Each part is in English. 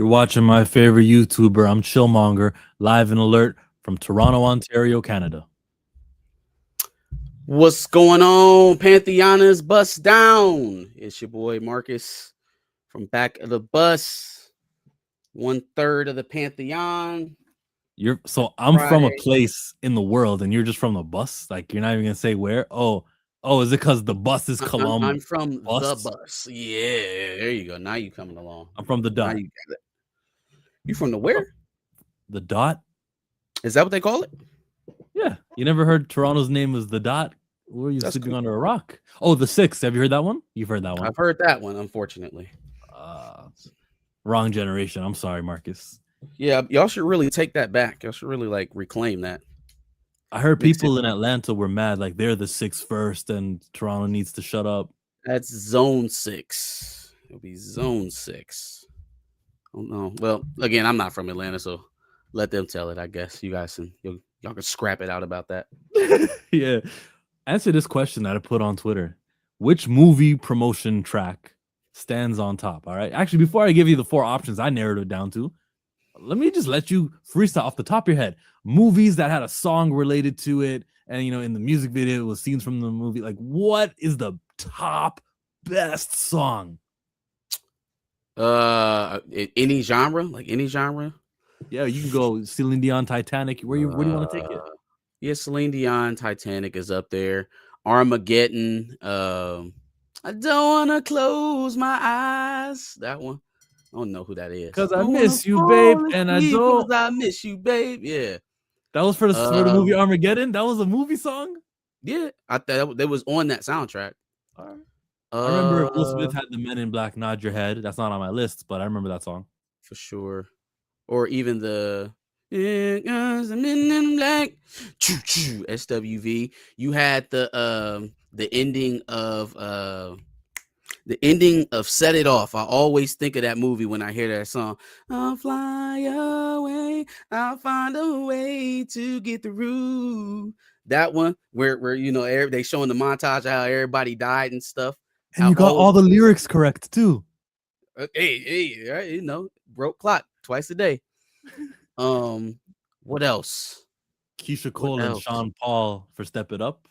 watching my favorite YouTuber. I'm Chillmonger, live and alert from Toronto, Ontario, Canada. What's going on, Pantheonas? Bust down. It's your boy Marcus from back of the bus. 1/3 of the Pantheon. I'm from a Friday. place in the world, and you're just from the bus. Like you're not even gonna say where. Oh, is it because the bus is Columbus? I'm from the bus. Yeah, there you go. Now you coming along. I'm from the Now dot. you got it. You from the where? The dot. Is that what they call it? Yeah, you never heard Toronto's name was the dot. Were you That's sleeping cool. under a rock? Oh, the six. Have you heard that one? You've heard that one. I've heard that one, unfortunately. Wrong generation. I'm sorry, Marcus. Yeah, y'all should really take that back. Y'all should really reclaim that. I heard people in Atlanta were mad, like they're the 6 first, and Toronto needs to shut up. That's zone 6. It'll be zone 6. Oh no. Well, again, I'm not from Atlanta, so let them tell it. I guess you guys y'all can scrap it out about that. Yeah. Answer this question that I put on Twitter. Which movie promotion track stands on top? All right. Actually, before I give you the 4 options I narrowed it down to, let me just let you freestyle off the top of your head. Movies that had a song related to it, and in the music video it was scenes from the movie. Like, what is the top best song? Any genre, any genre. Yeah, you can go Celine Dion, Titanic. Where do you want to take it? Yeah, Celine Dion, Titanic is up there. Armageddon. I don't want to close my eyes. That one. I don't know who that is. Because I miss you, babe, and I don't. I miss you, babe. Yeah. That was for the movie Armageddon. That was a movie song. Yeah, I thought that was on that soundtrack. All right. I remember Will Smith had the Men in Black Nod Your Head. That's not on my list, but I remember that song for sure. Or even the Men in Black SWV. You had the ending of Set It Off. I always think of that movie when I hear that song. I'll fly away. I'll find a way to get through. That one where they showing the montage of how everybody died and stuff. And you got all the lyrics correct too. Hey, broke clock twice a day. What else? Keisha Cole and Sean Paul for Step It Up.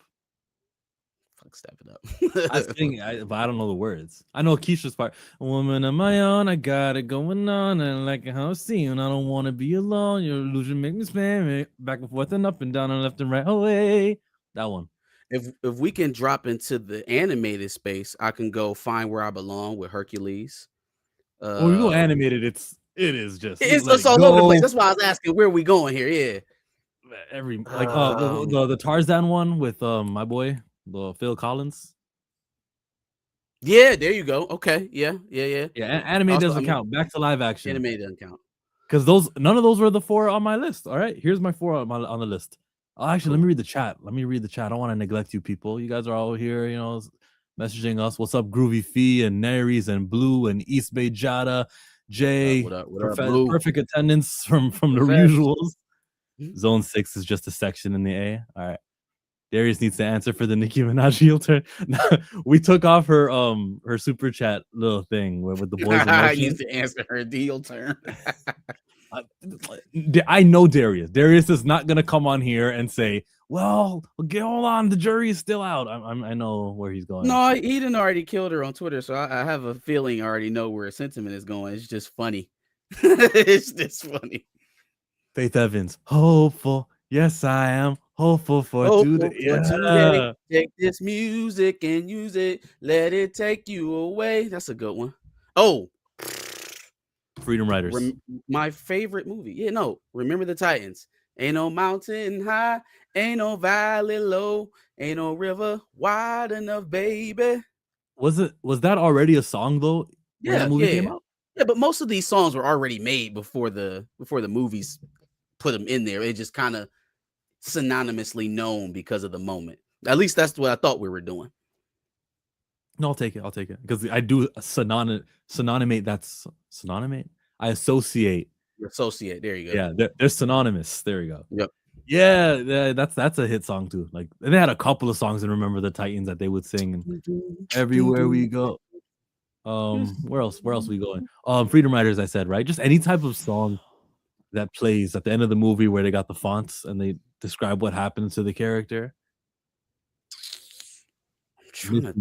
Fuck Step It Up. I sing, but I don't know the words. I know Keisha's part. A woman of my own, I got it going on, and like how I see you, and I don't want to be alone. Your illusion make me spam back and forth and up and down and left and right away. That one. If we can drop into the animated space, I can go Find Where I Belong with Hercules. When we go animated, it's all over the place. That's why I was asking where are we going here. Yeah, the Tarzan one with my boy Phil Collins. Yeah, there you go. Okay, yeah. Anime doesn't count. Back to live action. Anime doesn't count because none of those were the 4 on my list. All right, here's my 4 on the list. Actually, let me read the chat. I don't want to neglect you people. You guys are all here, messaging us. What's up, Groovy Fee and Naries and Blue and East Bay Jada, Jay. What up, Blue? Perfect attendance from the usuals. Zone 6 is just a section in the A. All right. Darius needs to answer for the Nicki Minaj heel turn. We took off her super chat little thing with the boys. I used to answer her heel turn. I know Darius. Darius is not gonna come on here and say, "Well, hold on, the jury is still out." I know where he's going. No, he didn't already killed her on Twitter, so I have a feeling I already know where his sentiment is going. It's just funny. It's just funny. Faith Evans, hopeful. Yes, I am hopeful for today. Take this music and use it. Let it take you away. That's a good one. Oh. Freedom Riders. My favorite movie. Yeah, no. Remember the Titans. Ain't no mountain high, ain't no valley low, ain't no river wide enough, baby. Was that already a song though? Yeah, that movie came out. Yeah, but most of these songs were already made before the movies put them in there. It just kind of synonymously known because of the moment. At least that's what I thought we were doing. No, I'll take it because I do synonymate. That's synonymate. I associate. Associate. There you go. Yeah, they're synonymous. There you go. Yep. Yeah, that's a hit song too. Like they had a couple of songs in Remember the Titans that they would sing and everywhere we go. Where else? Where else we going? Freedom Riders. I said right. Just any type of song that plays at the end of the movie where they got the fonts and they describe what happens to the character. I'm trying to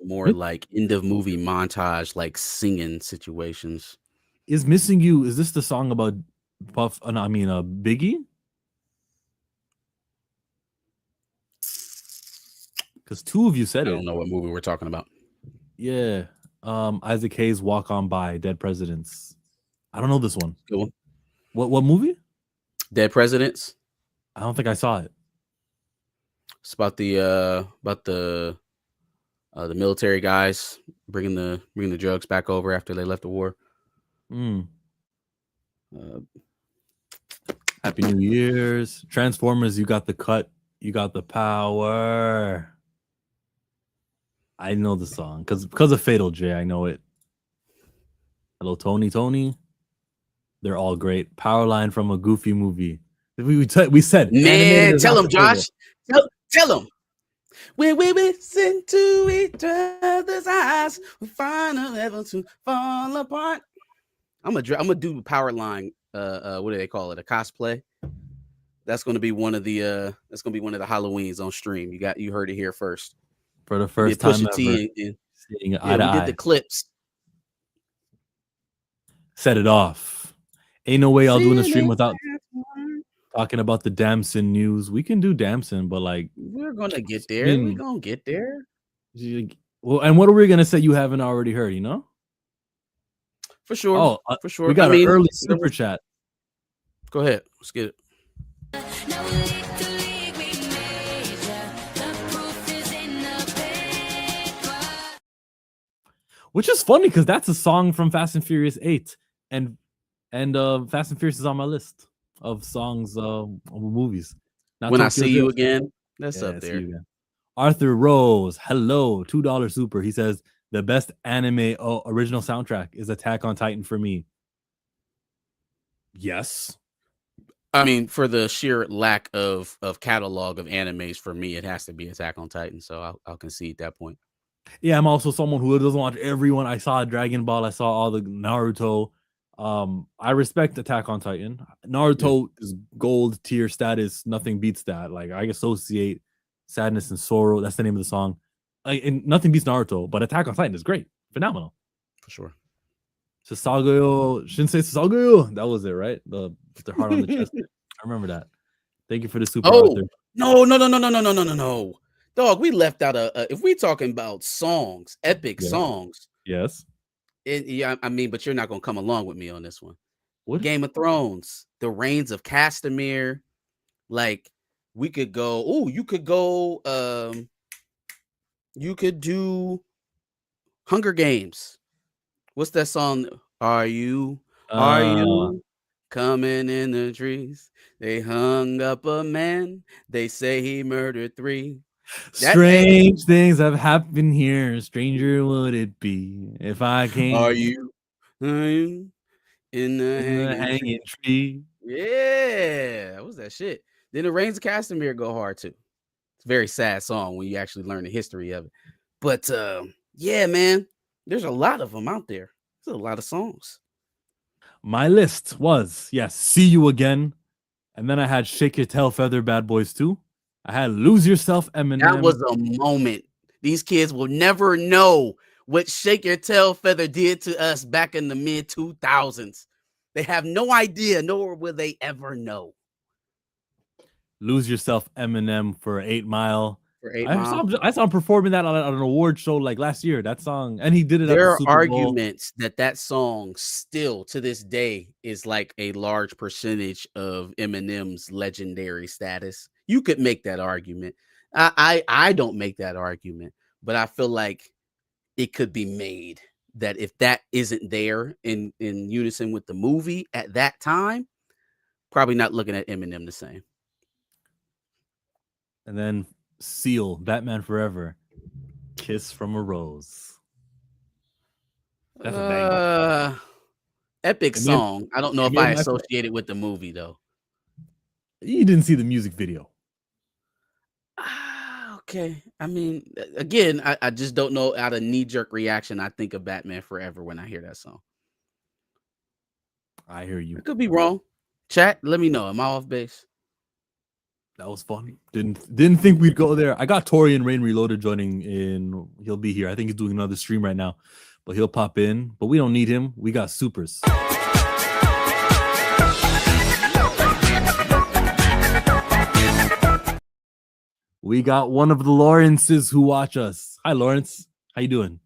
more like end of movie montage, like singing situations. Is Missing You? Is this the song about Puff? No, I mean, Biggie. Because two of you said I it. don't know what movie we're talking about. Yeah. Isaac Hayes' Walk On By, Dead Presidents. I don't know this one. Good one. What movie? Dead Presidents. I don't think I saw it. It's about the military guys bringing the drugs back over after they left the war. Happy New Year's. Transformers, you got the cut. You got the power. I know the song because of Fatal J. I know it. Hello, Tony. They're all great. Powerline from a Goofy movie. We said, man, tell him, Josh. Tell him. When we listen to each other's eyes, we find a level to fall apart. I'm gonna do Powerline. What do they call it? A cosplay. That's gonna be one of the Halloweens on stream. You heard it here first. For the first time ever. We did the clips. Set it off. Ain't no way I'll do in a stream without talking about the Damson news. We can do Damson, but like we're gonna get there. We're gonna get there. Well, and what are we gonna say you haven't already heard? You know, for sure. Oh, for sure. We got an early super chat. Go ahead. Let's get it. Which is funny because that's a song from Fast and Furious 8, and Fast and Furious is on my list of songs of movies. Not when I See You Again, that's up there. Arthur Rose, hello, $2 super. He says the best anime original soundtrack is Attack on Titan for me. Yes. I mean, for the sheer lack of catalog of animes, for me, it has to be Attack on Titan. So I'll concede that point. Yeah, I'm also someone who doesn't watch everyone. I saw Dragon Ball. I saw all the Naruto. I respect Attack on Titan. Naruto is gold tier status. Nothing beats that. Like I associate sadness and sorrow. That's the name of the song. And nothing beats Naruto, but Attack on Titan is great. Phenomenal. For sure. Sasageyo, Shinsei Sasageyo. That was it, right? The heart on the chest. I remember that. Thank you for the super. Oh, no. Dog, we left out if we talking about songs, epic songs. Yes. I mean, but you're not gonna come along with me on this one. What? Game of Thrones, The Reigns of Castamere. Like we could go. Oh, you could go. You could do Hunger Games. What's that song? Are you coming in the trees? They hung up a man. They say he murdered 3. Strange things have happened here. Stranger would it be if I came? Are you in the hanging tree? Yeah, that was that shit. Then The Reigns of Castamere go hard too. It's a very sad song when you actually learn the history of it. But yeah, man, there's a lot of them out there. There's a lot of songs. My list was See You Again, and then I had Shake Your Tail Feather, Bad Boys 2. I had Lose Yourself, Eminem. That was a moment. These kids will never know what Shake Your Tail Feather did to us back in the mid 2000s. They have no idea, nor will they ever know. Lose Yourself, Eminem for 8 Mile. I saw him performing that on an award show like last year. That song, and he did it. There are arguments that song still to this day is like a large percentage of Eminem's legendary status. You could make that argument. I don't make that argument, but I feel like it could be made that if that isn't there in unison with the movie at that time, probably not looking at Eminem the same. And then Seal, Batman Forever, Kiss from a Rose. That's a banger. Epic song. I don't know if I associate it with the movie though. You didn't see the music video. Okay. I mean, again, I just don't know. Out of knee-jerk reaction, I think of Batman Forever when I hear that song. I hear you. I could be wrong. Chat, let me know. Am I off base? That was fun. Didn't think we'd go there. I got Tori and Rain Reloaded joining in. He'll be here. I think he's doing another stream right now, but he'll pop in. But we don't need him. We got supers. We got one of the Lawrences who watch us. Hi, Lawrence. How you doing?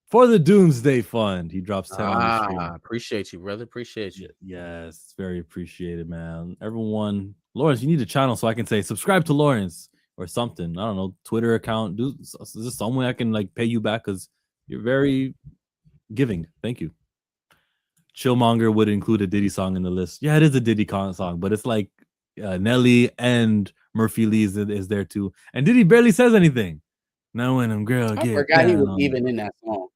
For the Doomsday Fund, he drops 10 on the stream. Appreciate you, brother. Appreciate you. Yes, very appreciated, man. Everyone, Lawrence, you need a channel so I can say subscribe to Lawrence or something. I don't know, Twitter account. Is this some way I can like pay you back because you're very giving. Thank you. Chillmonger would include a Diddy song in the list. Yeah, it is a Diddy song, but it's like Nelly and Murphy Lee is there too, and Diddy barely says anything. Now when I'm girl, I forgot he was even in that song.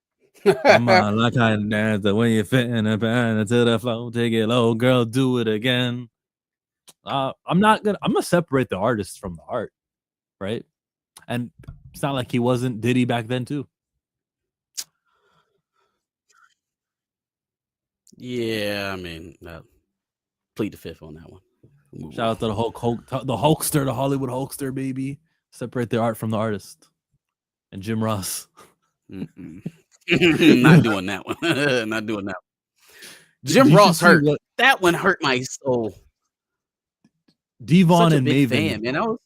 Come on, like I dance the way you fit in a band to the flow, take it low, girl, do it again. I'm gonna separate the artist from the art, right? And it's not like he wasn't Diddy back then too. Yeah, I mean, plead the fifth on that one. Shout out to the Hulkster, the Hollywood Hulkster, baby. Separate the art from the artist. And Jim Ross. Not doing that one. Not doing that one. Jim Ross hurt. That one hurt my soul. Devon and Maven. Fan, man.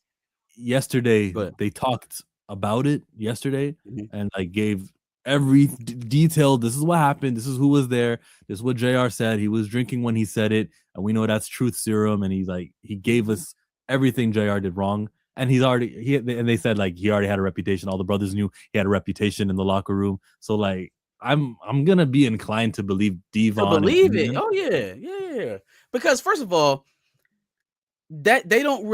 Yesterday, they talked about it yesterday and like gave every detail. This is what happened. This is who was there. This is what JR said. He was drinking when he said it. And we know that's truth serum. And he gave us everything JR did wrong. And and they said like he already had a reputation. All the brothers knew he had a reputation in the locker room. So like I'm gonna be inclined to believe Devon. To believe it. Oh yeah. Because first of all, that they don't.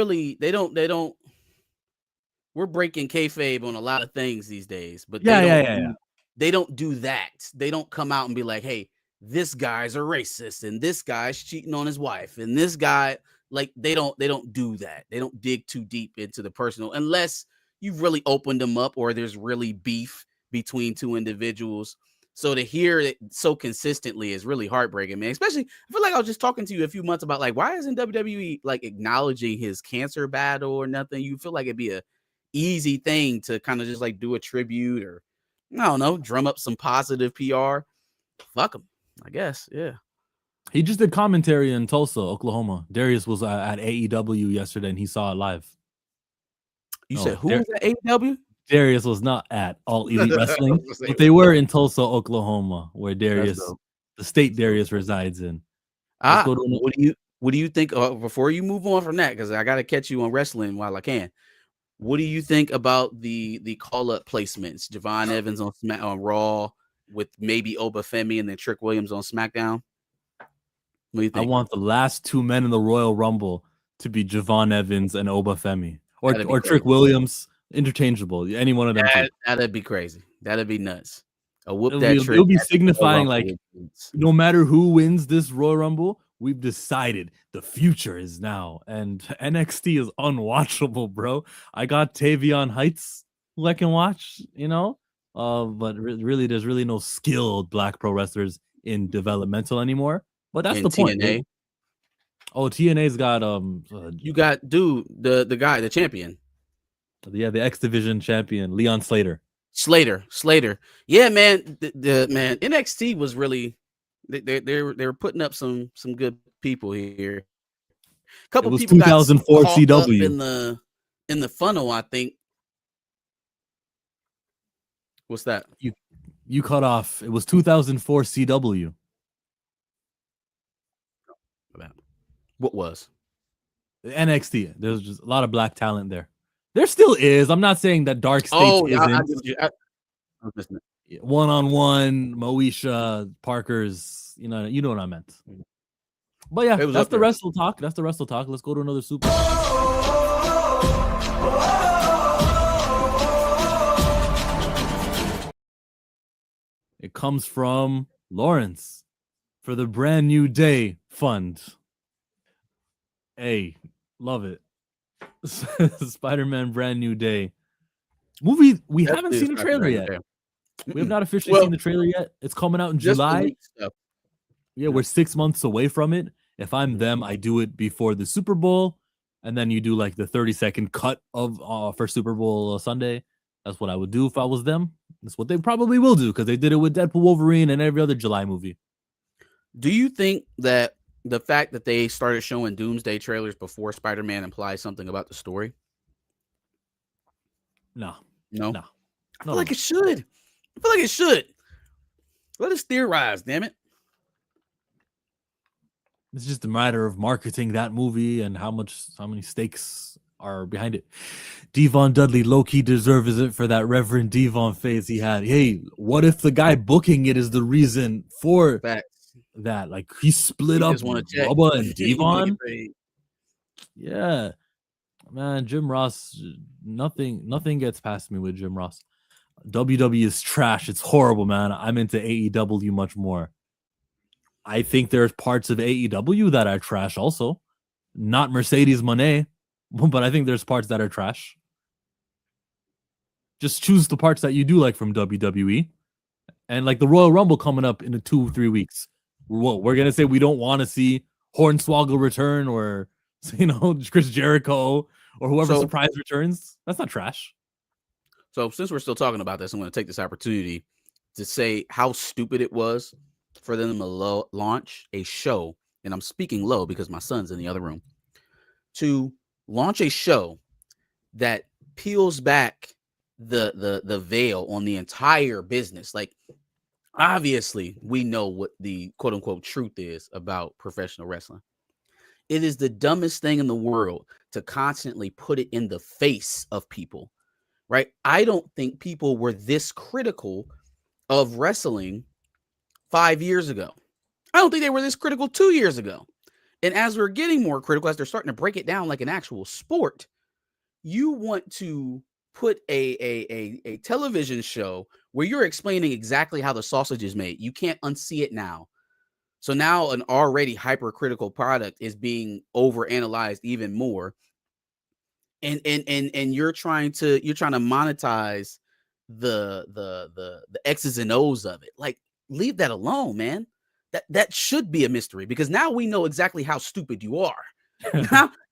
We're breaking kayfabe on a lot of things these days, but they don't do that. They don't come out and be like, "Hey, this guy's a racist, and this guy's cheating on his wife, and this guy." Like they don't do that. They don't dig too deep into the personal unless you've really opened them up or there's really beef between two individuals. So to hear it so consistently is really heartbreaking, man. Especially, I feel like I was just talking to you a few months about like, why isn't WWE like acknowledging his cancer battle or nothing? You feel like it'd be a easy thing to kind of just like do a tribute or I don't know, drum up some positive PR. Fuck him, I guess. Yeah. He just did commentary in Tulsa, Oklahoma. Darius was at AEW yesterday, and he saw it live. You said who was at AEW? Darius was not at All Elite Wrestling, but they were in Tulsa, Oklahoma, where Darius, the state Darius resides in. What do you think? Before you move on from that, because I got to catch you on wrestling while I can. What do you think about the call up placements? Javon Evans on Raw with maybe Obafemi and then Trick Williams on SmackDown. What do you think? I want the last two men in the Royal Rumble to be Javon Evans and Obafemi, or Trick Williams, interchangeable. Any one of them. That'd be crazy. That'd be nuts. It'll be signifying like no matter who wins this Royal Rumble, we've decided the future is now, and NXT is unwatchable, bro. I got Tavion Heights who I can watch, but really, there's really no skilled Black pro wrestlers in developmental anymore. But that's the point. TNA. Oh, TNA's got you got the guy, the champion. Yeah, the X Division champion, Leon Slater. Yeah, man. The man NXT was really they were putting up some good people here. A couple people 2004 got CW in the funnel, I think. What's that? You cut off. It was 2004 CW. What was NXT? There's just a lot of Black talent there. There still is. I'm not saying that Dark States isn't. One-on-one, Moesha, Parker's. You know what I meant. But yeah, that's the wrestle talk. Let's go to another super. It comes from Lawrence for the Brand New Day Fund. Hey, love it. Spider-Man Brand New Day. Movie, we That haven't dude's seen a not trailer Dragon yet. Tail. We have not officially Well, seen the trailer yet. It's coming out in just the July. leak stuff. Yeah, we're 6 months away from it. If I'm them, I do it before the Super Bowl, and then you do like the 30-second cut of for Super Bowl Sunday. That's what I would do if I was them. That's what they probably will do because they did it with Deadpool, Wolverine, and every other July movie. Do you think that the fact that they started showing Doomsday trailers before Spider-Man implies something about the story? No. No. No. I feel like it should. I feel like it should. Let us theorize, damn it. It's just a matter of marketing that movie and how many stakes are behind it. Devon Dudley low-key deserves it for that Reverend Devon phase he had. Hey, what if the guy booking it is the reason for that? Like he split up Bubba and Devon. Yeah, man, Jim Ross. Nothing gets past me with Jim Ross. WWE is trash. It's horrible, man. I'm into AEW much more. I think there's parts of AEW that are trash also. Not Mercedes Moné, but I think there's parts that are trash. Just choose the parts that you do like from WWE. And like the Royal Rumble coming up in 2-3 weeks. We're going to say we don't want to see Hornswoggle return or, Chris Jericho or whoever surprise returns. That's not trash. So since we're still talking about this, I'm going to take this opportunity to say how stupid it was for them to launch a show, and I'm speaking low because my son's in the other room, to launch a show that peels back the veil on the entire business. Like, obviously, we know what the quote unquote truth is about professional wrestling. It is the dumbest thing in the world to constantly put it in the face of people, right? I don't think people were this critical of wrestling 5 years ago. I don't think they were this critical 2 years ago. And as we're getting more critical, as they're starting to break it down like an actual sport, you want to put a television show where you're explaining exactly how the sausage is made. You can't unsee it now. So now an already hypercritical product is being overanalyzed even more. And you're trying to monetize the X's and O's of it. Like, leave that alone, man. That should be a mystery because now we know exactly how stupid you are.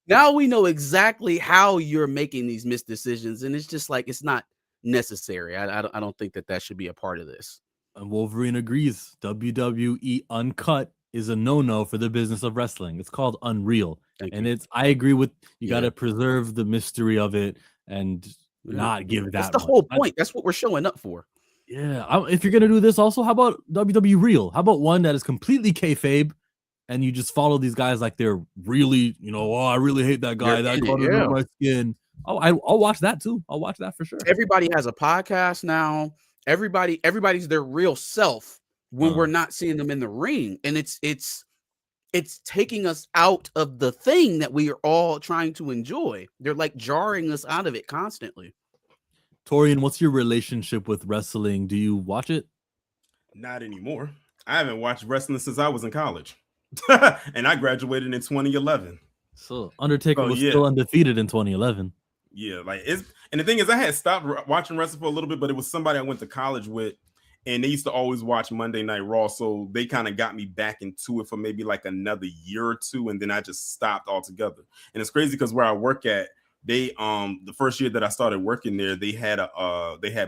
Now we know exactly how you're making these missed decisions, and it's just like it's not necessary. I don't think that should be a part of this. And Wolverine agrees. WWE Uncut is a no-no for the business of wrestling. It's called Unreal. I agree with you got to preserve the mystery of it and not give that. That's the whole point. That's what we're showing up for. Yeah. If you're going to do this also, how about WWE Real? How about one that is completely kayfabe and you just follow these guys like they're really, I really hate that guy. That got under my skin. Oh, I'll watch that too. I'll watch that for sure. Everybody has a podcast now. Everybody's their real self when we're not seeing them in the ring. And it's taking us out of the thing that we are all trying to enjoy. They're like jarring us out of it constantly. Torian, what's your relationship with wrestling? Do you watch it? Not anymore. I haven't watched wrestling since I was in college. And I graduated in 2011. So Undertaker was still undefeated in 2011. Yeah, and the thing is, I had stopped watching wrestling for a little bit, but it was somebody I went to college with, and they used to always watch Monday Night Raw, so they kind of got me back into it for maybe like another year or two, and then I just stopped altogether. And it's crazy because where I work at, they the first year that I started working there, they had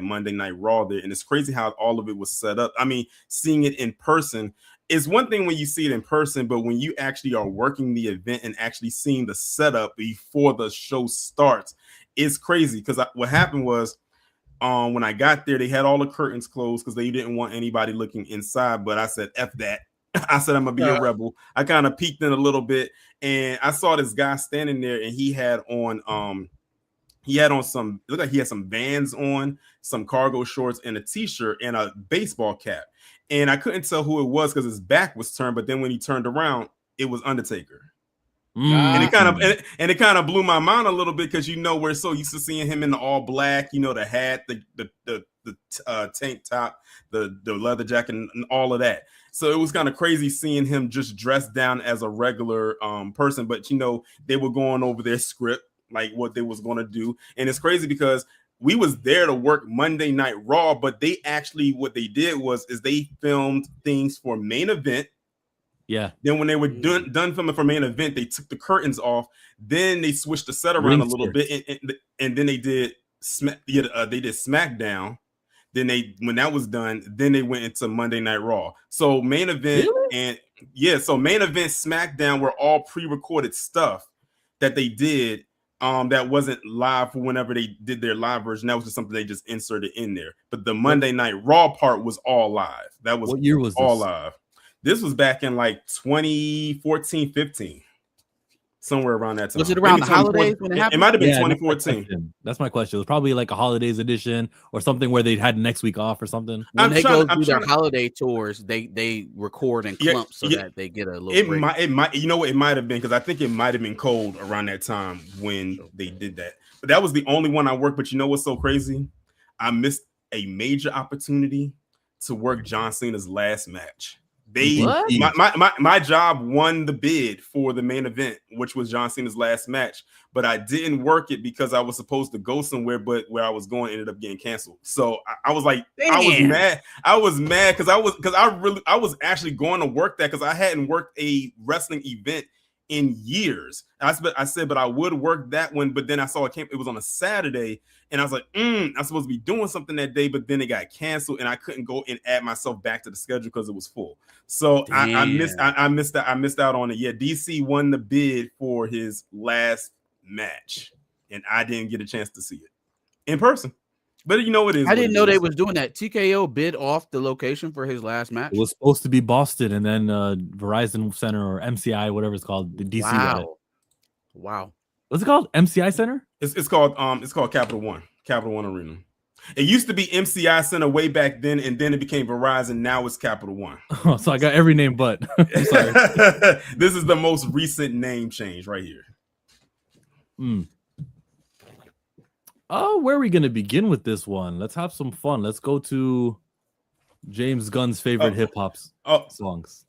Monday Night Raw there, and it's crazy how all of it was set up. I mean, seeing it in person is one thing when you see it in person, but when you actually are working the event and actually seeing the setup before the show starts, it's crazy. Because what happened was, when I got there, they had all the curtains closed because they didn't want anybody looking inside. But I said, F that. I said, I'm gonna be a rebel. I kind of peeked in a little bit, and I saw this guy standing there, and he had on some, it looked like he had some Vans on, some cargo shorts, and a t-shirt and a baseball cap. And I couldn't tell who it was because his back was turned. But then when he turned around, it was Undertaker. And it kind of blew my mind a little bit because we're so used to seeing him in the all black, the hat, the tank top, the leather jacket, and all of that. So it was kind of crazy seeing him just dressed down as a regular person. But they were going over their script, like what they was going to do. And it's crazy because we was there to work Monday Night Raw, but they actually what they did was they filmed things for Main Event. Yeah. Then when they were done filming for Main Event, they took the curtains off. Then they switched the set around a little bit, and then they did SmackDown. Then when that was done, then they went into Monday Night Raw. So Main Event so Main Event, SmackDown were all pre-recorded stuff that they did. That wasn't live for whenever they did their live version. That was just something they just inserted in there. But the Monday Night Raw part was all live. That was what year was all this? live. This was back in like 2014, 15. Somewhere around that time. Was it around the holidays when it happened? It might have been 2014. That's my question. It was probably like a holidays edition or something where they had next week off or something. When they go through their holiday tours, they record in clumps that they get a little break. It might, you know what, it might have been, because I think it might have been cold around that time when they did that. But that was the only one I worked. But you know what's so crazy? I missed a major opportunity to work John Cena's last match. My job won the bid for the Main Event, which was John Cena's last match, but I didn't work it because I was supposed to go somewhere, but where I was going ended up getting canceled. So I was like, damn. I was mad because I was actually going to work that, because I hadn't worked a wrestling event in years. I said, but I would work that one, but then I saw it was on a Saturday, and I was like, I'm supposed to be doing something that day, but then it got canceled, and I couldn't go and add myself back to the schedule because it was full. So I missed out on it. Yeah, DC won the bid for his last match, and I didn't get a chance to see it in person. But you know it is. I didn't know they was doing that. TKO bid off the location for his last match. It was supposed to be Boston, and then Verizon Center or MCI, whatever it's called, the DC. Wow. What's it called? MCI Center? It's called Capital One Arena. It used to be MCI Center way back then, and then it became Verizon. Now it's Capital One. Oh, so I got every name but. I'm sorry. This is the most recent name change right here. Oh, where are we going to begin with this one? Let's have some fun. Let's go to James Gunn's favorite hip hop songs.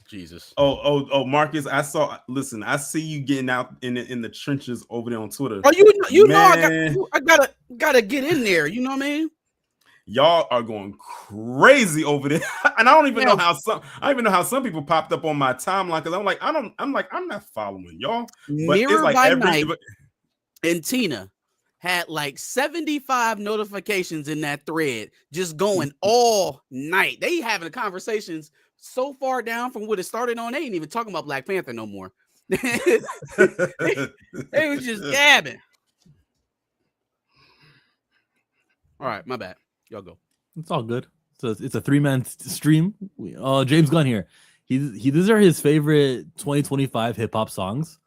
Jesus. Oh, Marcus, I see you getting out in the trenches over there on Twitter. Oh, you know, I gotta get in there. You know what I mean? Y'all are going crazy over there, and I don't even know how some people popped up on my timeline, because I'm not following y'all. But Mirror by Night and Tina had like 75 notifications in that thread, just going all night. They having conversations so far down from what it started on. They ain't even talking about Black Panther no more. they was just gabbing. All right, my bad. Y'all go. It's all good. So it's a 3-man stream. James Gunn here. These are his favorite 2025 hip hop songs,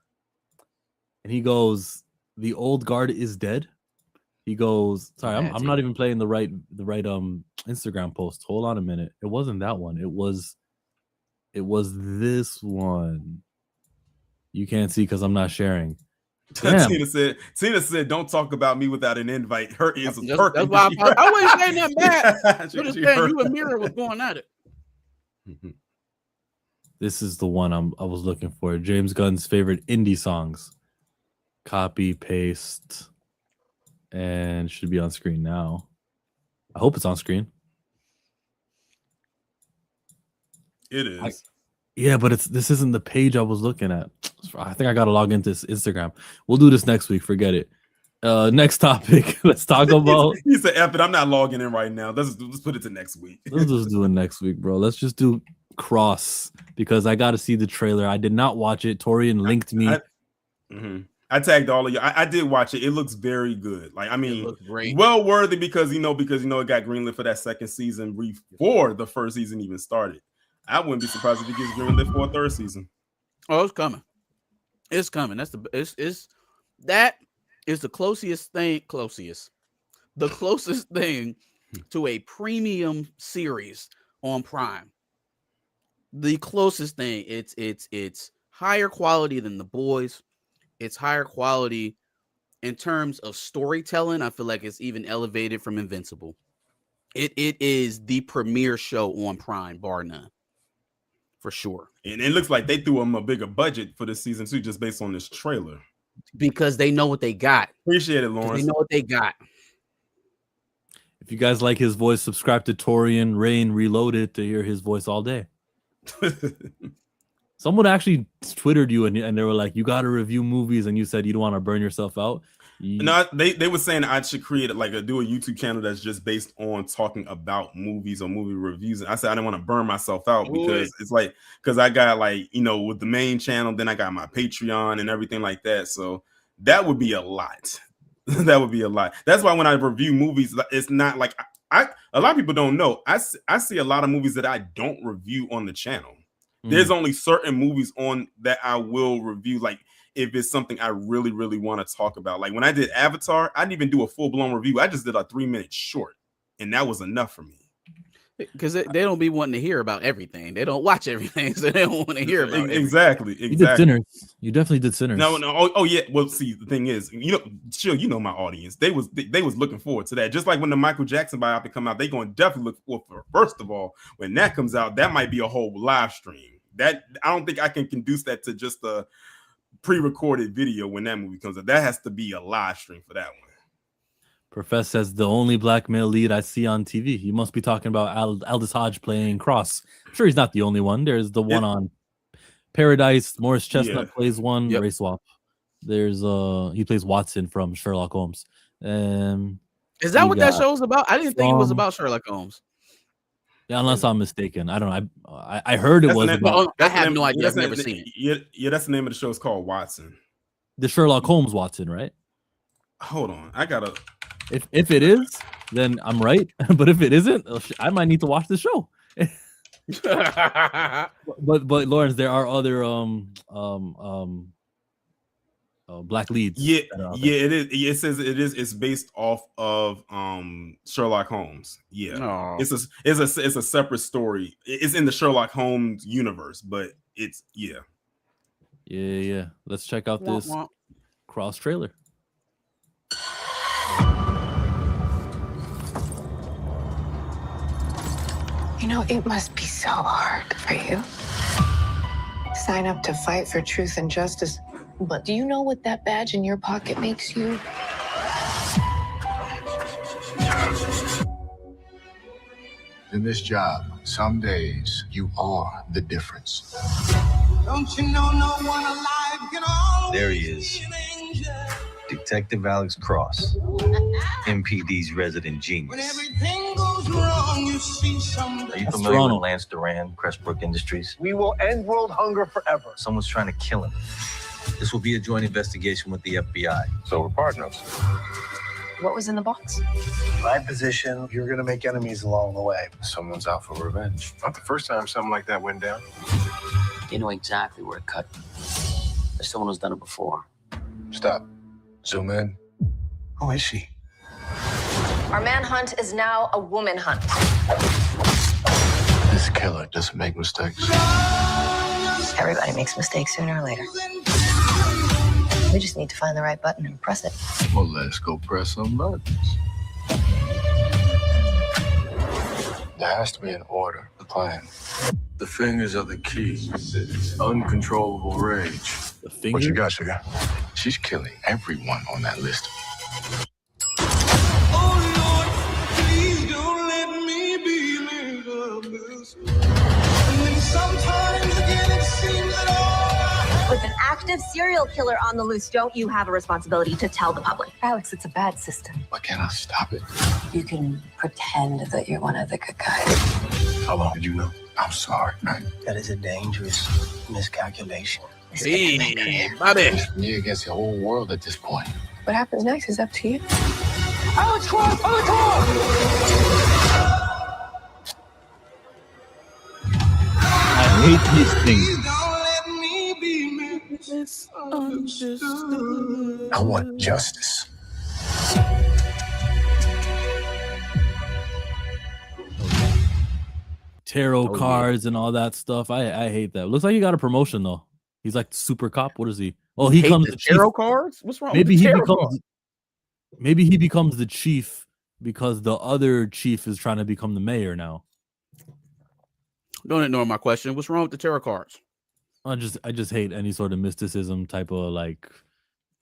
and he goes, "The old guard is dead." He goes, "Sorry, I'm not even playing the right Instagram post. Hold on a minute. It wasn't that one. It was this one. You can't see because I'm not sharing." Tina said, "Don't talk about me without an invite." Her ears was perking. That's why I wasn't saying that bad. I'm just saying you and Mira was going at it. This is the one I was looking for. James Gunn's favorite indie songs. Copy, paste, and should be on screen now. I hope it's on screen. It is. Yeah, but this isn't the page I was looking at. I think I gotta log into Instagram. We'll do this next week. Forget it. Next topic. Let's talk about. He said, "F it, I'm not logging in right now. Let's put it to next week." Let's just do it next week, bro. Let's just do Cross, because I got to see the trailer. I did not watch it. Torian linked me. I tagged all of you. I did watch it. It looks very good. Like, I mean, great. Well worthy, because it got greenlit for that second season before the first season even started. I wouldn't be surprised if it gets greenlit for a third season. Oh, it's coming. It's coming. That is the closest thing to a premium series on Prime. The closest thing. It's higher quality than The Boys. It's higher quality in terms of storytelling. I feel like it's even elevated from Invincible. It is the premier show on Prime, bar none. For sure. And it looks like they threw them a bigger budget for this season too, just based on this trailer. Because they know what they got. Appreciate it, Lawrence. They know what they got. If you guys like his voice, subscribe to Torian Rain Reloaded to hear his voice all day. Someone actually twittered you and they were like, you got to review movies, and you said you don't want to burn yourself out. No, they were saying I should create do a YouTube channel that's just based on talking about movies or movie reviews. And I said I didn't want to burn myself out because it's like, because I got with the main channel, then I got my Patreon and everything like that. So that would be a lot. That would be a lot. That's why when I review movies, it's not like a lot of people don't know. I see a lot of movies that I don't review on the channel. There's only certain movies on that I will review, like if it's something I really, really want to talk about. Like when I did Avatar, I didn't even do a full-blown review. I just did a 3-minute short, and that was enough for me. Because they don't be wanting to hear about everything. They don't watch everything, so they don't want to hear about exactly. You did Sinners. You definitely did Sinners. No. Oh yeah. Well, see, the thing is, you know my audience. They was looking forward to that. Just like when the Michael Jackson biopic come out, they going to definitely look forward for. First of all, when that comes out, that might be a whole live stream. That I don't think I can conduce that to just a pre-recorded video when that movie comes out. That has to be a live stream for that one. Professor says the only black male lead I see on TV. You must be talking about Aldous Hodge playing Cross. I'm sure he's not the only one. There's the one on Paradise. Morris Chestnut plays one. Race swap. There's he plays Watson from Sherlock Holmes. Is that what that show's about? I didn't think it was about Sherlock Holmes. Yeah, unless I'm mistaken. I don't know. I heard it was about. I have no idea. I've never seen it. Yeah, that's the name of the show. It's called Watson. The Sherlock Holmes Watson, right? Hold on, I gotta. If it is, then I'm right. But if it isn't, I might need to watch the show. but Lawrence, there are other black leads. Yeah, it is. It says it is. It's based off of Sherlock Holmes. Yeah, it's a separate story. It's in the Sherlock Holmes universe, but it's yeah. Let's check out this Cross trailer. You know, it must be so hard for you. Sign up to fight for truth and justice. But do you know what that badge in your pocket makes you? In this job, some days you are the difference. Don't you know no one alive can always There he is. Detective Alex Cross, MPD's resident genius. When everything goes wrong, you see somebody. Are you familiar with Lance Duran, Crestbrook Industries? We will end world hunger forever. Someone's trying to kill him. This will be a joint investigation with the FBI. So we're partners. What was in the box? My position, you're going to make enemies along the way. Someone's out for revenge. Not the first time something like that went down. You know exactly where it cut. There's someone who's done it before. Stop. Zoom in. Who is she? Our manhunt is now a woman hunt. This killer doesn't make mistakes. Everybody makes mistakes sooner or later. We just need to find the right button and press it. Well, let's go press some buttons. There has to be an order, a plan. The fingers are the key. Uncontrollable rage. The fingers? What you got, sugar? She's killing everyone on that list. Oh Lord, please don't let me be misunderstood. And then sometimes again it seems that all With an active serial killer on the loose, don't you have a responsibility to tell the public? Alex, it's a bad system. Why can't I stop it? You can pretend that you're one of the good guys. How long did you know? I'm sorry, man. That is a dangerous miscalculation. Hey, Bobby. It's me against the whole world at this point. What happens next is up to you. Alex Cross, on the top! I hate these things. Please don't let me be misunderstood. I want justice. Tarot cards and all that stuff. I hate that. Looks like he got a promotion though. He's like super cop. What is he? Oh, he comes the tarot cards. What's wrong? Maybe with he tarot becomes. cards? Maybe he becomes the chief because the other chief is trying to become the mayor now. Don't ignore my question. What's wrong with the tarot cards? I just hate any sort of mysticism type of like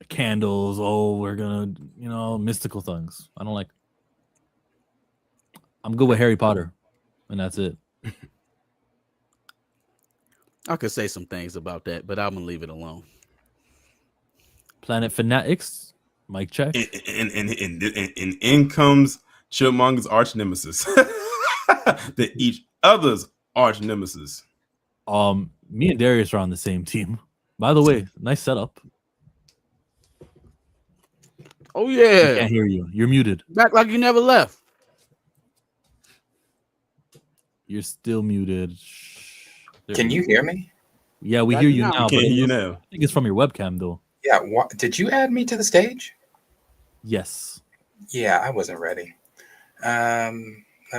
candles. Oh, we're gonna mystical things. I don't like. I'm good with Harry Potter, and that's it. I could say some things about that, but I'm gonna leave it alone. Planet Fanatics, mic check. And in comes Chipmunk's arch nemesis. They're each other's arch nemesis. Me and Darius are on the same team. By the way, nice setup. Oh I yeah, can't hear you. You're muted. back like you never left. You're still muted. Can you hear me? Yeah, we Right hear you now. now. Can't But hear you I now. think it's from your webcam, though. Yeah. Did you add me to the stage? Yes. Yeah, I wasn't ready. Let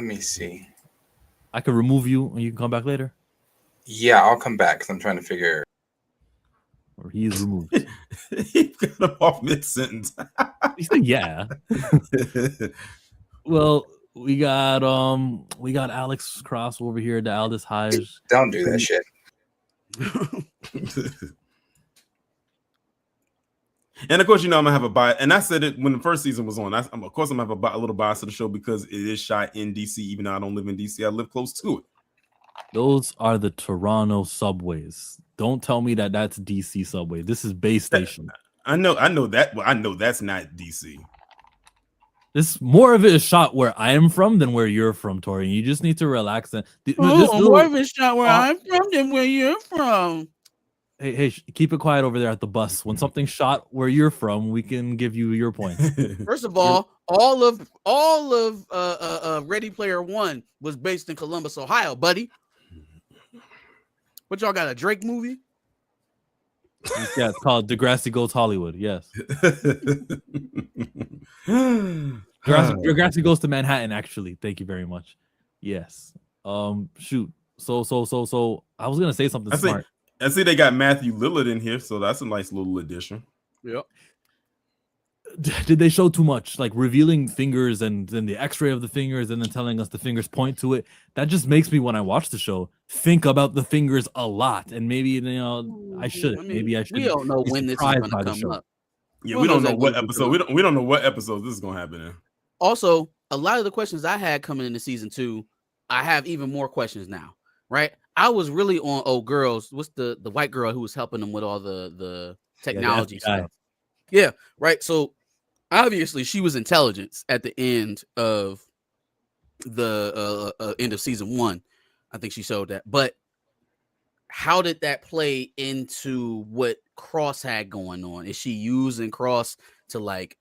me see. I could remove you and you can come back later. Yeah, I'll come back because I'm trying to figure. Or he is removed. He got him off mid sentence. He said, yeah. Well, we got Alex Cross over here, the Aldous Haj. Don't do that shit. And of course, I'm gonna have a bias, and I said it when the first season was on. Of course, I'm gonna have a little bias to the show because it is shot in DC. Even though I don't live in DC, I live close to it. Those are the Toronto subways. Don't tell me that that's DC subway. This is base station. I know that. Well, I know that's not DC. This more of it is shot where I am from than where you're from, Tori. You just need to relax. And More of it's shot where I'm from than where you're from. Hey, keep it quiet over there at the bus. When something's shot where you're from, we can give you your point. First of all of Ready Player One was based in Columbus, Ohio, buddy. What y'all got, a Drake movie? Yeah, it's called Degrassi Goes Hollywood. Yes. Degrassi Goes to Manhattan, actually. Thank you very much. Yes. Shoot. So I was gonna say something smart. I see they got Matthew Lillard in here, so that's a nice little addition. Yep. Did they show too much, like revealing fingers and then the X-ray of the fingers and then telling us the fingers point to it? That just makes me, when I watch the show, think about the fingers a lot, and maybe I shouldn't. Maybe I should. We don't know when this is going to come up. Yeah, we don't know what episode. We don't know what episode this is going to happen in. Also, a lot of the questions I had coming into season 2, I have even more questions now. Right? I was really on girls. What's the white girl who was helping them with all the technology stuff? Yeah, right. So obviously she was intelligence at the end of the end of season 1. I think she showed that. But how did that play into what Cross had going on? Is she using Cross to like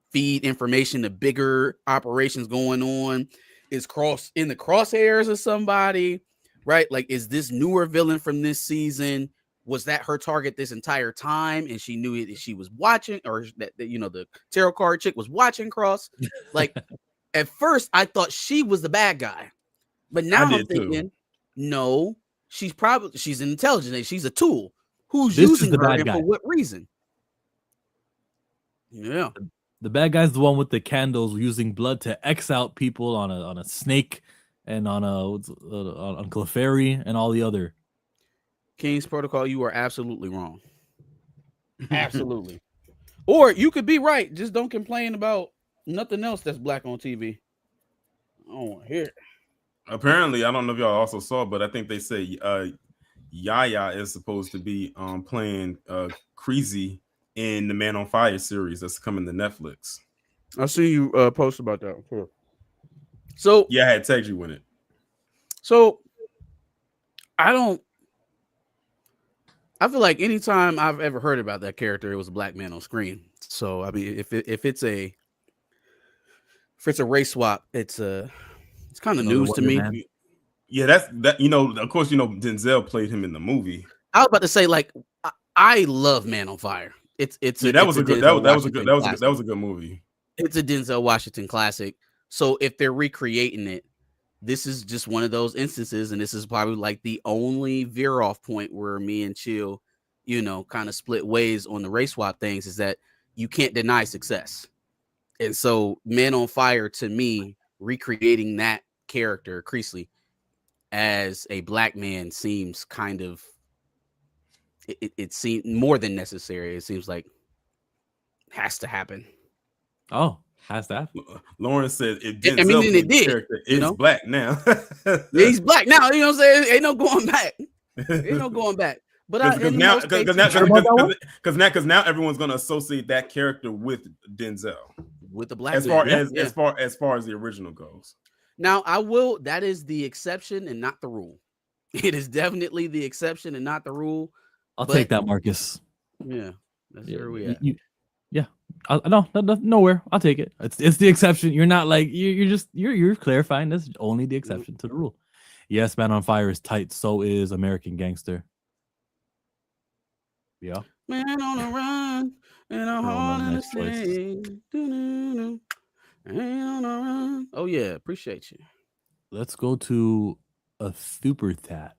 feed information to bigger operations going on? Is Cross in the crosshairs of somebody? Right? Like, is this newer villain from this season? Was that her target this entire time? And she knew it, she was watching, or that the tarot card chick was watching Cross. Like, at first I thought she was the bad guy, but now I'm thinking, no, she's an intelligence. She's a tool. Who's using her and for what reason? Yeah. The bad guy's the one with the candles using blood to X out people on a snake and on Clefairy and all the other. King's Protocol, you are absolutely wrong. Absolutely. Or you could be right. Just don't complain about nothing else that's black on TV. I don't want to hear it. Apparently, I don't know if y'all also saw, but I think they say Yaya is supposed to be playing Creasy in the Man on Fire series that's coming to Netflix. I see you post about that. Cool. So yeah, I had tagged you with it. So I feel like anytime I've ever heard about that character, it was a black man on screen. So I mean, if it's a race swap, it's kind of news to me. Man. Yeah, that's that. Of course, Denzel played him in the movie. I was about to say, like, I love Man on Fire. That was a good movie. It's a Denzel Washington classic. So if they're recreating it, this is just one of those instances, and this is probably like the only veer off point where me and Chill, kind of split ways on the race swap things, is that you can't deny success. And so Man on Fire, to me, recreating that character, Creasy, as a black man seems kind of, it seems more than necessary. It seems like has to happen. Oh, Has to happen. Lawrence said if I mean, Denzel it played the did, character you is know? black now. Yeah, he's black now. You know what I'm saying? Ain't no going back. Ain't no going back. But Because now, now everyone's gonna associate that character with Denzel. With the black as far as the original goes. Now that is the exception and not the rule. It is definitely the exception and not the rule. I'll take that, Marcus. Yeah, that's where we at. Nowhere. I'll take it. It's the exception. You're not like you're clarifying this only the exception to the rule. Yes, Man on Fire is tight. So is American Gangster. Yeah. Man on the run and a heart in the sling. Man on the run. Oh yeah, appreciate you. Let's go to a super tat.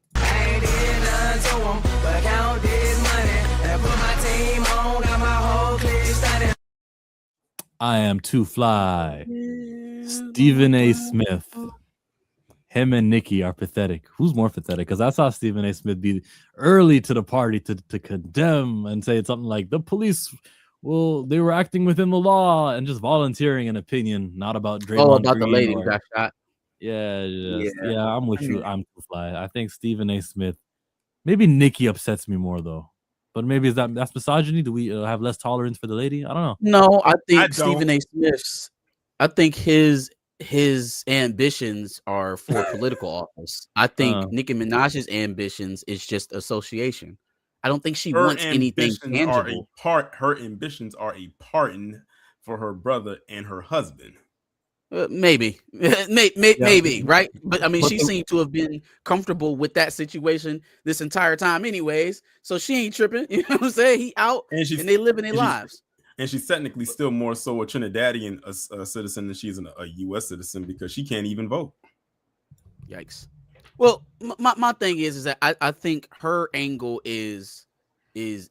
I am too fly. Stephen A. Smith. Him and Nikki are pathetic. Who's more pathetic? Because I saw Stephen A. Smith be early to the party to condemn and say something like the police, they were acting within the law and just volunteering an opinion, not about Draymond about Green the lady who got shot. Yeah, I'm with you. I'm too fly. I think Stephen A. Smith. Maybe Nikki upsets me more though. But maybe that's misogyny? Do we have less tolerance for the lady? I don't know. No, I think Stephen A. Smith's. I think his ambitions are for political office. I think Nicki Minaj's ambitions is just association. I don't think she wants anything tangible. Her ambitions are a pardon for her brother and her husband. Maybe, right? But I mean, she seemed to have been comfortable with that situation this entire time, anyways. So she ain't tripping. You know what I'm saying? He out and they living their lives. And she's technically still more so a Trinidadian citizen than she's a U.S. citizen because she can't even vote. Yikes. Well, my thing is that I think her angle is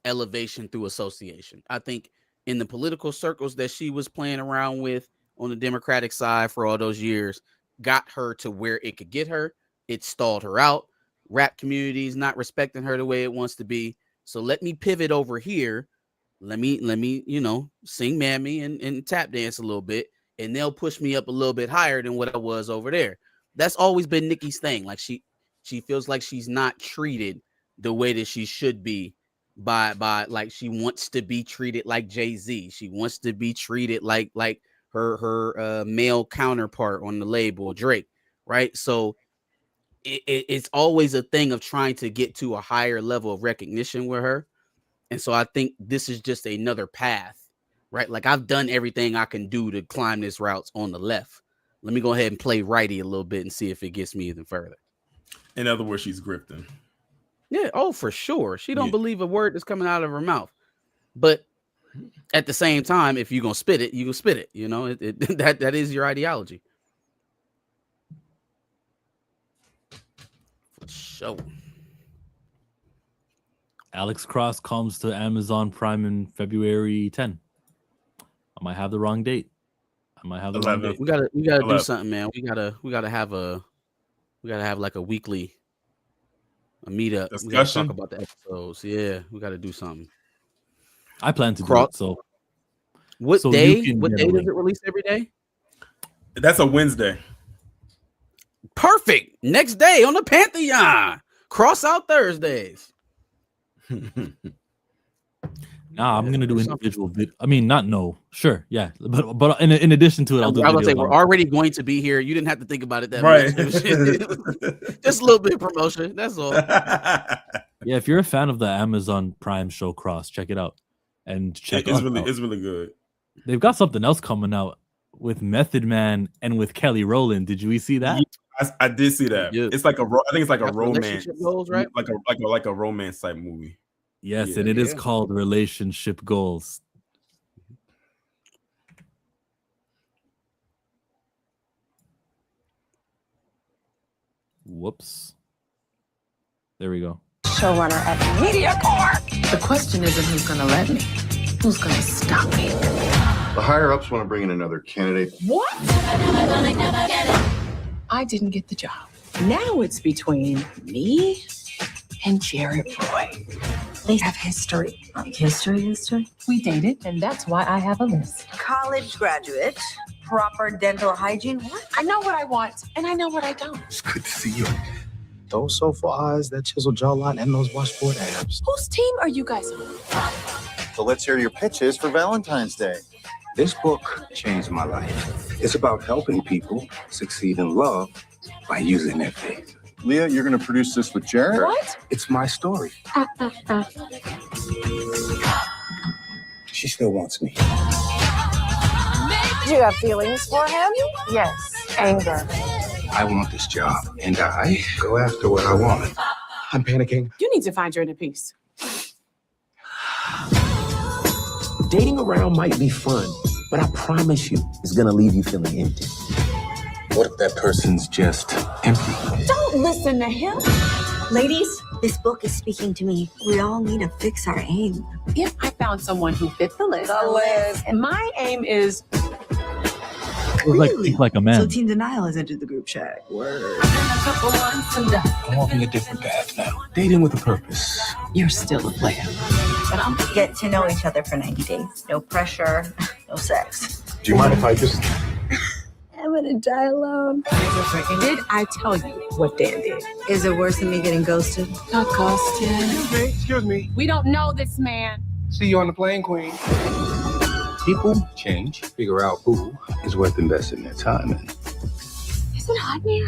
elevation through association. I think in the political circles that she was playing around with on the Democratic side for all those years, got her to where it could get her. It stalled her out. Rap community is not respecting her the way it wants to be. So let me pivot over here. Let me, sing Mammy and tap dance a little bit, and they'll push me up a little bit higher than what I was over there. That's always been Nikki's thing. Like she feels like she's not treated the way that she should be by like she wants to be treated like Jay-Z. She wants to be treated like her male counterpart on the label, Drake, right? So it's always a thing of trying to get to a higher level of recognition with her. And so I think this is just another path, right? Like I've done everything I can do to climb this route on the left. Let me go ahead and play righty a little bit and see if it gets me even further. In other words, she's grifting. Yeah, for sure. She don't believe a word that's coming out of her mouth. But at the same time, if you're gonna spit it, you can spit it. You know, that is your ideology. For sure. Alex Cross comes to Amazon Prime in February 10. I might have the wrong date. I might have the wrong date. We gotta do something, man. We gotta have like a weekly meetup. Discussion? We gotta talk about the episodes. Yeah, we gotta do something. I plan to do it. So what day does it release every day? That's a Wednesday. Perfect. Next day on the Pantheon. Cross out Thursdays. Nah, I'm gonna do individual video. I mean, sure, yeah, but in addition to it, I'll do. I was gonna say we're already going to be here. You didn't have to think about it that much. Just a little bit of promotion. That's all. Yeah, if you're a fan of the Amazon Prime show Cross, check it out and check. It's really good. They've got something else coming out with Method Man and with Kelly Rowland. Did you see that? I did see that. Yeah. It's like I think it's like a romance, goals, right? like a romance type movie. Yes, and it is called Relationship Goals. Whoops. There we go. Showrunner at MediaCorp. The question isn't who's gonna let me, who's gonna stop me. The higher-ups want to bring in another candidate. What? I didn't get the job. Now it's between me and Jared Roy. They have history. Like history? We dated, and that's why I have a list. College graduate, proper dental hygiene. What? I know what I want, and I know what I don't. It's good to see you. Those soulful eyes, that chiseled jawline, and those washboard abs. Whose team are you guys on? So let's hear your pitches for Valentine's Day. This book changed my life. It's about helping people succeed in love by using their faith. Leah, you're going to produce this with Jared? What? It's my story. She still wants me. Do you have feelings for him? Yes. Anger. I want this job, and I go after what I want. I'm panicking. You need to find your inner peace. Dating around might be fun, but I promise you, it's going to leave you feeling empty. What if that person's just empty? Don't listen to him. Ladies, this book is speaking to me. We all need to fix our aim. If I found someone who fit the list, and my aim is Think like a man. So Team Denial has entered the group chat. Word. I'm walking a different path now. Dating with a purpose. you're still a player. But I'm gonna get to know each other for 90 days. No pressure, no sex. Do you mind if I just... I'm gonna die alone. Did I tell you what Dan did? Is it worse than me getting ghosted? Not ghosted. Excuse me. We don't know this man. See you on the plane, Queen. People change. Figure out who is worth investing their time in. Is it hot in here?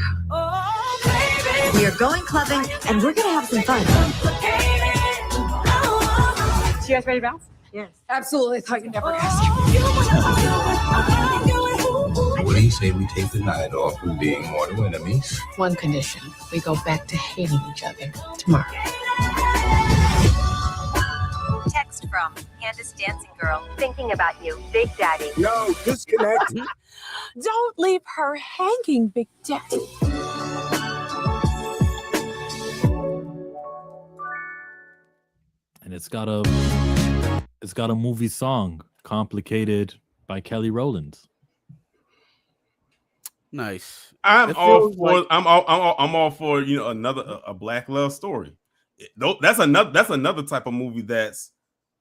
We are going clubbing, and we're gonna have some fun. You guys ready to bounce? Yes. Absolutely. I thought you'd never ask. What do you say we take the night off from being mortal enemies? One condition. We go back to hating each other tomorrow. Text from Candace Dancing Girl. Thinking about you, Big Daddy. No, disconnect. Don't leave her hanging, Big Daddy. And it's got a movie song, "Complicated" by Kelly Rowland. Nice. I'm all for another a black love story. That's another type of movie that's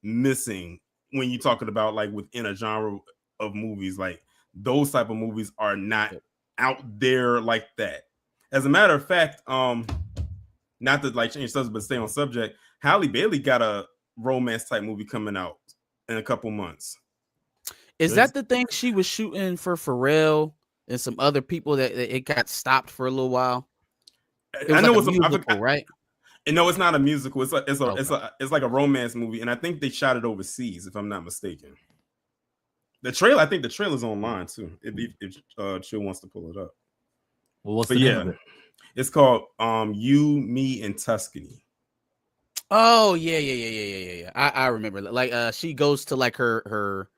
missing when you're talking about like within a genre of movies. Like those type of movies are not out there like that. As a matter of fact, not to like change subject, but stay on subject. Halle Bailey got a romance type movie coming out in a couple months. Is that the thing she was shooting for Pharrell and some other people that it got stopped for a little while? I know it's a musical, right? And no, it's not a musical. It's like a romance movie, and I think they shot it overseas, if I'm not mistaken. I think the trailer's online too. If Chill wants to pull it up. Well, what's the name of it? It's called You, Me, and Tuscany. Oh yeah. I remember. Like she goes to like her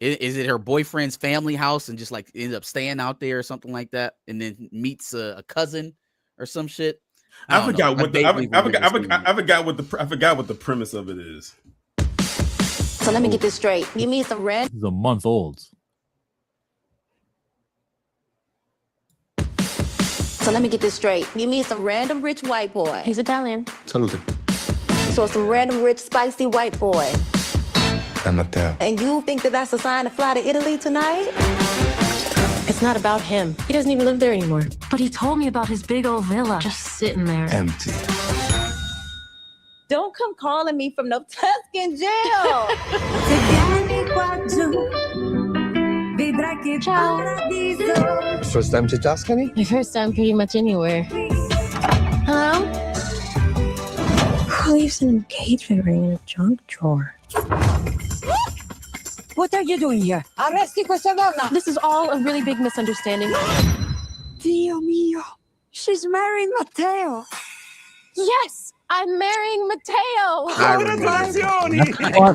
is it her boyfriend's family house and just like ends up staying out there or something like that, and then meets a cousin or some shit. I forgot what the premise of it is. So let me get this straight. You mean some red? This is a month old. So let me get this straight. You mean some random rich white boy? He's Italian. Salute. So some random rich spicy white boy. I'm not there. And you think that that's a sign to fly to Italy tonight? It's not about him. He doesn't even live there anymore. But he told me about his big old villa just sitting there. Empty. Don't come calling me from no Tuscan jail. First time to Tuscany? My first time pretty much anywhere. Hello? Who leaves an engagement ring in a junk drawer? What are you doing here? Arresti questa donna! This is all a really big misunderstanding. Dio mio! She's marrying Matteo! Yes! I'm marrying Matteo! What?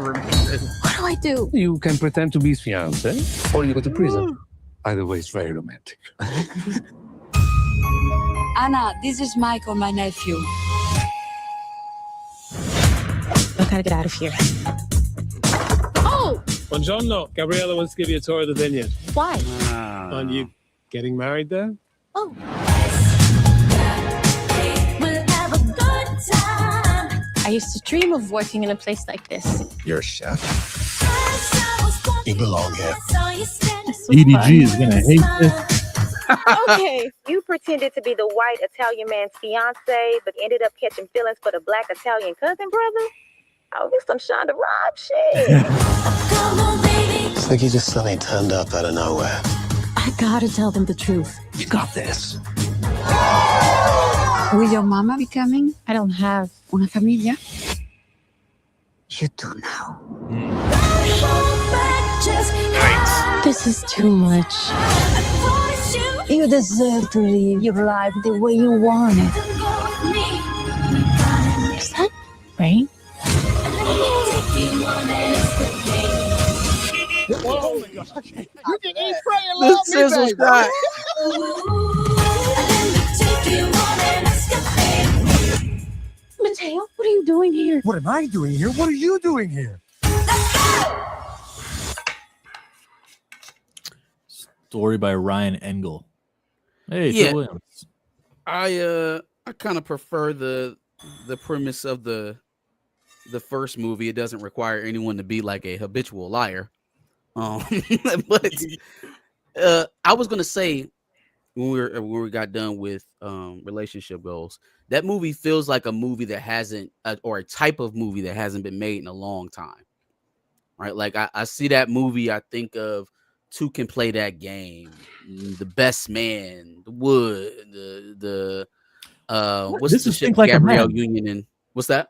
What do I do? You can pretend to be his fiance, or you go to prison. Either way, it's very romantic. Anna, this is Michael, my nephew. I gotta get out of here. Oh! Buongiorno. Gabriella wants to give you a tour of the vineyard. Why? Aren't you getting married there? Oh. I used to dream of working in a place like this. You're a chef. You belong here. EDG is gonna hate this. Okay, you pretended to be the white Italian man's fiance, but ended up catching feelings for the black Italian cousin brother? Oh, this some Shonda Rhimes shit. It's like you just suddenly turned up out of nowhere. I gotta tell them the truth. You got this. Will your mama be coming? I don't have una familia. You do now. This is too much. You deserve to live your life the way you want it. Is that rain? Oh my gosh. You can eat, pray, and The love me, sizzle baby. shot. Mateo, what are you doing here? What am I doing here? What are you doing here? Story by Ryan Engel. Hey, Yeah. Phil Williams. I kind of prefer the premise of the first movie. It doesn't require anyone to be like a habitual liar. But I was gonna say when we got done with relationship goals, that movie feels like a movie that hasn't or a type of movie that hasn't been made in a long time, right? Like I see that movie, I think of Two Can Play That Game, The Best Man, The Wood, the what's This the is shit Think Like a Gabrielle Man. Union and what's that?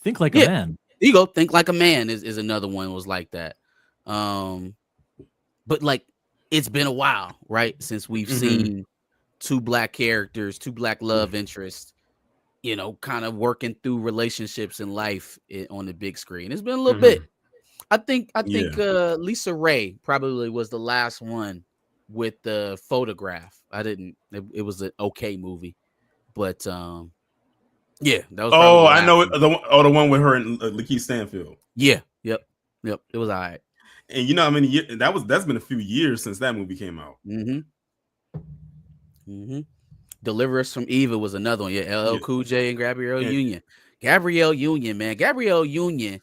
Think Like a Yeah. Man. There you go. Think Like a Man is another one was like that. But like it's been a while, right? Since we've seen two black characters, two black love interests, you know, kind of working through relationships in life on the big screen. It's been a little bit. I think Lisa Ray probably was the last one with the Photograph. It was an okay movie, but yeah, that was. Oh, probably I know last it. The one with her and Lakeith Stanfield. Yeah, yep. It was all right. And you know how many years that's been a few years since that movie came out. Deliver Us from Eva was another one. Yeah, LL Cool J and Gabrielle Union. Gabrielle Union, man. Gabrielle Union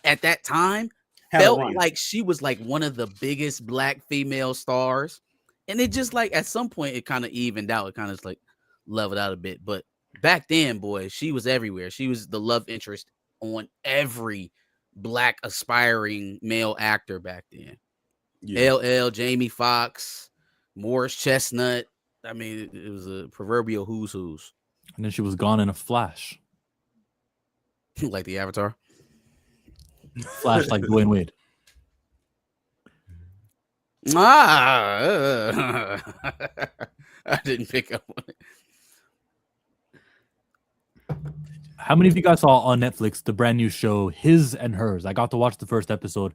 at that time felt like she was like one of the biggest black female stars. And it just like at some point it kind of evened out. It kind of like leveled out a bit. But back then, boy, she was everywhere. She was the love interest on every black aspiring male actor back then. LL, Jamie Foxx, Morris Chestnut. I mean, it was a proverbial who's who's. And then she was gone in a flash. Like the Avatar. Flash like Dwayne Wade. I didn't pick up on it. How many of you guys saw on Netflix the brand new show His and Hers? I got to watch the first episode.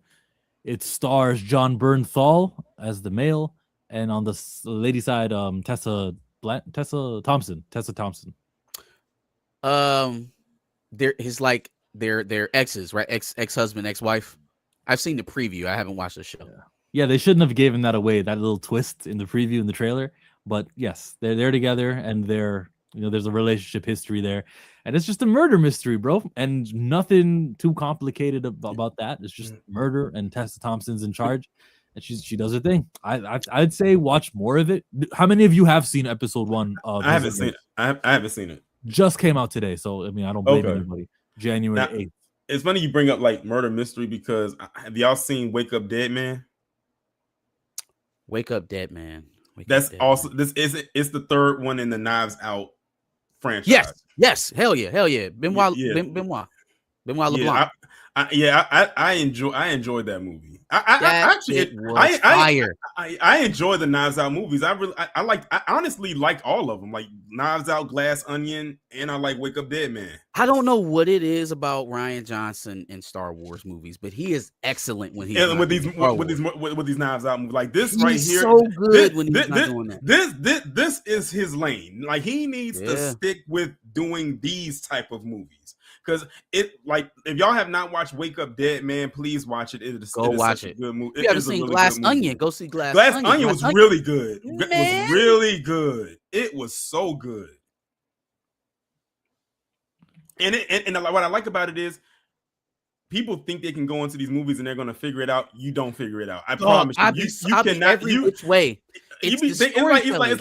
It stars John Bernthal as the male, and on the lady side, Tessa Thompson. They're exes, right? Ex-husband, ex-wife. I've seen the preview. I haven't watched the show. Yeah, they shouldn't have given that away, that little twist in the preview in the trailer. But yes, they're together, and there's a relationship history there, and it's just a murder mystery, bro, and nothing too complicated about that. It's just murder, and Tessa Thompson's in charge, and she does her thing. I'd say watch more of it. How many of you have seen episode 1 of? I haven't seen it. I haven't seen it. Just came out today, so I mean I don't blame anybody. January 8th. It's funny you bring up like murder mystery because have y'all seen Wake Up Dead Man? Wake Up Dead Man. That's also it's the third one in the Knives Out franchise. Yes, hell yeah. Benoit LeBlanc. I enjoyed that movie. I enjoy the Knives Out movies. I honestly like all of them, like Knives Out, Glass Onion, and I like Wake Up Dead Man. I don't know what it is about Rian Johnson in Star Wars movies, but he is excellent when he's with these Knives Out movies. Like this right here, so good when he's not doing that. This is his lane. Like he needs to stick with doing these type of movies. Because it like if y'all have not watched Wake Up Dead Man, please watch it. Go watch it. Good movie. If you haven't seen Glass Onion, go see Glass Onion. Glass Onion was really good. It was really good. It was so good. And what I like about it is people think they can go into these movies and they're gonna figure it out. You don't figure it out. I promise you. You cannot. Every which way. It's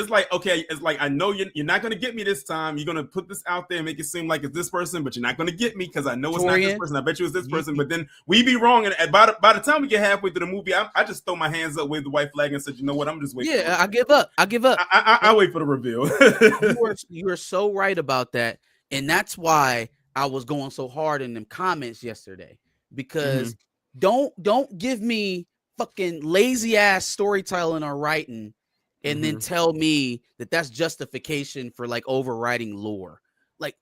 like okay, it's like I know you're not gonna get me this time. You're gonna put this out there and make it seem like it's this person, but you're not gonna get me because I know it's not this person. I bet you it's this person, but then we be wrong. And by the time we get halfway through the movie, I just throw my hands up, wave the white flag, and said, you know what? I'm just waiting. Yeah, I give up. I wait for the reveal. you are so right about that, and that's why I was going so hard in them comments yesterday because don't give me fucking lazy ass storytelling or writing and then tell me that that's justification for like overriding lore. Like,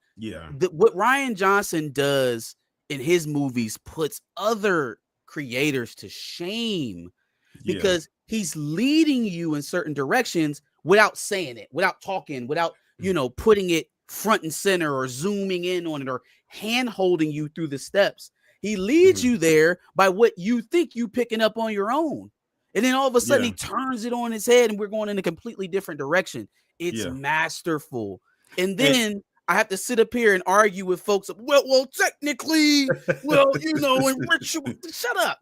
what Rian Johnson does in his movies puts other creators to shame because he's leading you in certain directions without saying it, without talking, without, putting it front and center or zooming in on it or hand holding you through the steps. He leads you there by what you think you picking up on your own. And then all of a sudden he turns it on his head and we're going in a completely different direction. It's masterful. And then I have to sit up here and argue with folks. Well, technically, and Rich, shut up.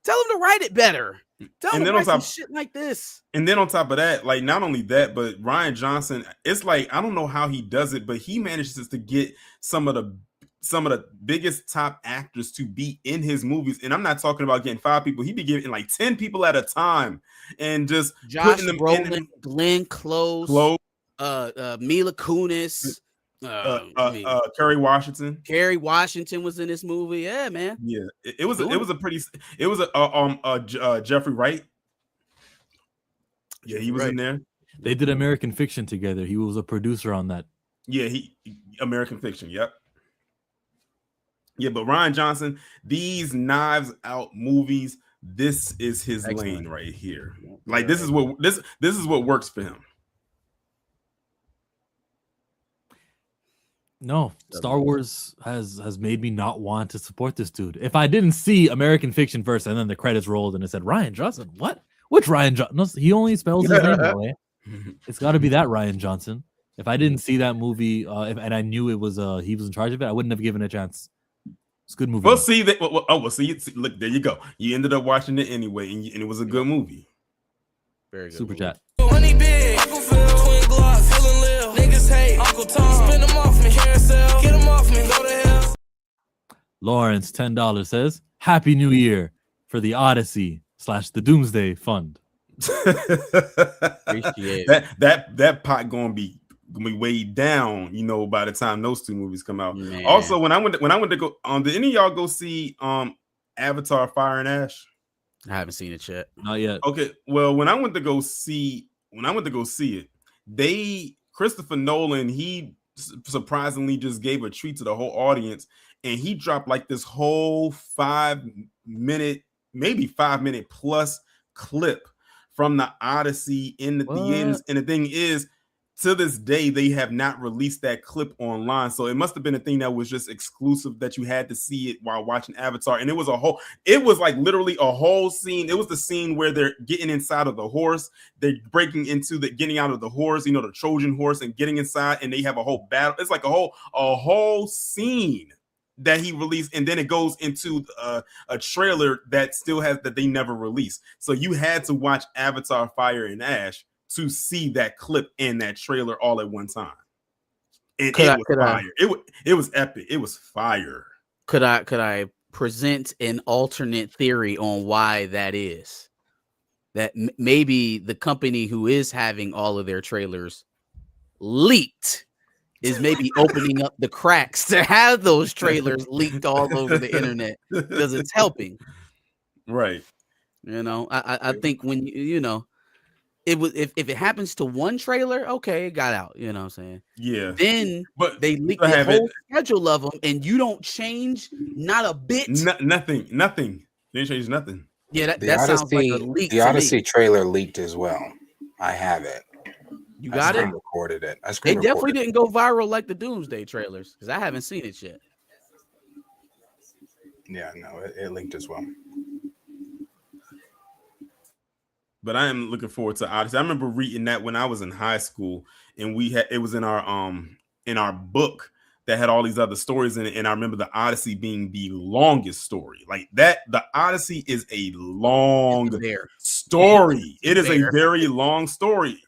Tell him to write it better. Tell him to write some shit like this. And then on top of that, like not only that, but Rian Johnson, it's like I don't know how he does it, but he manages to get some of the biggest top actors to be in his movies. And I'm not talking about getting 5 people. He'd be giving like 10 people at a time and just Josh putting them Brolin, in. Glenn Close, Mila Kunis, Kerry Washington. Kerry Washington was in this movie. Yeah, man. Yeah, it was Jeffrey Wright. Yeah, he was in there. They did American Fiction together. He was a producer on that. Yeah, American Fiction. Yep. Yeah, but Rian Johnson, these Knives Out movies, this is his lane right here. Like this is what works for him. No, Star Wars has made me not want to support this dude. If I didn't see American Fiction first and then the credits rolled and it said Rian Johnson, what? Which Rian Johnson? No, he only spells his name that way. It's got to be that Rian Johnson. If I didn't see that movie and I knew it was he was in charge of it, I wouldn't have given it a chance. It's a good movie. We'll see that. Look, there you go. You ended up watching it anyway, and it was a good movie. Very good. Super movie. chat. Money big, Uncle Phil, twin Glocks, feeling live. Niggas hate Uncle Tom, spin them off me, carousel, get them off me, go to hell. Lawrence, $10 says, Happy New Year for the Odyssey / the Doomsday Fund. Appreciate that pot gonna be weighed down, by the time those 2 movies come out. Man. Also, when I went to go did any of y'all go see Avatar Fire and Ash? I haven't seen it yet. Not yet. Okay, well, when I went to go see it, Christopher Nolan, he surprisingly just gave a treat to the whole audience, and he dropped like this whole 5-minute, maybe 5-minute plus clip from the Odyssey in the theaters. And the thing is, to this day, they have not released that clip online. So it must have been a thing that was just exclusive that you had to see it while watching Avatar. And it was like literally a whole scene. It was the scene where they're getting inside of the horse. They're getting out of the horse, the Trojan horse, and getting inside, and they have a whole battle. It's like a whole scene that he released, and then it goes into a trailer that they never released. So you had to watch Avatar Fire and Ash to see that clip and that trailer all at one time. And it was fire. It was epic. It was fire. Could I present an alternate theory on why that is? That maybe the company who is having all of their trailers leaked is maybe opening up the cracks to have those trailers leaked all over the internet because it's helping. Right. I think when it was if it happens to one trailer, okay, it got out. You know what I'm saying? Yeah. Then but they leak the whole schedule of them, and you don't change not a bit. Nothing. They didn't change nothing. Yeah, that sounds like a leak. The Odyssey trailer leaked as well. I have it. You got it? Recorded it. They definitely didn't go viral like the Doomsday trailers because I haven't seen it yet. Yeah, no, it leaked as well. But I am looking forward to Odyssey. I remember reading that when I was in high school, and it was in our book that had all these other stories in it. And I remember the Odyssey being the longest story. Like that, the Odyssey is a long story. It is a very long story.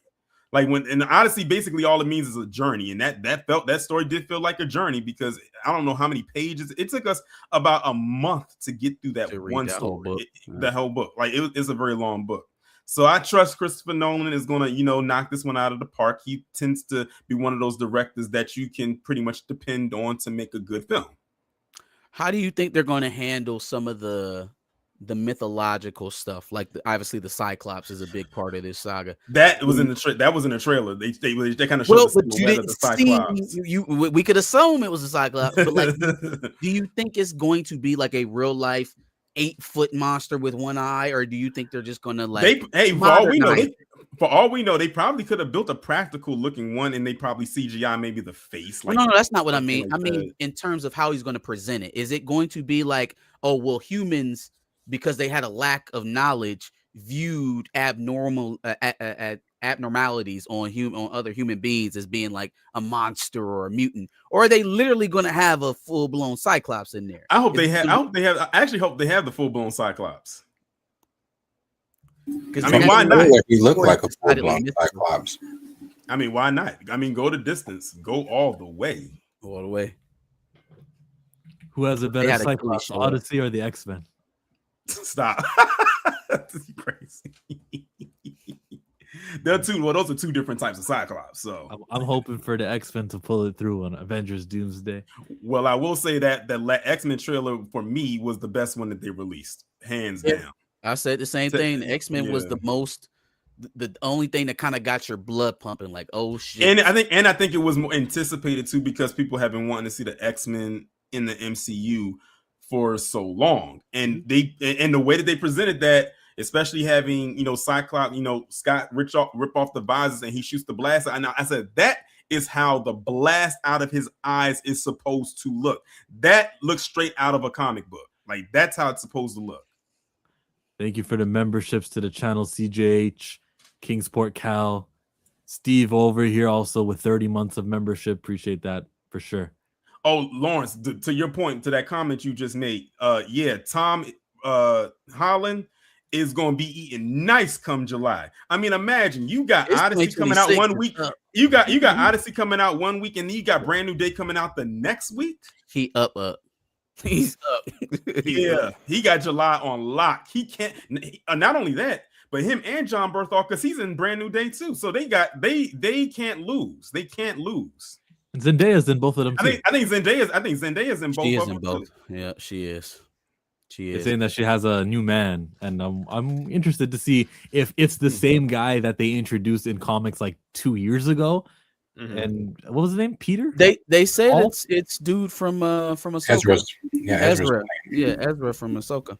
Like when in the Odyssey, basically all it means is a journey, and that story did feel like a journey because I don't know how many pages it took us about a month to get through that one story, the whole book. Like it's a very long book. So I trust Christopher Nolan is gonna, knock this one out of the park. He tends to be one of those directors that you can pretty much depend on to make a good film. How do you think they're going to handle some of the mythological stuff? Like obviously the Cyclops is a big part of this saga. That was in the trailer. They kind of showed the silhouette of the Cyclops. We could assume it was a Cyclops, but like, do you think it's going to be like a real life 8-foot monster with one eye, or do you think they're just going to like? For all we know, they probably could have built a practical looking one, and they probably CGI maybe the face. Like, no, that's not what I mean. I mean, in terms of how he's going to present it, is it going to be like, oh well, humans, because they had a lack of knowledge, viewed abnormalities on other human beings as being like a monster or a mutant, or are they literally going to have a full blown Cyclops in there? I actually hope they have the full blown Cyclops. Because I mean, why not? He looked like a full blown Cyclops. I mean, why not? I mean, go the distance, go all the way. Who has a better Cyclops, Odyssey or the X-Men? Stop. That's crazy. Those are two different types of Cyclops. So I'm hoping for the X-Men to pull it through on Avengers Doomsday. Well, I will say that the X-Men trailer for me was the best one that they released, hands down. I said the same thing. The X-Men was the most, the only thing that kind of got your blood pumping, like, oh shit. And I think it was more anticipated too, because people have been wanting to see the X-Men in the MCU for so long, and the way that they presented that, especially having Cyclops, Scott rip off the visors and he shoots the blast. And I said that is how the blast out of his eyes is supposed to look. That looks straight out of a comic book. Like that's how it's supposed to look. Thank you for the memberships to the channel, CJH, Kingsport Cal, Steve over here also with 30 months of membership. Appreciate that for sure. Oh, Lawrence, to your point, to that comment you just made, Tom Holland is going to be eating nice come July. I mean, imagine you got Odyssey coming out 1 week. You got Odyssey coming out 1 week, and then you got Brand New Day coming out the next week. He's up. He got July on lock. He can't. Not only that, but him and John Berthold, because he's in Brand New Day too. So they can't lose. They can't lose. And Zendaya's in both of them too. I think Zendaya's in both. She is of them in both. Too. Yeah, she is. They're saying that she has a new man, and I'm interested to see if it's the same guy that they introduced in comics like 2 years ago. Mm-hmm. And what was his name? Peter? They said it's dude from Ahsoka. Ezra. Ezra from Ahsoka.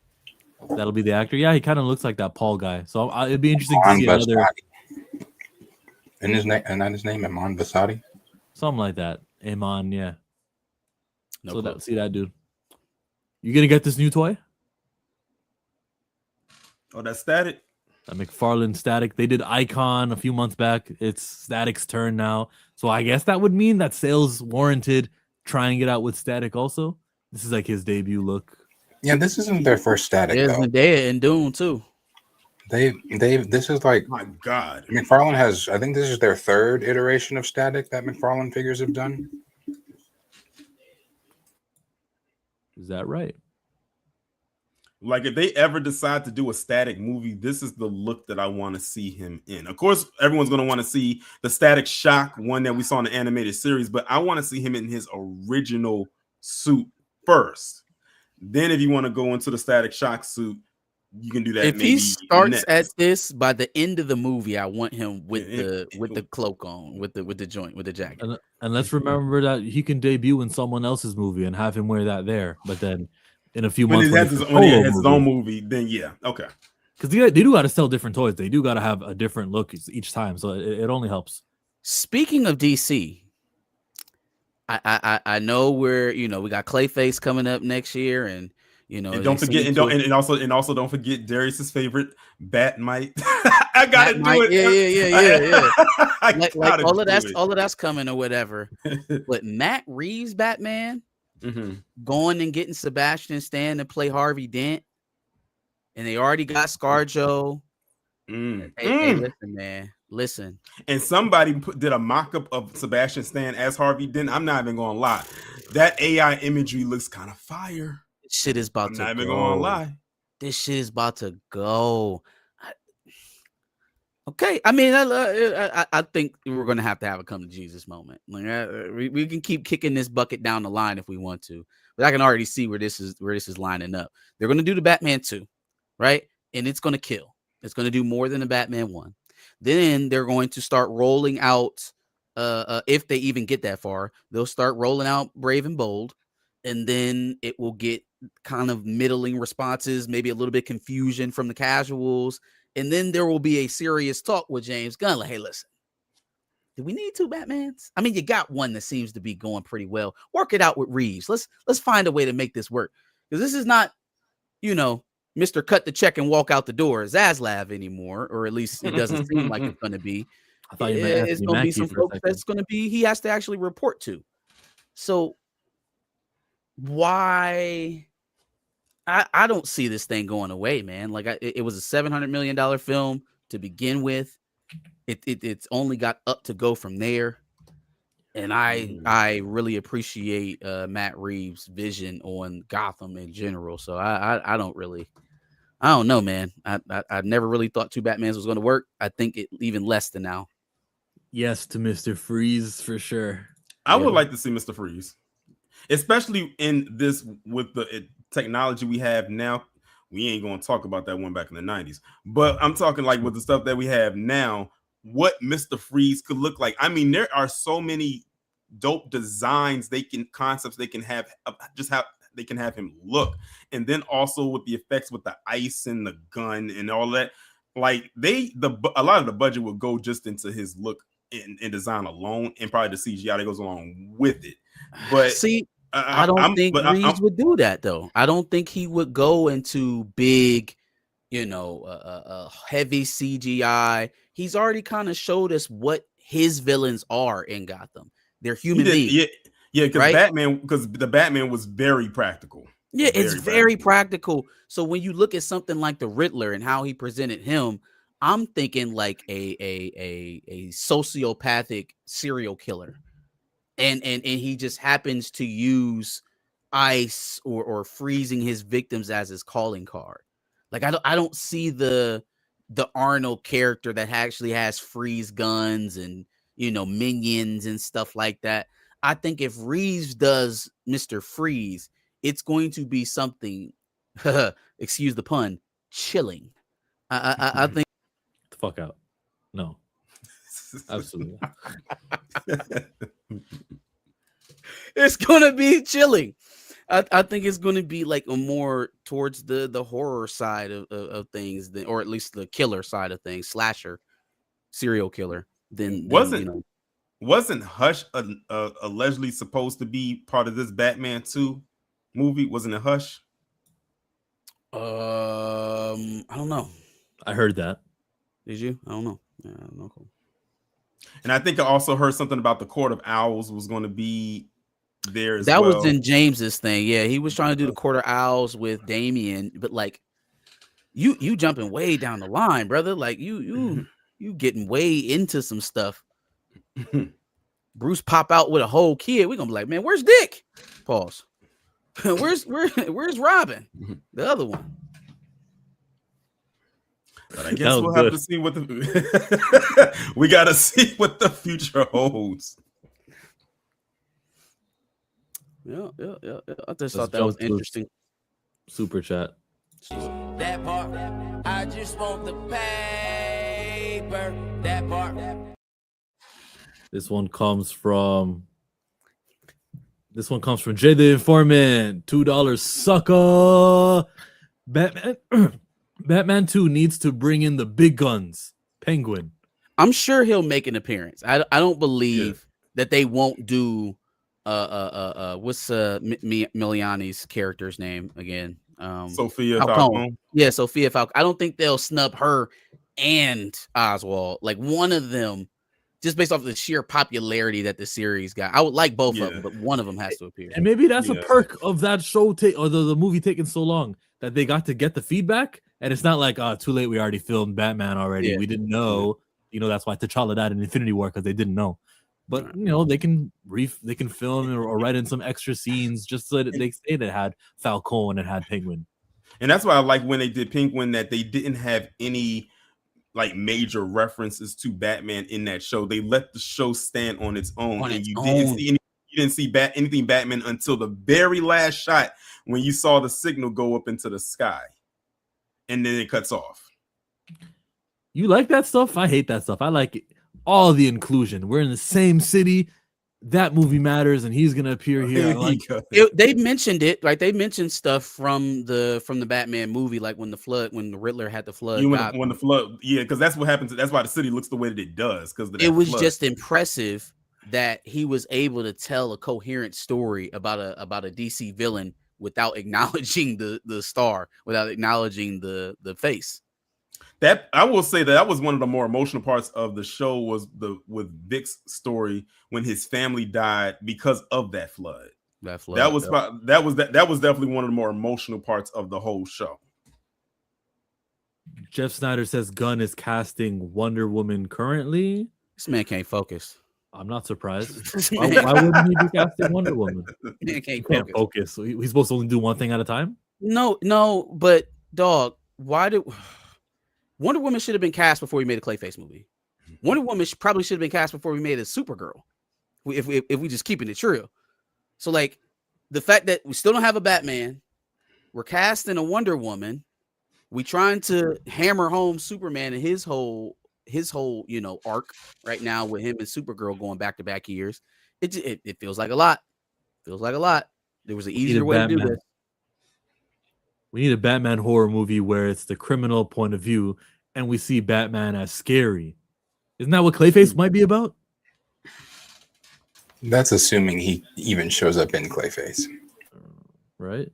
That'll be the actor. Yeah, he kind of looks like that Paul guy. So it'd be interesting to see another. And his name, and not his name, Iman Vasadi. Something like that. Iman, yeah. No clue. See that dude. You gonna get this new toy? Oh, that's Static. That McFarlane Static. They did Icon a few months back. It's Static's turn now. So I guess that would mean that sales warranted trying it out with Static also. This is like his debut look. Yeah, this isn't their first Static though. Zendaya and Dune too. This is like, my God. McFarlane has, I think this is their third iteration of Static that McFarlane figures have done. Is that right? Like if they ever decide to do a Static movie, this is the look that I want to see him in. Of course, everyone's going to want to see the Static Shock one that we saw in the animated series, but I want to see him in his original suit first. Then if you want to go into the Static Shock suit, you can do that. If he starts at this, by the end of the movie, I want him with the cloak on, with the joint, with the jacket. And let's remember that he can debut in someone else's movie and have him wear that there. But then in a few months, when he has his own movie, then yeah, okay. Because they do got to sell different toys. They do got to have a different look each time, so it only helps. Speaking of DC, I know we got Clayface coming up next year, and And don't forget, and also don't forget Darius's favorite Batmite. I gotta Batmite, do it. Yeah. like all of that's coming or whatever. But Matt Reeves Batman going and getting Sebastian Stan to play Harvey Dent, and they already got ScarJo. Hey, listen, man, listen. And somebody did a mock-up of Sebastian Stan as Harvey Dent. I'm not even gonna lie, that AI imagery looks kind of fire. Shit is about to go. Not even gonna lie. This shit is about to go. Okay, I mean, I think we're gonna have a come to Jesus moment. Like, we can keep kicking this bucket down the line if we want to, but I can already see where this is lining up. They're gonna do the Batman 2, right? And it's gonna kill. It's gonna do more than the Batman 1. Then they're going to start rolling out. If they even get that far, they'll start rolling out Brave and Bold, and then it will get kind of middling responses, maybe a little bit confusion from the casuals. And then there will be a serious talk with James Gunn. Like, hey, listen, do we need 2 Batmans? I mean, you got one that seems to be going pretty well. Work it out with Reeves. Let's find a way to make this work. Because this is not, Mr. Cut the check and walk out the door Zaslav anymore, or at least it doesn't seem like it's going to be. I thought you meant it's going to be some folks that's going to be, he has to actually report to. So why... I don't see this thing going away, man. Like it was a $700 million film to begin with. It's only got up to go from there. And I really appreciate Matt Reeves' vision on Gotham in general. So I don't know, man. I never really thought 2 Batmans was going to work. I think it even less than now. Yes to Mr. Freeze for sure. I would like to see Mr. Freeze, especially in this with the technology we have now. We ain't going to talk about that one back in the 90s, but I'm talking like with the stuff that we have now, what Mr. Freeze could look like. I mean, there are so many dope designs concepts they can have, just how they can have him look. And then also with the effects with the ice and the gun and all that, like a lot of the budget will go just into his look and design alone, and probably the CGI that goes along with it. But see, I don't think Reeves would do that though. I don't think he would go into big, heavy CGI. He's already kind of showed us what his villains are in Gotham. They're human beings. Yeah, because the Batman was very practical. Yeah, it's very practical. So when you look at something like the Riddler and how he presented him, I'm thinking like a sociopathic serial killer. And he just happens to use ice or freezing his victims as his calling card. Like I don't see the Arnold character that actually has freeze guns and minions and stuff like that. I think if Reeves does Mr. Freeze, it's going to be something, excuse the pun, chilling. I think the fuck out. No. Absolutely. It's gonna be chilling. I think it's gonna be like a more towards the horror side of things, or at least the killer side of things, slasher, serial killer. Wasn't Hush allegedly supposed to be part of this Batman 2 movie? Wasn't it Hush? I don't know. I heard that. Did you? I don't know. Yeah, I don't know. And I think I also heard something about the Court of Owls was going to be there as well. That was in James's thing. Yeah, he was trying to do the Court of Owls with Damian, but like you jumping way down the line, brother. Like you getting way into some stuff. Bruce pop out with a whole kid. We're gonna be like, man, where's Dick? Pause. where's Robin? The other one. But I guess we'll have to see what we gotta see what the future holds. Yeah. I just thought that was interesting. Super chat. That part, I just want the paper. That part. This one comes from Jay the Informant. $2 sucker. Batman 2 needs to bring in the big guns. Penguin. I'm sure he'll make an appearance. I don't believe that they won't do what's Miliani's character's name again? Sophia Falcone. Falcone. Yeah, Sophia Falcone. I don't think they'll snub her and Oswald. Like one of them, just based off the sheer popularity that the series got. I would like both of them, but one of them has to appear. And maybe that's a perk of that show or the movie taking so long that they got to get the feedback. And it's not like, too late, we already filmed Batman already. Yeah. We didn't know. You know, that's why T'Challa died in Infinity War, because they didn't know. But you know, they can film or write in some extra scenes just so that they say that it had Falcone and it had Penguin. And that's why I like when they did Penguin, that they didn't have any like major references to Batman in that show. They let the show stand on its own, and you didn't see anything Batman until the very last shot when you saw the signal go up into the sky, and then it cuts off. You like that stuff? I hate that stuff. I like it. All the inclusion. We're in the same city. That movie matters, and he's gonna appear here. They mentioned it, right? They mentioned stuff from the Batman movie, like when the Riddler had the flood. When the flood, because that's what happens. That's why the city looks the way that it does. Because it was just impressive that he was able to tell a coherent story about a DC villain without acknowledging the star, without acknowledging the face. That I will say that was one of the more emotional parts of the show, was with Vic's story when his family died because of that flood. That was definitely one of the more emotional parts of the whole show. Jeff Snyder says Gunn is casting Wonder Woman currently. This man can't focus. I'm not surprised. Why wouldn't he be casting Wonder Woman? Man He can't focus. So he's supposed to only do one thing at a time? No, but dog, why did Wonder Woman should have been cast before we made a Clayface movie? Wonder Woman probably should have been cast before we made a Supergirl. If we just keeping it true. So like the fact that we still don't have a Batman, we're casting a Wonder Woman, we trying to hammer home Superman and his whole arc right now with him and Supergirl going back-to-back years. It feels like a lot. There was an easier way to do this. We need a Batman horror movie where it's the criminal point of view and we see Batman as scary. Isn't that what Clayface might be about? That's assuming he even shows up in Clayface. Right.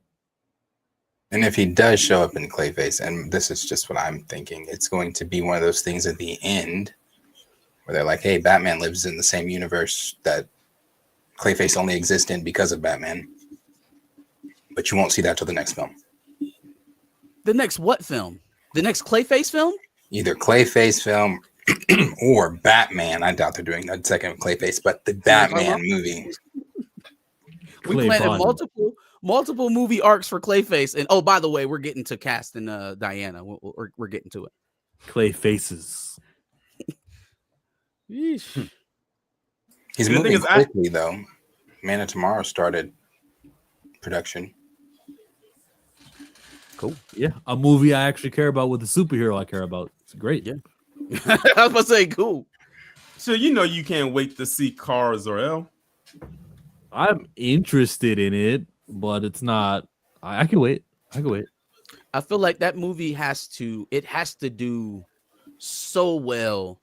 And if he does show up in Clayface, and this is just what I'm thinking, it's going to be one of those things at the end where they're like, hey, Batman lives in the same universe that Clayface only exists in because of Batman. But you won't see that till the next film. The next what film? The next Clayface film? Either Clayface film or Batman. I doubt they're doing a second Clayface, but the Batman movie. We planted multiple movie arcs for Clayface. And oh, by the way, we're getting to casting Diana. We're getting to it. Clayfaces. He's moving quickly, though. Man of Tomorrow started production. Cool. Yeah, a movie I actually care about with a superhero I care about. It's great. Yeah. I was about to say, cool. So you can't wait to see Cars or L. I'm interested in it, but it's not. I can wait. I feel like that movie has to do so well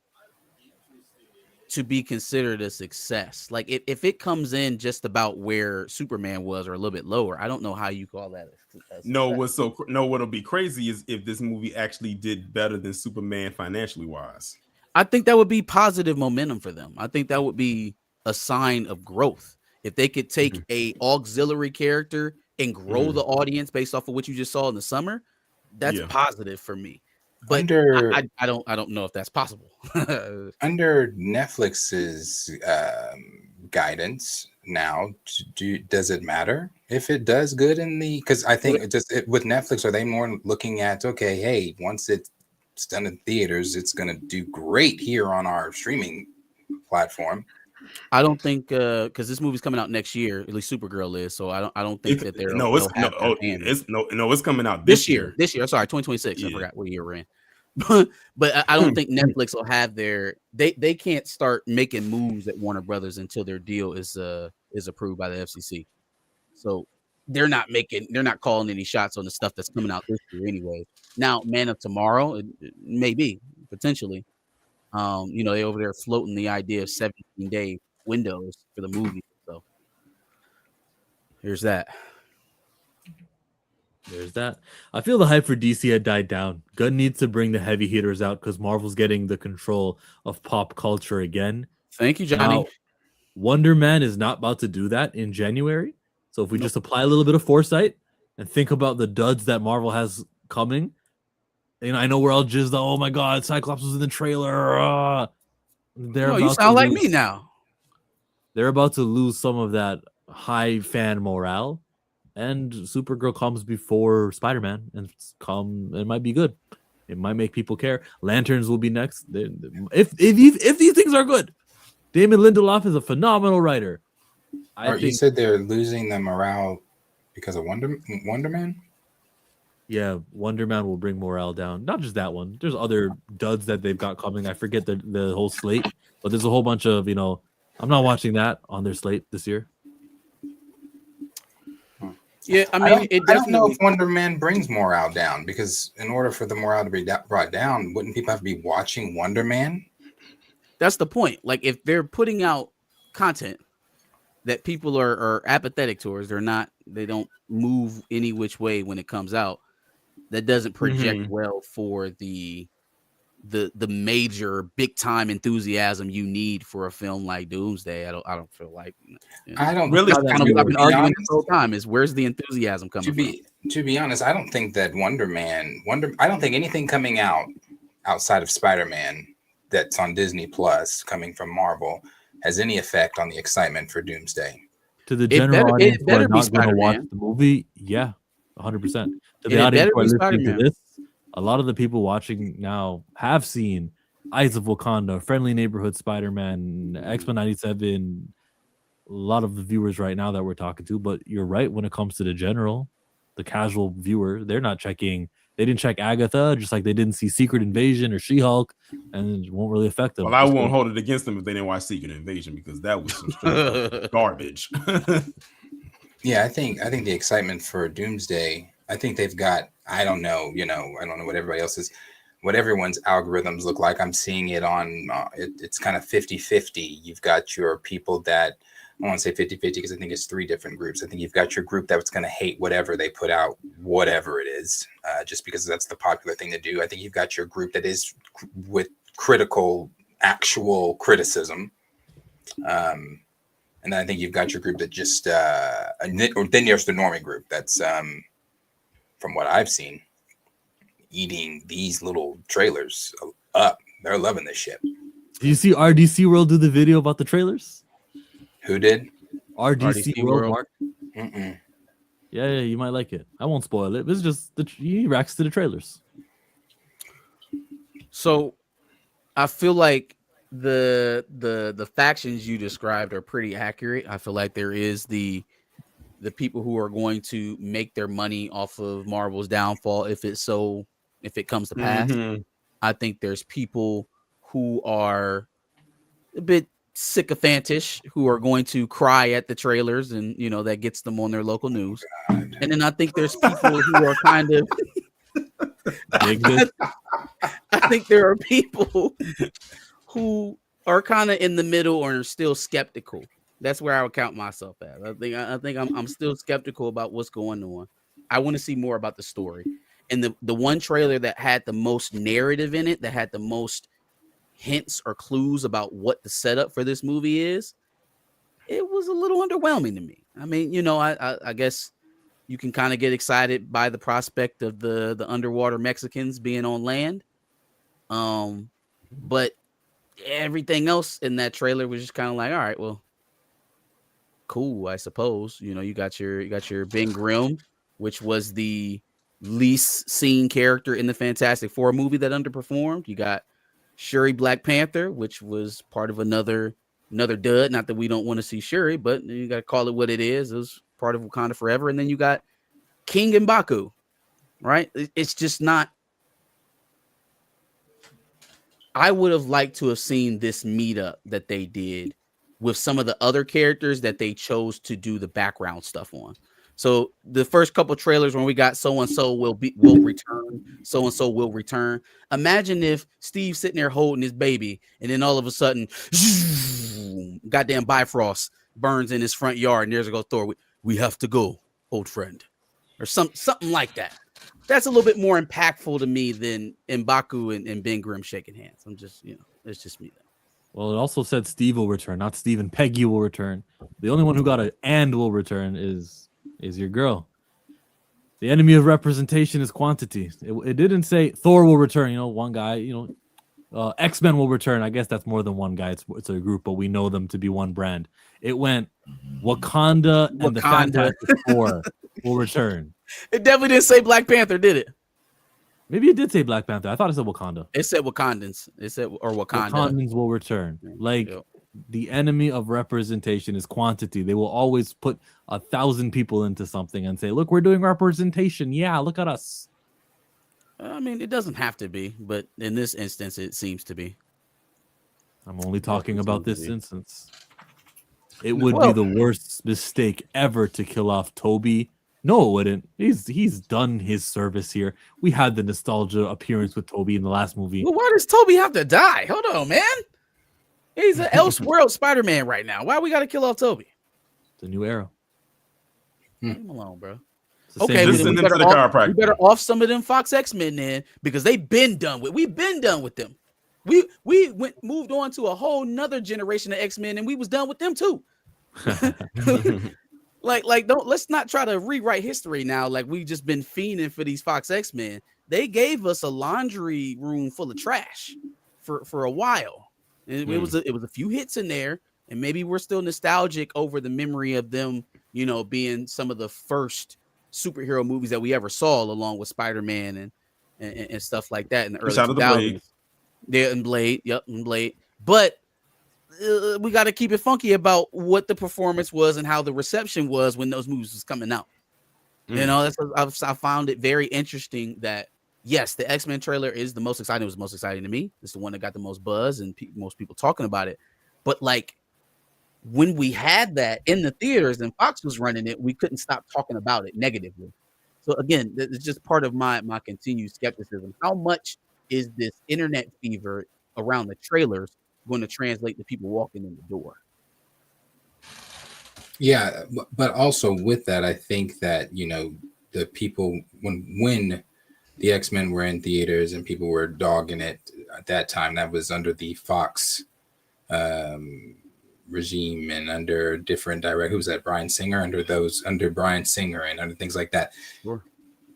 to be considered a success. Like if it comes in just about where Superman was or a little bit lower, I don't know how you call that. What'll be crazy is if this movie actually did better than Superman financially wise. I think that would be positive momentum for them. I think that would be a sign of growth. If they could take a auxiliary character and grow the audience based off of what you just saw in the summer, that's positive for me. But I don't know if that's possible. Under Netflix's guidance now, does it matter if it does good in the? Because I think with Netflix, are they more looking at hey, once it's done in theaters, it's going to do great here on our streaming platform. I don't think because this movie's coming out next year, at least Supergirl is. So I don't think that they're it's coming out this year. This year, sorry, 2026. I forgot what year we're in. But I don't think Netflix will have they can't start making moves at Warner Brothers until their deal is approved by the FCC. So they're not calling any shots on the stuff that's coming out this year anyway. Now, Man of Tomorrow, maybe potentially. They over there floating the idea of 17-day windows for the movie. So here's that. There's that. I feel the hype for DC had died down. Gunn needs to bring the heavy hitters out because Marvel's getting the control of pop culture again. Thank you, Johnny. Now, Wonder Man is not about to do that in January. So if we just apply a little bit of foresight and think about the duds that Marvel has coming, and I know we're all jizzed. Oh my God, Cyclops was in the trailer. You sound like me now. They're about to lose some of that high fan morale, and Supergirl comes before Spider-Man, and it might be good. It might make people care. Lanterns will be next. If these things are good, Damon Lindelof is a phenomenal writer. You said they're losing the morale because of Wonder Man? Yeah, Wonder Man will bring morale down. Not just that one. There's other duds that they've got coming. I forget the whole slate, but there's a whole bunch of, I'm not watching that on their slate this year. Yeah, I mean, I don't know if Wonder Man brings morale down, because in order for the morale to be brought down, wouldn't people have to be watching Wonder Man? That's the point. Like, if they're putting out content that people are apathetic towards, they don't move any which way when it comes out, that doesn't project well for the major big time enthusiasm you need for a film like Doomsday. I don't feel like, I don't really really kind of I've been arguing this whole time is where's the enthusiasm coming from? To be honest, I don't think that I don't think anything coming out outside of Spider-Man that's on Disney Plus coming from Marvel has any effect on the excitement for Doomsday. To the general audience who are not going to watch the movie, yeah, 100%. To the audience who are listening to this, a lot of the people watching now have seen Eyes of Wakanda, Friendly Neighborhood Spider-Man, X-Men 97, a lot of the viewers right now that we're talking to. But you're right, when it comes to the casual viewer, they didn't check Agatha, just like they didn't see Secret Invasion or She-Hulk, and it won't really affect them. Well, I won't hold it against them if they didn't watch Secret Invasion, because that was some straight garbage. Yeah, I think the excitement for Doomsday, I think they've got, I don't know what everyone's algorithms look like. I'm seeing it on, it's kind of 50-50. You've got your people that, I want to say 50-50 because I think it's three different groups. I think you've got your group that's going to hate whatever they put out, whatever it is, just because that's the popular thing to do. I think you've got your group that is with actual criticism. And then I think you've got your group that just, then there's the normie group that's, from what I've seen, eating these little trailers up. They're loving this shit. Do you see RDC World do the video about the trailers? Who did? RDC World. Mark? Mm-mm. Yeah, you might like it. I won't spoil it. It's just he reacts to the trailers. So I feel like the factions you described are pretty accurate. I feel like there is the people who are going to make their money off of Marvel's downfall if it comes to pass. I think there's people who are a bit sycophantish who are going to cry at the trailers, and that gets them on their local news. And then I think there's people who are kind of I think there are people who are kind of in the middle or are still skeptical. That's where I would count myself at. I think I'm still skeptical about what's going on. I want to see more about the story. And the one trailer that had the most narrative in it, that had the most hints or clues about what the setup for this movie is, it was a little underwhelming to me. I mean, I guess you can kind of get excited by the prospect of the underwater Mexicans being on land. But everything else in that trailer was just kind of like, all right, well, cool, I suppose. You got your Ben Grimm, which was the least seen character in the Fantastic Four movie that underperformed. You got Shuri Black Panther, which was part of another dud. Not that we don't want to see Shuri, but you got to call it what it is. It was part of Wakanda Forever. And then you got King M'Baku, right? It's just not. I would have liked to have seen this meetup that they did with some of the other characters that they chose to do the background stuff on. So the first couple trailers when we got so-and-so will return, so-and-so will return. Imagine if Steve's sitting there holding his baby and then all of a sudden, goddamn Bifrost burns in his front yard and there's a go Thor. We have to go, old friend. or something like that. That's a little bit more impactful to me than M'Baku and Ben Grimm shaking hands. I'm just, it's just me. Well, it also said Steve will return, not Steve, Peggy will return. The only one who got an "and" will return is your girl. The enemy of representation is quantity. It didn't say Thor will return. One guy. X-Men will return. I guess that's more than one guy. It's a group, but we know them to be one brand. It went Wakanda and the Fantastic Four will return. It definitely didn't say Black Panther, did it? Maybe it did say Black Panther. I thought it said Wakanda. It said Wakandans. It said Wakanda. Wakandans will return. The enemy of representation is quantity. They will always put 1,000 people into something and say, "Look, we're doing representation. Yeah, look at us." I mean, it doesn't have to be, but in this instance, it seems to be. I'm only talking about this instance. It would be the worst mistake ever to kill off Toby. No, it wouldn't. He's done his service here. We had the nostalgia appearance with Toby in the last movie. Well, why does Toby have to die? Hold on, man. He's an Elseworld Spider-Man right now. Why we got to kill off Toby? It's a new era. Leave him alone, bro. Okay, we better off some of them Fox X-Men then, because they've been done with. We've been done with them. We moved on to a whole nother generation of X-Men, and we was done with them too. Let's not try to rewrite history now. Like, we just been fiending for these Fox X-Men. They gave us a laundry room full of trash for a while, and it was a few hits in there, and maybe we're still nostalgic over the memory of them, being some of the first superhero movies that we ever saw, along with Spider-Man and stuff like that in the early 2000s. Yeah, and Blade. Yep, and Blade. But we got to keep it funky about what the performance was and how the reception was when those movies was coming out. That's what I found it very interesting that, yes, the X-Men trailer is the most exciting. It was the most exciting to me. It's the one that got the most buzz and most people talking about it. But when we had that in the theaters and Fox was running it, we couldn't stop talking about it negatively. So again, it's just part of my continued skepticism. How much is this internet fever around the trailers going to translate to people walking in the door? Yeah, but also with that, I think that, the people, when the X-Men were in theaters and people were dogging it at that time, that was under the Fox regime and under different who was that, Bryan Singer, under Bryan Singer and under things like that. Sure.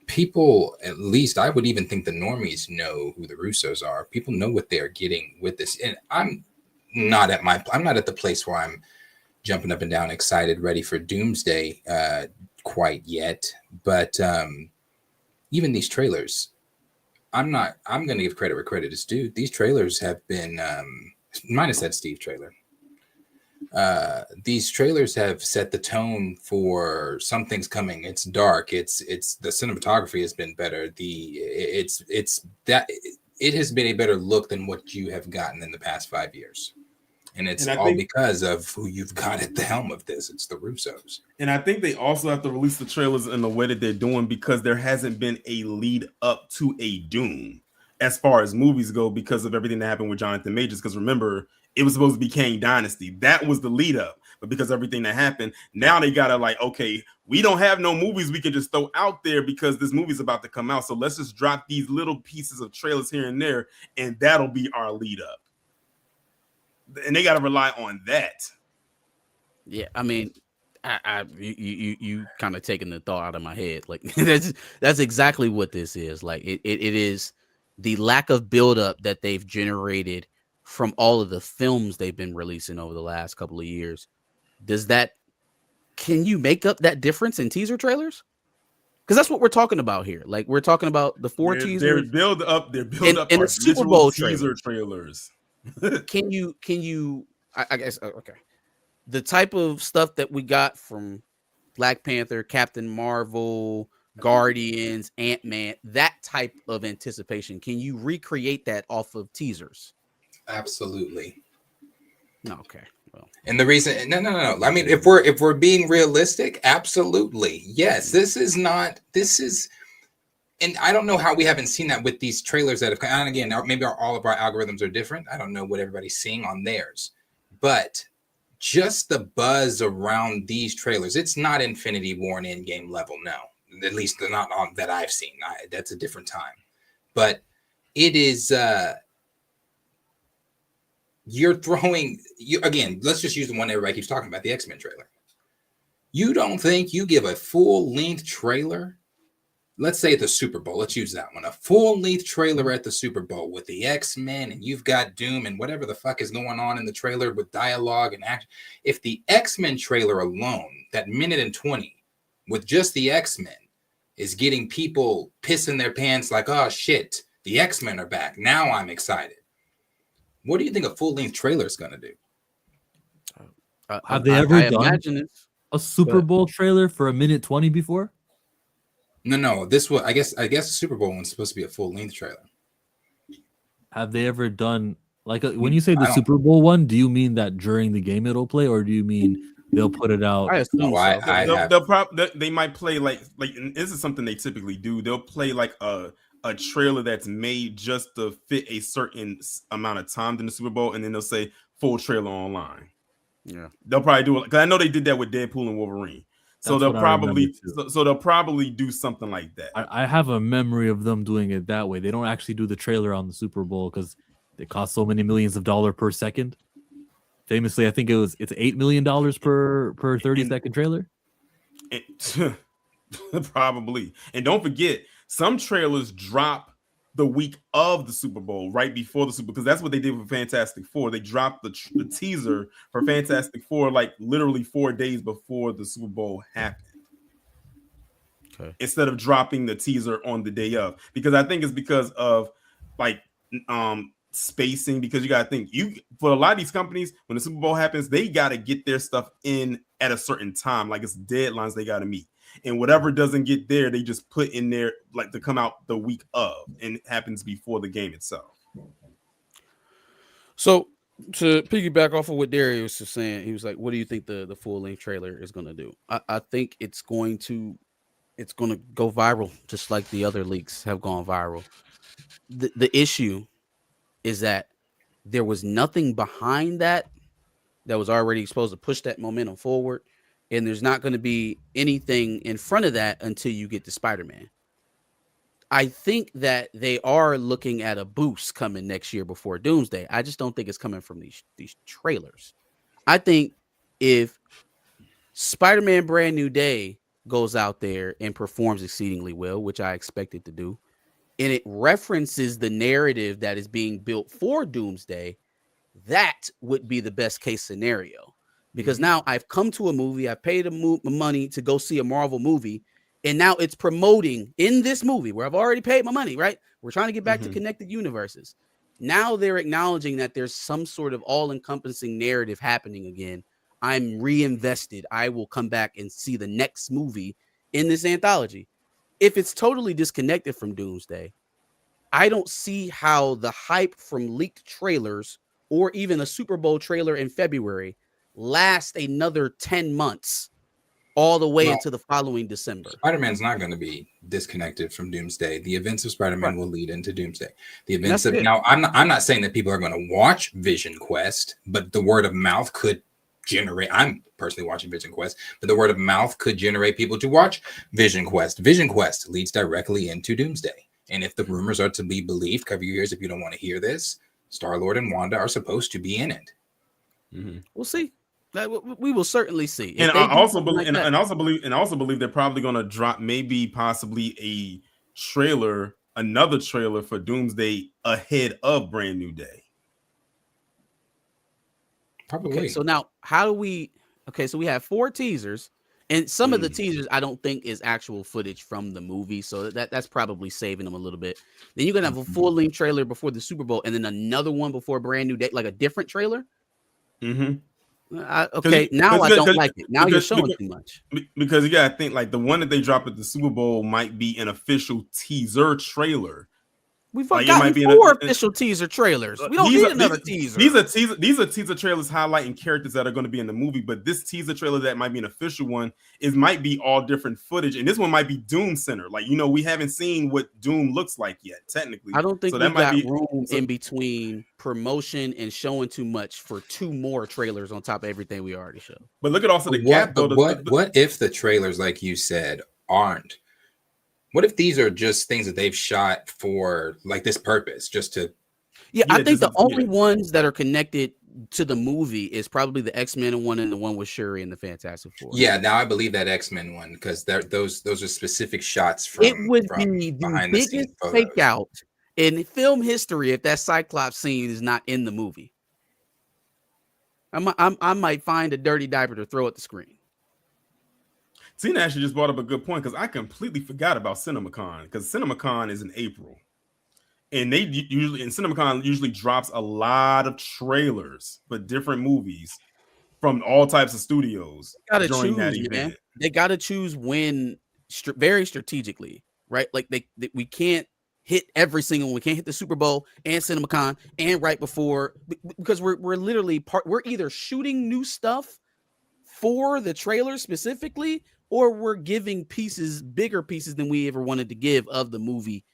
People, at least I would even think the normies know who the Russos are. People know what they're getting with this. And I'm not at the place where I'm jumping up and down, excited, ready for Doomsday quite yet. But even these trailers, I'm going to give credit where credit is due. These trailers have been, minus that Steve trailer. These trailers have set the tone for something's coming. It's dark. It's the cinematography has been better. It has been a better look than what you have gotten in the past 5 years. And it's all because of who you've got at the helm of this. It's the Russos. And I think they also have to release the trailers in the way that they're doing because there hasn't been a lead up to a Doom as far as movies go because of everything that happened with Jonathan Majors. Because remember, it was supposed to be Kang Dynasty. That was the lead up. But because everything that happened, now they gotta okay, we don't have no movies we can just throw out there because this movie's about to come out. So let's just drop these little pieces of trailers here and there, and that'll be our lead up. And they gotta rely on that. Yeah, I mean, you kind of taking the thought out of my head. Like that's exactly what this is. Like it is the lack of buildup that they've generated from all of the films they've been releasing over the last couple of years. Can you make up that difference in teaser trailers? Because that's what we're talking about here. Like, we're talking about the four teasers. They're build up in the Super Bowl teaser trailers. Can you I guess okay. The type of stuff that we got from Black Panther, Captain Marvel, Guardians, Ant-Man, that type of anticipation, can you recreate that off of teasers? Absolutely. Okay. Well, and the reason, no. I mean, if we're being realistic, absolutely, yes. This is, and I don't know how we haven't seen that with these trailers that have come. And again, maybe all of our algorithms are different. I don't know what everybody's seeing on theirs, but just the buzz around these trailers, it's not Infinity War and Endgame level. At least they're not on that I've seen. That's a different time. But it is you're throwing again, let's just use the one everybody keeps talking about, the X-Men trailer. You don't think you give a full-length trailer? Let's say at the Super Bowl. Let's use that one. A full-length trailer at the Super Bowl with the X-Men, and you've got Doom and whatever the fuck is going on in the trailer with dialogue and action. If the X-Men trailer alone, that minute and 20, with just the X-Men, is getting people pissing their pants like, oh shit, the X-Men are back. Now I'm excited. What do you think a full-length trailer is going to do? Have they ever done a Super Bowl trailer for a minute 20 before? No. This was, I guess the Super Bowl one's supposed to be a full-length trailer. Have they ever done like when you say the Super Bowl one? Do you mean that during the game it'll play, or do you mean they'll put it out? They might play like and this is something they typically do. They'll play like a trailer that's made just to fit a certain amount of time in the Super Bowl, and then they'll say full trailer online. Yeah, they'll probably do it because I know they did that with Deadpool and Wolverine. So they'll probably do something like that. I have a memory of them doing it that way. They don't actually do the trailer on the Super Bowl because it costs so many millions of dollars per second. Famously, I think it's $8 million per 30-second trailer. Probably. And don't forget, some trailers drop the week of the Super Bowl, right before the Super Bowl, because that's what they did with Fantastic Four. They dropped the teaser for Fantastic Four like literally 4 days before the Super Bowl happened. Okay. Instead of dropping the teaser on the day of, because I think it's because of like spacing. Because you got to think, for a lot of these companies, when the Super Bowl happens, they got to get their stuff in at a certain time, like it's deadlines they got to meet. And whatever doesn't get there, they just put in there like to come out the week of, and it happens before the game itself. So to piggyback off of what Darius was saying, he was like, "What do you think the full length trailer is going to do?" I think it's going to go viral, just like the other leaks have gone viral. The issue is that there was nothing behind that was already supposed to push that momentum forward. And there's not going to be anything in front of that until you get to Spider-Man. I think that they are looking at a boost coming next year before Doomsday. I just don't think it's coming from these trailers. I think if Spider-Man Brand New Day goes out there and performs exceedingly well, which I expect it to do, and it references the narrative that is being built for Doomsday, that would be the best case scenario. Because now I've come to a movie, I paid money to go see a Marvel movie, and now it's promoting in this movie where I've already paid my money, right? We're trying to get back to connected universes. Now they're acknowledging that there's some sort of all-encompassing narrative happening again. I'm reinvested. I will come back and see the next movie in this anthology. If it's totally disconnected from Doomsday, I don't see how the hype from leaked trailers or even a Super Bowl trailer in February last another 10 months all the way into the following December. Spider-Man's not going to be disconnected from Doomsday. The events of Spider-Man will lead into Doomsday. The events of now, I'm not saying that people are going to watch Vision Quest, but the word of mouth could generate. I'm personally watching Vision Quest, but the word of mouth could generate people to watch Vision Quest. Vision Quest leads directly into Doomsday. And if the rumors are to be believed, cover your ears if you don't want to hear this, Star-Lord and Wanda are supposed to be in it. We'll see. We will certainly see. And I also believe, and also believe they're probably going to drop possibly a trailer, another trailer for Doomsday ahead of Brand New Day. Probably. Okay, so now how do we? Okay, so we have 4 teasers, and some of the teasers I don't think is actual footage from the movie, so that's probably saving them a little bit. Then you're gonna have a full length trailer before the Super Bowl, and then another one before Brand New Day, like a different trailer. Okay, now I don't like it. Now you're showing too much. Because you gotta think like the one that they drop at the Super Bowl might be an official teaser trailer. We've gotten 4 official teaser trailers. We don't need another teaser. These are teaser trailers highlighting characters that are going to be in the movie. But this teaser trailer that might be an official one might be all different footage, and this one might be Doom Center. Like we haven't seen what Doom looks like yet. Technically, I don't think we got room in between promotion and showing too much for 2 more trailers on top of everything we already showed. But look at also the gap. What if the trailers, like you said, aren't What if these are just things that they've shot for like this purpose, just to? Yeah, I think just the only ones that are connected to the movie is probably the X-Men one and the one with Shuri and the Fantastic Four. Yeah, now I believe that X-Men one because those are specific shots from. It would from be the behind the biggest scenes photos. fake out in film history if that Cyclops scene is not in the movie. I might find a dirty diaper to throw at the screen. Tina actually just brought up a good point because I completely forgot about CinemaCon because CinemaCon is in April, and they usually CinemaCon usually drops a lot of trailers for different movies from all types of studios during that event. They got to choose when very strategically, right? Like we can't hit every single one. We can't hit the Super Bowl and CinemaCon and right before because we're literally we're either shooting new stuff for the trailer specifically, or we're giving bigger pieces than we ever wanted to give of the movie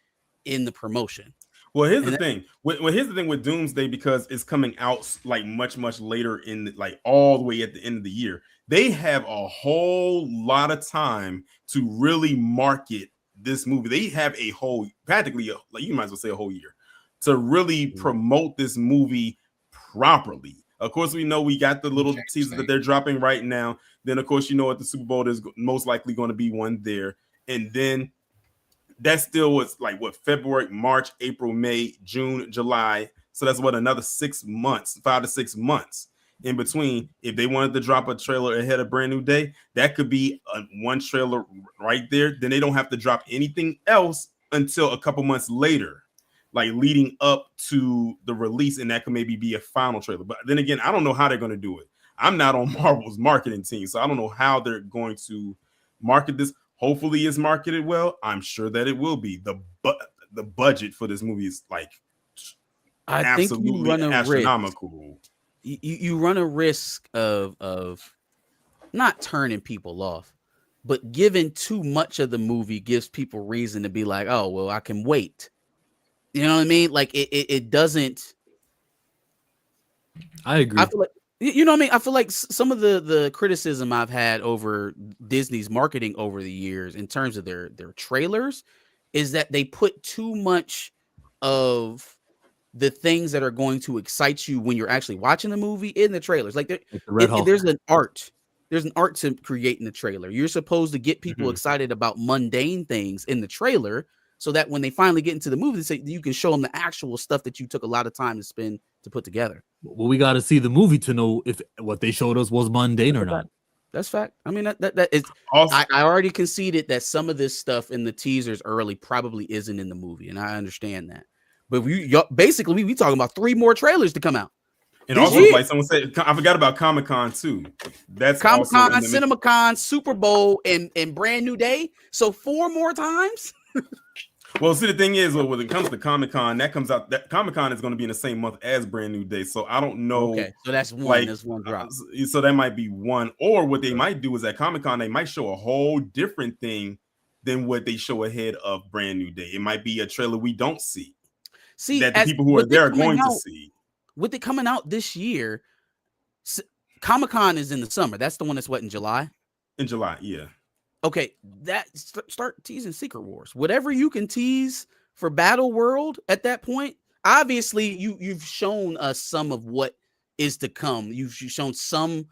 in the promotion. Well, here's the thing. Here's the thing with Doomsday, because it's coming out like much later like all the way at the end of the year. They have a whole lot of time to really market this movie. They have a whole, practically, like you might as well say a whole year to really promote this movie properly. Of course, we know we got the little teaser that they're dropping right now. Then, of course, you know what the Super Bowl is most likely going to be one there. And then that still was like what, February, March, April, May, June, July. So that's what, another 6 months, 5 to 6 months in between. If they wanted to drop a trailer ahead of Brand New Day, that could be one trailer right there. Then they don't have to drop anything else until a couple months later, like leading up to the release, and that could maybe be a final trailer. But then again, I don't know how they're going to do it. I'm not on Marvel's marketing team, so I don't know how they're going to market this. Hopefully it's marketed well. I'm sure that it will be. The budget for this movie is like absolutely astronomical. You run a risk of not turning people off, but giving too much of the movie gives people reason to be like, oh, well, I can wait. You know what I mean? Like it doesn't. I agree. I feel like, you know what I mean? I feel like some of the criticism I've had over Disney's marketing over the years in terms of their trailers is that they put too much of the things that are going to excite you when you're actually watching the movie in the trailers. Like there's an art. There's an art to creating the trailer. You're supposed to get people excited about mundane things in the trailer, so that when they finally get into the movie, you can show them the actual stuff that you took a lot of time to spend to put together. Well, we got to see the movie to know if what they showed us was mundane or not. That's fact. I mean, that is. Also, I already conceded that some of this stuff in the teasers early probably isn't in the movie, and I understand that. But we talking about 3 more trailers to come out. And also, like someone said, I forgot about Comic-Con too. That's Comic-Con, CinemaCon, Super Bowl, and Brand New Day. So 4 more times. Well, see, the thing is, when it comes to Comic-Con, that Comic-Con is going to be in the same month as Brand New Day. So I don't know. Okay, so that's one. Like, that's one drop. So that might be one. Or what they might do is at Comic-Con, they might show a whole different thing than what they show ahead of Brand New Day. It might be a trailer we don't see. See, that the people who are there are going to see. With it coming out this year, Comic-Con is in the summer. That's the one that's in July? In July, yeah. Okay, that start teasing Secret Wars. Whatever you can tease for Battle World at that point. Obviously, you've shown us some of what is to come. You've shown some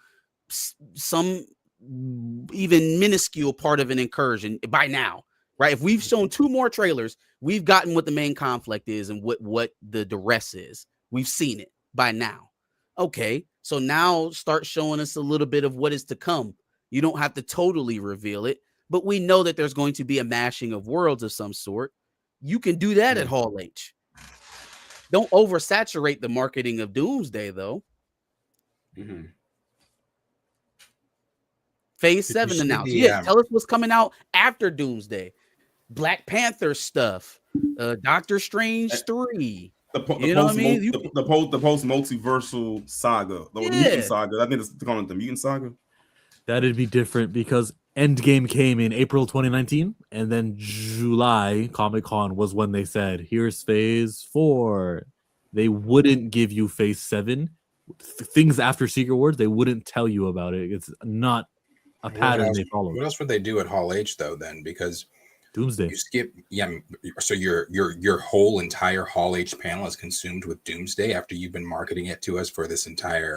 even minuscule part of an incursion by now, right? If we've shown 2 more trailers, we've gotten what the main conflict is and what the duress is. We've seen it by now. Okay, so now start showing us a little bit of what is to come. You don't have to totally reveal it, but we know that there's going to be a mashing of worlds of some sort. You can do that at Hall H. Don't oversaturate the marketing of Doomsday, though. Phase 7 announced. Tell us what's coming out after Doomsday. Black Panther stuff. Doctor Strange 3. The post multiversal saga. The mutant saga. I think it's calling it the mutant saga. That'd be different because Endgame came in April 2019, and then July Comic-Con was when they said, here's phase 4. They wouldn't give you phase 7. Things after Secret Wars, they wouldn't tell you about it. It's not a pattern they follow. What else would they do at Hall H, though, then? Because Doomsday. You skip, so your whole entire Hall H panel is consumed with Doomsday after you've been marketing it to us for this entire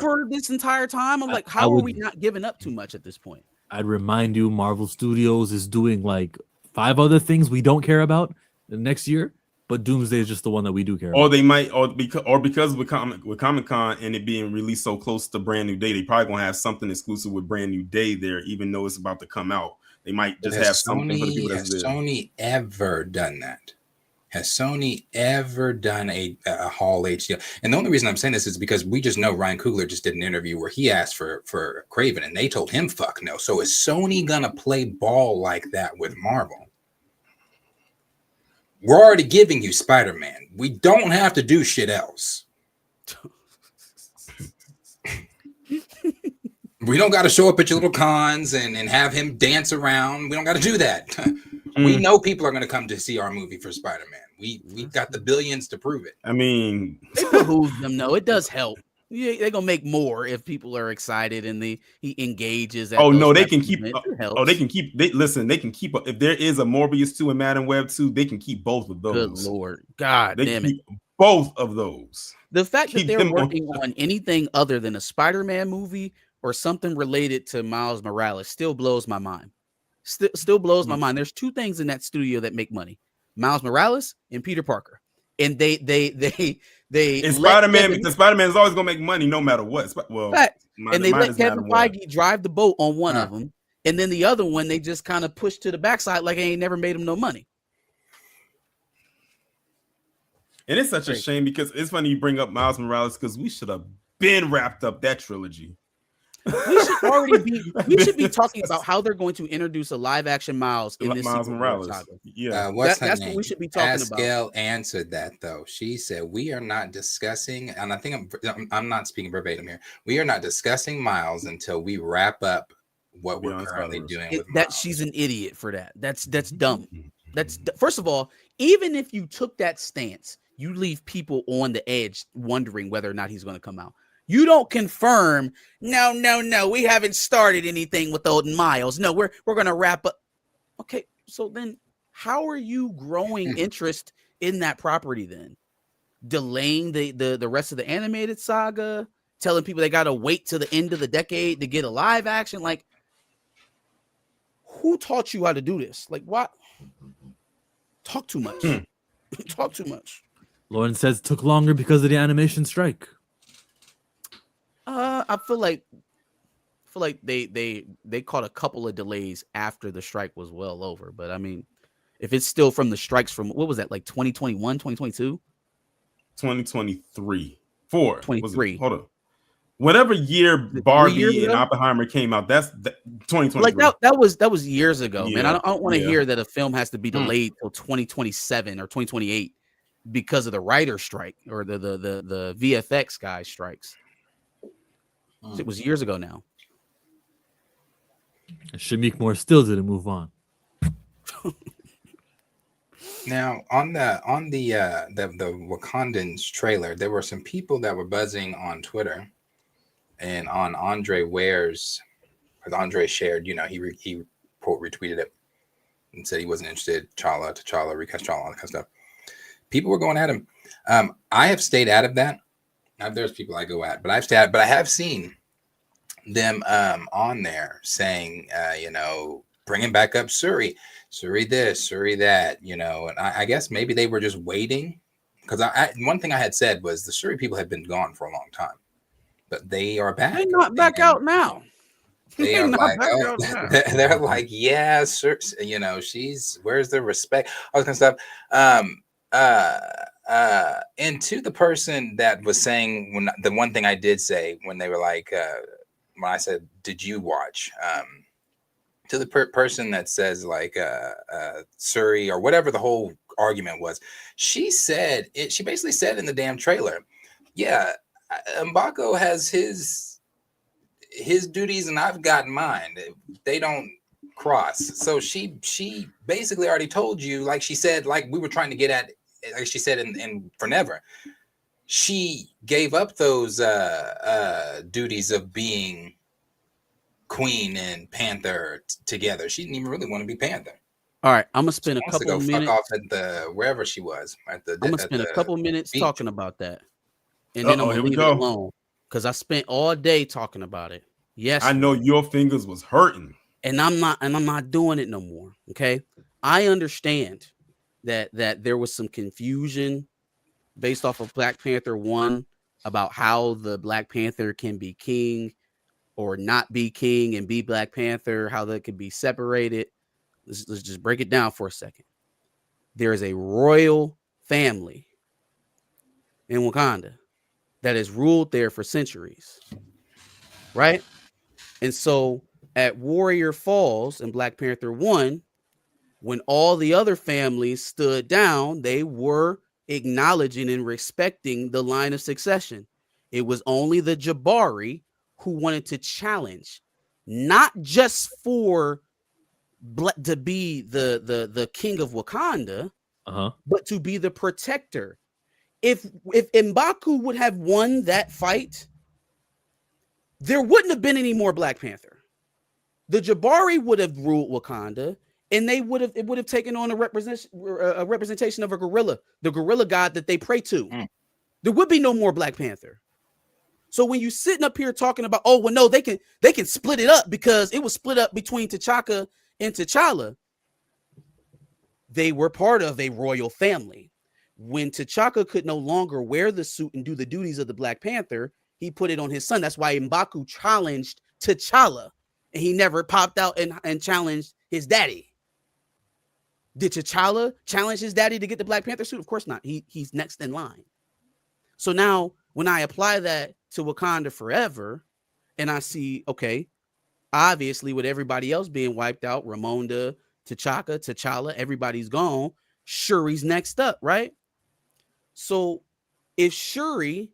time. I'm like, how are we not giving up too much at this point? I'd remind you, Marvel Studios is doing like 5 other things we don't care about the next year, but Doomsday is just the one that we do care about. Or they might, because with Comic-Con and it being released so close to Brand New Day, they probably gonna have something exclusive with Brand New Day there, even though it's about to come out. They might just have something for the people that's Has there. Sony ever done that? Has Sony ever done a Hall H deal? And the only reason I'm saying this is because we just know Ryan Coogler just did an interview where he asked for Kraven and they told him fuck no. So is Sony gonna play ball like that with Marvel? We're already giving you Spider-Man. We don't have to do shit else. We don't got to show up at your little cons and have him dance around. We don't got to do that. We know people are going to come to see our movie for Spider-Man. We got the billions to prove it. I mean, it behooves them. No, it does help. Yeah, they're gonna make more if people are excited and he engages. Oh no, they can keep. They can keep. They can keep. If there is a Morbius 2 and Madam Web 2, they can keep both of those. Good Lord, God damn it! Both of those. The fact that they're working on anything other than a Spider-Man movie or something related to Miles Morales still blows my mind. Still blows my mind. There's 2 things in that studio that make money: Miles Morales and Peter Parker, and they and Spider-Man, because Spider-Man is always gonna make money no matter what. Well, and they let Kevin Feige drive the boat on one of them, and then the other one they just kind of pushed to the backside like they ain't never made him no money. And it's such a shame because it's funny you bring up Miles Morales because we should have been wrapped up that trilogy. We should already be. We should be talking about how they're going to introduce a live action Miles in this Miles Morales. Saga. Yeah, that's what we should be talking about. Pascal answered that though. She said, "We are not discussing," and I think I'm not speaking verbatim here. We are not discussing Miles until we wrap up what we're currently doing with that. She's an idiot for that. That's dumb. That's first of all, even if you took that stance, you leave people on the edge wondering whether or not he's going to come out. You don't confirm. No. We haven't started anything with old Miles. No, we're going to wrap up. Okay, so then how are you growing interest in that property then? Delaying the rest of the animated saga, telling people they got to wait till the end of the decade to get a live action. Like, who taught you how to do this? Like, what? Talk too much. Talk too much. Lauren says it took longer because of the animation strike. I feel like they caught a couple of delays after the strike was well over. But I mean, if it's still from the strikes from what was that, like 2021, 2022? 2023. 23. Hold on. Whatever year Barbie and Oppenheimer came out, that's 2023. Like that was years ago, man. I don't want to hear that a film has to be delayed till 2027 or 2028 because of the writer strike or the VFX guy strikes. It was years ago now. Shamik Moore still didn't move on. Now, on the Wakandans trailer, there were some people that were buzzing on Twitter and on Andre Ware's, because Andre shared, he quote retweeted it and said he wasn't interested. T'Challa, recast T'Challa, all that kind of stuff. People were going at him. I have stayed out of that. Now, there's people I go at, but I've stayed out, but I have seen them on there saying, bringing back up Suri this, Suri that, and I guess maybe they were just waiting because one thing I had said was the Suri people had been gone for a long time, but they are back. They're not back out now. They are like, they're like, yeah, sir, she's, where's the respect, all this kind of stuff. And to the person that was saying, when the one thing I did say when they were like, when I said, did you watch? To the person that says like Suri or whatever the whole argument was, she said it. She basically said in the damn trailer, yeah, M'Baku has his duties and I've got mine. They don't cross. So she basically already told you, like she said, like we were trying to get at, like she said in Forever, she gave up those duties of being Queen and Panther together. She didn't even really want to be Panther. All right, I'm gonna spend a Wants to couple go fuck minutes. off at the wherever she was at the. I'm gonna at spend a the couple minutes beach. talking about that, and then I'm gonna Here we leave it go. alone because I spent all day talking about it. Yes, I know your fingers was hurting, and I'm not doing it no more. Okay, I understand that there was some confusion based off of Black Panther 1 about how the Black Panther can be king or not be king and be Black Panther, how that could be separated. Let's just break it down for a second. There is a royal family in Wakanda that has ruled there for centuries, right? And so at Warrior Falls in Black Panther 1, when all the other families stood down, they were acknowledging and respecting the line of succession. It was only the Jabari who wanted to challenge, not just for to be the king of Wakanda, but to be the protector. If M'Baku would have won that fight, there wouldn't have been any more Black Panther. The Jabari would have ruled Wakanda, and it would have taken on a representation of a gorilla, the gorilla god that they pray to. There would be no more Black Panther. So when you sitting up here talking about, oh well, no, they can split it up because it was split up between T'Chaka and T'Challa. They were part of a royal family. When T'Chaka could no longer wear the suit and do the duties of the Black Panther, he put it on his son. That's why M'Baku challenged T'Challa, and he never popped out and challenged his daddy. Did T'Challa challenge his daddy to get the Black Panther suit? Of course not. He's next in line. So now when I apply that to Wakanda Forever, and I see, okay, obviously with everybody else being wiped out, Ramonda, T'Challa, everybody's gone. Shuri's next up, right? So if Shuri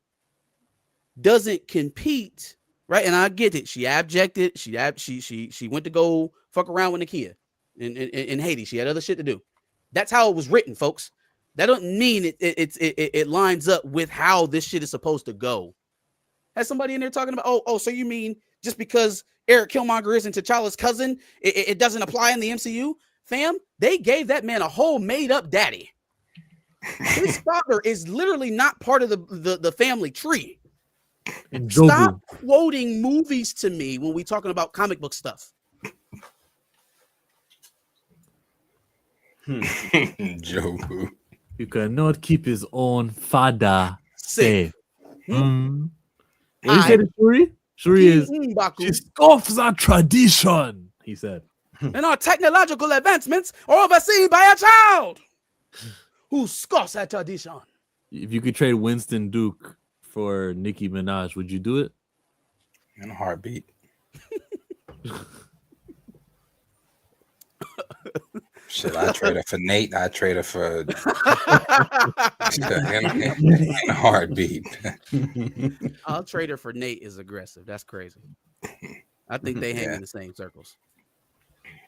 doesn't compete, right? And I get it. She abjected. She went to go fuck around with Nakia in Haiti. She had other shit to do. That's how it was written, folks. That doesn't mean it lines up with how this shit is supposed to go. Has somebody in there talking about, oh, so you mean just because Eric Killmonger isn't T'Challa's cousin, it doesn't apply in the MCU? Fam, they gave that man a whole made-up daddy. His father is literally not part of the family tree. Stop quoting movies to me when we talking about comic book stuff. Jobu. You cannot keep his own father safe. What did you say to Shuri? Shuri she scoffs at tradition, he said. And our technological advancements are overseen by a child who scoffs at tradition. If you could trade Winston Duke for Nicki Minaj, would you do it? In a heartbeat. Shit, I trade her for Nate. I trade her for in a heartbeat. I'll trade her for Nate is aggressive. That's crazy. I think they hang in the same circles.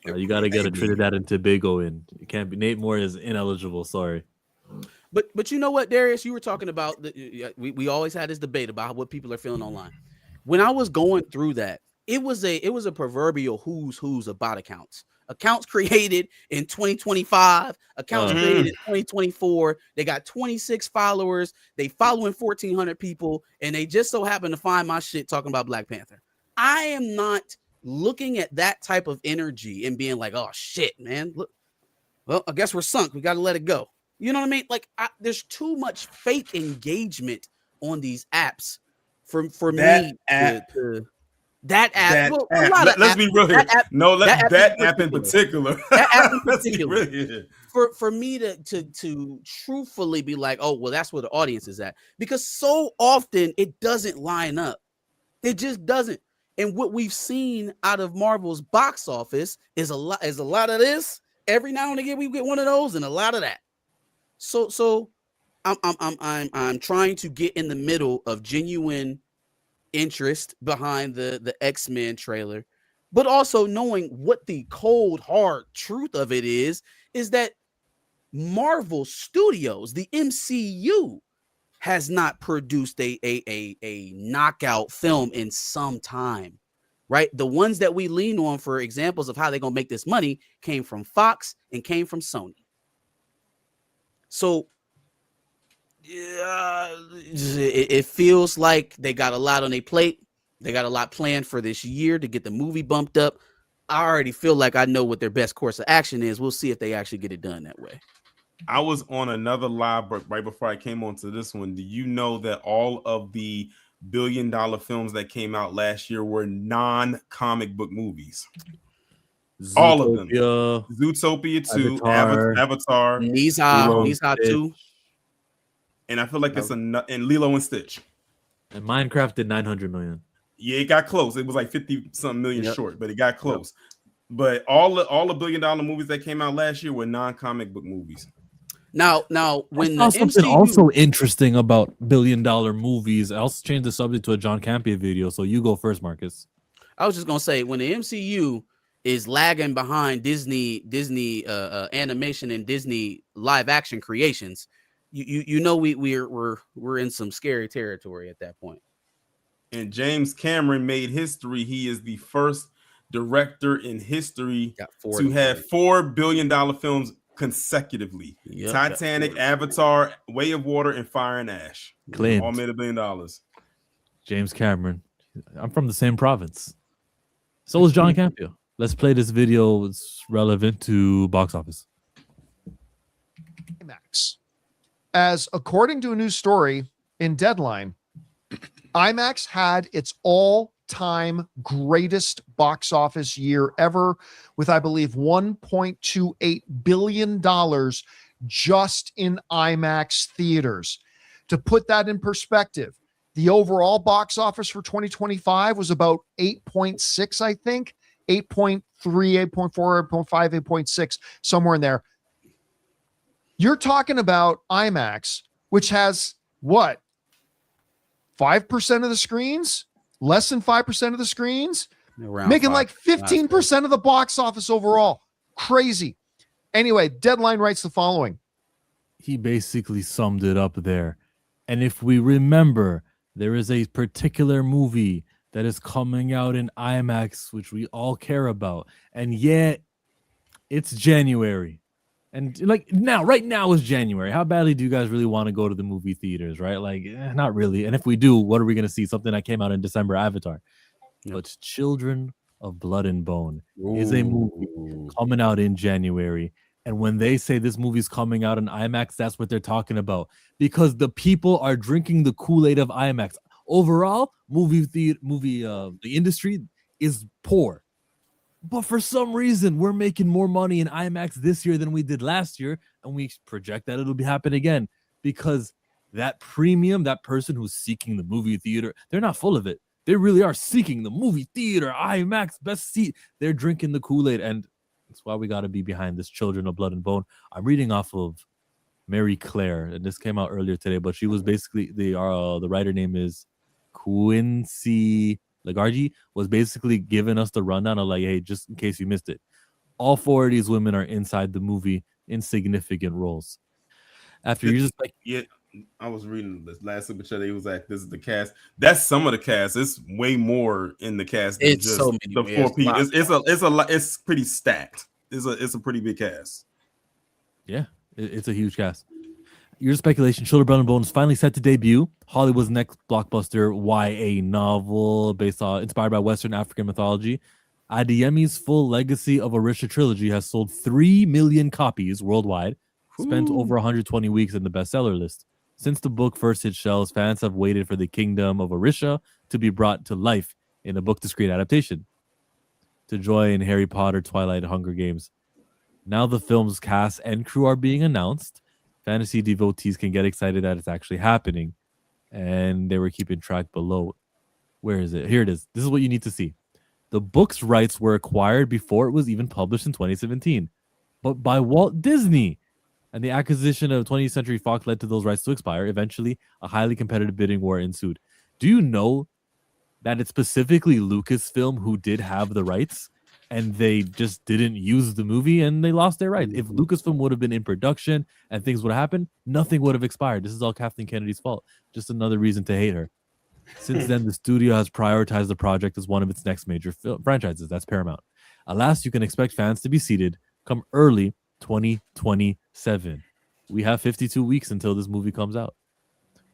You got to get a Trinidad and Tobago in. It can't be. Nate Moore is ineligible. Sorry. But you know what, Darius? You were talking about we always had this debate about what people are feeling online. When I was going through that, it was a proverbial who's of bot accounts. Accounts created in 2025, accounts created in 2024. They got 26 followers. They following 1,400 people, and they just so happen to find my shit talking about Black Panther. I am not looking at that type of energy and being like, oh shit, man. Look, well, I guess we're sunk. We got to let it go. You know what I mean? Like, there's too much fake engagement on these apps for me to that app. Let's be real here. That app in particular. That app in particular. For me to truthfully be like, oh, well, that's where the audience is at. Because so often it doesn't line up. It just doesn't. And what we've seen out of Marvel's box office is a lot of this. Every now and again we get one of those and a lot of that. So I'm trying to get in the middle of genuine interest behind the X-Men trailer, but also knowing what the cold hard truth of it is that Marvel Studios, the MCU, has not produced a knockout film in some time. right? The ones that we lean on for examples of how they're going to make this money came from Fox and came from Sony. So it feels like they got a lot on their plate. They got a lot planned for this year to get the movie bumped up. I already feel like I know what their best course of action is. We'll see if they actually get it done that way. I was on another live right before I came onto this one. Do you know that all of the billion-dollar films that came out last year were non-comic book movies? Zootopia, all of them. Zootopia 2, Avatar, Knees-High 2. And I feel like it's and Lilo and Stitch. And Minecraft did 900 million. Yeah, it got close. It was like 50-something million short, but it got close. But all the billion-dollar movies that came out last year were non-comic book movies. Now, when I the saw something MCU also interesting about billion-dollar movies. I'll change the subject to a John Campia video. So you go first, Marcus. I was just gonna say, when the MCU is lagging behind Disney animation and Disney live action creations, you know we're in some scary territory at that point. And James Cameron made history. He is the first director in history to have $4 billion films consecutively. Yep, Titanic, Avatar, Way of Water, and Fire and Ash. Clint. All made $1 billion. James Cameron. I'm from the same province. So is John Campia. Let's play this video. It's relevant to box office. IMAX. As according to a new story in Deadline, IMAX had its all-time greatest box office year ever with, I believe, $1.28 billion just in IMAX theaters. To put that in perspective, the overall box office for 2025 was about 8.6, I think. 8.3, 8.4, 8.5, 8.6, somewhere in there. You're talking about IMAX, which has what? 5% of the screens? Less than 5% of the screens? Making like 15% of the box office overall. Crazy. Anyway, Deadline writes the following. He basically summed it up there. And if we remember, there is a particular movie that is coming out in IMAX, which we all care about. And yet, it's January. And like right now is January. How badly do you guys really want to go to the movie theaters, right? Like, not really. And if we do, what are we going to see? Something that came out in December, Avatar. But Children of Blood and Bone is a movie coming out in January. And when they say this movie's coming out in IMAX, that's what they're talking about. Because the people are drinking the Kool-Aid of IMAX. Overall, the industry is poor. But for some reason, we're making more money in IMAX this year than we did last year. And we project that it'll happen again. Because that premium, that person who's seeking the movie theater, they're not full of it. They really are seeking the movie theater, IMAX, best seat. They're drinking the Kool-Aid. And that's why we got to be behind this Children of Blood and Bone. I'm reading off of Mary Claire. And this came out earlier today. But she was basically, the writer name is Quincy Lagarde, was basically giving us the rundown of like, hey, just in case you missed it, all 4 of these women are inside the movie in significant roles. After you just like, yeah, I was reading this last super chat. It was like, this is the cast. That's some of the cast. It's way more in the cast than It's just so many. the 4 people. It's a lot. It's pretty stacked. It's a pretty big cast. Yeah, it's a huge cast. Your speculation, Children of Blood and Bone is finally set to debut. Hollywood's next blockbuster YA novel inspired by Western African mythology. Adeyemi's full Legacy of Orisha trilogy has sold 3 million copies worldwide, spent over 120 weeks in the bestseller list. Since the book first hit shelves, fans have waited for the kingdom of Orisha to be brought to life in a book-to-screen adaptation. To join Harry Potter, Twilight, Hunger Games. Now the film's cast and crew are being announced. Fantasy devotees can get excited that it's actually happening. And they were keeping track below. Where is it? Here it is. This is what you need to see. The book's rights were acquired before it was even published in 2017, but by Walt Disney. And the acquisition of 20th Century Fox led to those rights to expire. Eventually, a highly competitive bidding war ensued. Do you know that it's specifically Lucasfilm who did have the rights? And they just didn't use the movie and they lost their rights. If Lucasfilm would have been in production and things would have happened, nothing would have expired. This is all Kathleen Kennedy's fault. Just another reason to hate her. Since then, the studio has prioritized the project as one of its next major franchises. That's Paramount. Alas, you can expect fans to be seated come early 2027. We have 52 weeks until this movie comes out.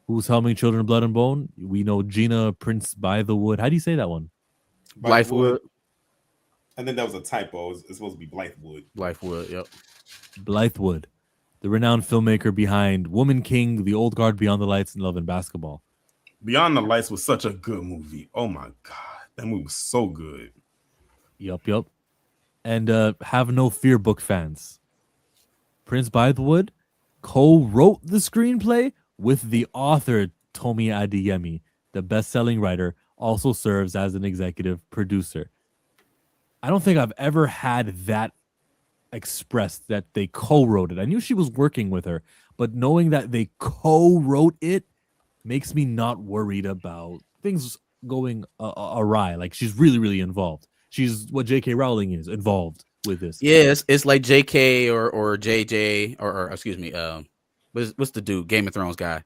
Who's helming Children of Blood and Bone? We know Gina Prince by the Wood. How do you say that one? Blythewood. I think that was a typo. It's supposed to be Blythewood. Blythewood, yep. Blythewood, the renowned filmmaker behind Woman King, The Old Guard, Beyond the Lights, and Love and Basketball. Beyond the Lights was such a good movie. Oh my God. That movie was so good. Yup. And Have No Fear book fans. Prince Blythewood co-wrote the screenplay with the author Tomi Adeyemi. The best-selling writer also serves as an executive producer. I don't think I've ever had that expressed, that they co-wrote it. I knew she was working with her, but knowing that they co-wrote it makes me not worried about things going awry. Like, she's really, really involved. She's what J.K. Rowling is, involved with this. Yeah, it's like J.K. or J.J. or excuse me, what's the dude? Game of Thrones guy.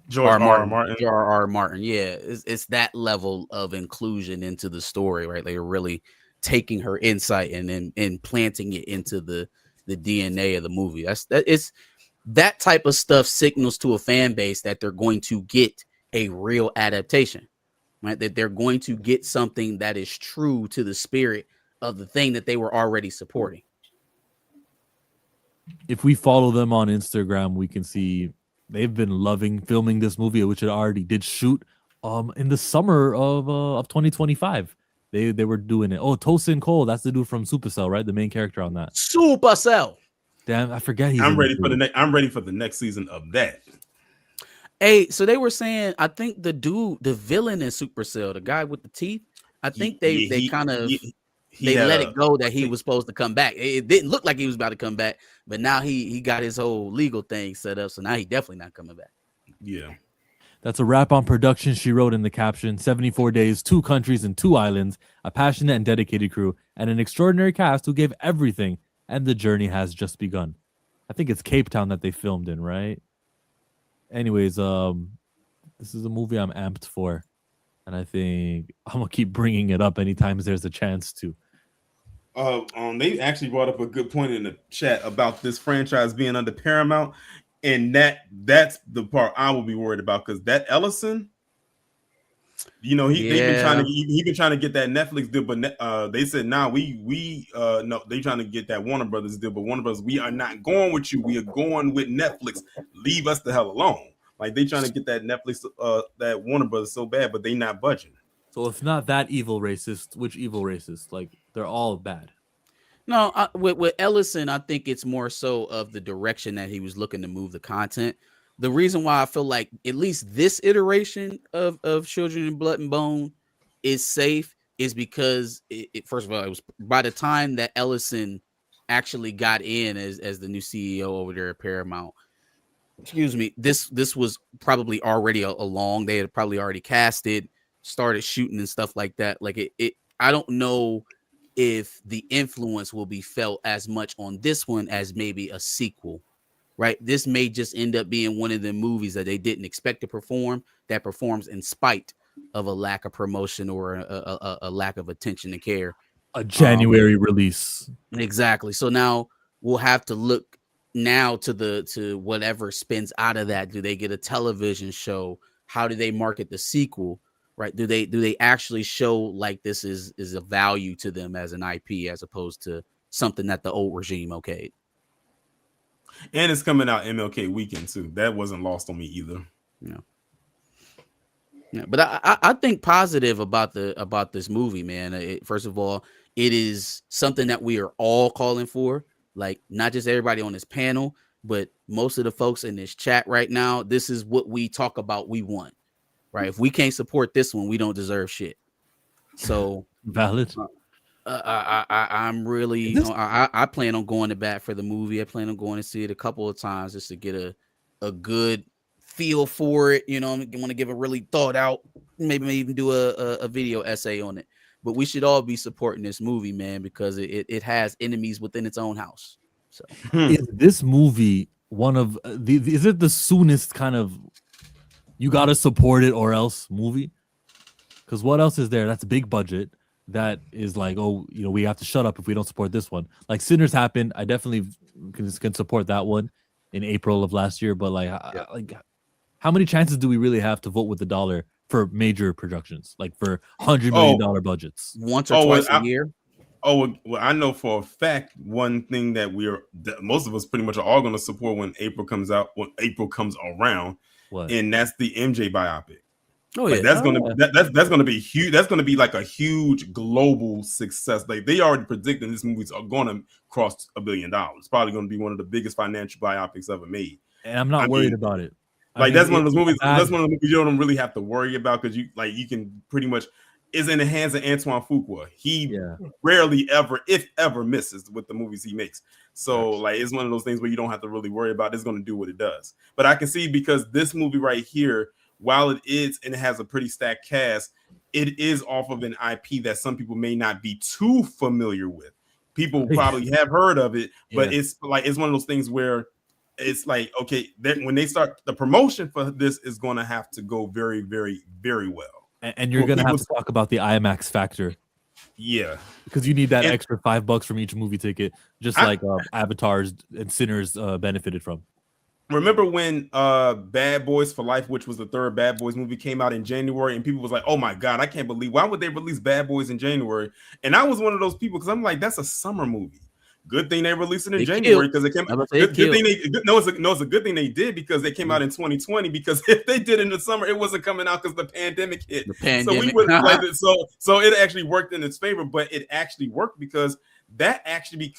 George R. Martin. R. Martin. Yeah, it's that level of inclusion into the story, right? They're really taking her insight and then implanting it into the DNA of the movie. That type of stuff signals to a fan base that they're going to get a real adaptation, right? That they're going to get something that is true to the spirit of the thing that they were already supporting. If we follow them on Instagram, we can see they've been loving filming this movie, which it already did shoot in the summer of 2025. They were doing it. Oh, Tosin Cole, that's the dude from Supercell, right? The main character on that. Supercell. Damn, I forget. I'm ready for the next season of that. Hey, so they were saying, I think the villain in Supercell, the guy with the teeth, I think they let it go that he was supposed to come back. It didn't look like he was about to come back, but now he got his whole legal thing set up, so now he definitely not coming back. Yeah. That's a wrap on production, she wrote in the caption. 74 days, 2 countries, and 2 islands, a passionate and dedicated crew, and an extraordinary cast who gave everything, and the journey has just begun. I think it's Cape Town that they filmed in, right? Anyways, this is a movie I'm amped for, and I think I'm going to keep bringing it up anytime there's a chance to. They actually brought up a good point in the chat about this franchise being under Paramount. And that's the part I will be worried about, because that Ellison, they've been trying to get that Netflix deal, but they said no, they trying to get that Warner Brothers deal, but Warner Brothers, we are not going with you. We are going with Netflix. Leave us the hell alone. Like, they trying to get that Netflix, that Warner Brothers so bad, but they not budging. So if not that evil racist, which evil racist? Like, they're all bad. No, with Ellison, I think it's more so of the direction that he was looking to move the content. The reason why I feel like at least this iteration of Children in Blood and Bone is safe is because, first of all, it was by the time that Ellison actually got in as the new CEO over there at Paramount. Excuse me, this was probably already along. They had probably already casted, started shooting and stuff like that. Like it I don't know if the influence will be felt as much on this one as maybe a sequel, right? This may just end up being one of the movies that they didn't expect to perform, that performs in spite of a lack of promotion or a lack of attention and care. A January release. Exactly. So now we'll have to look now to whatever spins out of that. Do they get a television show? How do they market the sequel? Right? Do they actually show like this is a value to them as an IP as opposed to something that the old regime okayed? And it's coming out MLK weekend too. That wasn't lost on me either. Yeah, but I think positive about this movie, man. First of all, it is something that we are all calling for. Like, not just everybody on this panel, but most of the folks in this chat right now. This is what we talk about. We want. Right. If we can't support this one, we don't deserve shit. So valid. I'm really, I plan on going to bat for the movie. I plan on going to see it a couple of times just to get a good feel for it. You know, I want to give a really thought out, maybe even do a video essay on it. But we should all be supporting this movie, man, because it has enemies within its own house. So is this movie one of is it the soonest kind of you gotta support it or else movie. Because what else is there? That's a big budget. That is like, oh, we have to shut up if we don't support this one. Like Sinners happened. I definitely can support that one in April of last year. But like how many chances do we really have to vote with the dollar for major productions? Like for $100 million budgets? Once or twice a year? Well, I know for a fact one thing that most of us pretty much are all going to support when April comes around, and that's the MJ biopic. Oh yeah, that's gonna be huge. That's gonna be like a huge global success. Like they already predicting this movie's are gonna cross $1 billion. It's probably gonna be one of the biggest financial biopics ever made. And I'm not worried about it. That's one of those movies. That's one of the movies you don't really have to worry about because you can pretty much is in the hands of Antoine Fuqua. He rarely ever, if ever, misses with the movies he makes. So it's one of those things where you don't have to really worry about. It's gonna do what it does. But I can see because this movie right here, while it is and it has a pretty stacked cast, it is off of an IP that some people may not be too familiar with. People probably have heard of it, but it's one of those things where it's like, okay, when they start the promotion for this is going to have to go very, very, very well. And you're going to have to talk about the IMAX factor. Yeah. Because you need that extra $5 from each movie ticket, just like Avatars and Sinners benefited from. Remember when Bad Boys for Life, which was the third Bad Boys movie, came out in January, and people was like, oh my God, I can't believe, why would they release Bad Boys in January? And I was one of those people because I'm like, that's a summer movie. Good thing they released it in January because it came out. It's a good thing they did because they came out in 2020, because if they did it in the summer, it wasn't coming out because the pandemic hit. So we would so it actually worked in its favor, but it actually worked because that actually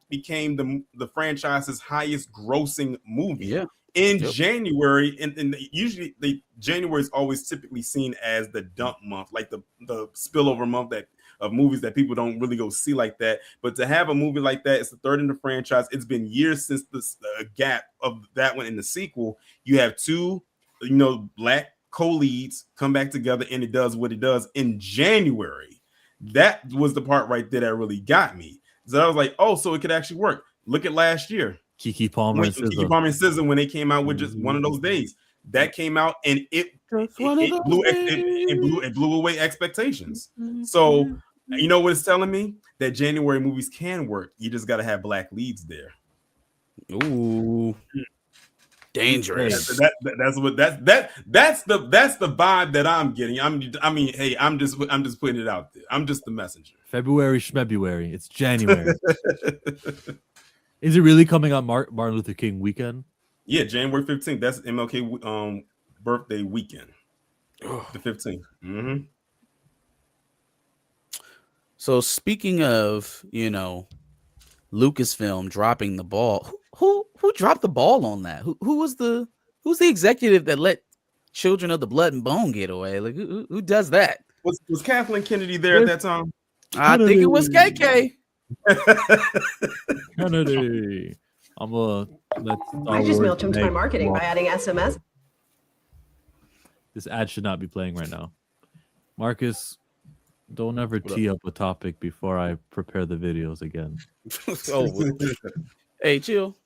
became the franchise's highest grossing movie in January. And usually January is always typically seen as the dump month, like the spillover month of movies that people don't really go see like that. But to have a movie like that, it's the third in the franchise. It's been years since the gap of that one in the sequel. You have two, black co-leads come back together, and it does what it does in January. That was the part right there that really got me. So I was like, oh, so it could actually work. Look at last year. Keke Palmer and SZA when they came out with just one of those days. That came out and it blew away expectations. So you know what it's telling me? That January movies can work. You just got to have black leads there. Ooh, dangerous. That's the vibe that I'm getting. I'm just putting it out there. I'm just the messenger. February, Schmebuary. It's January. Is it really coming on Martin Luther King weekend? Yeah, January 15th. That's MLK birthday weekend. The 15th. Mm-hmm. So speaking of, Lucasfilm dropping the ball, who dropped the ball on that? Who's the executive that let Children of the Blood and Bone get away? Like who does that? Was Kathleen Kennedy there at that time? I think it was KK. Kennedy. I just mailed my marketing by adding SMS. This ad should not be playing right now. Marcus, don't ever tee up a topic before I prepare the videos again. Hey, chill.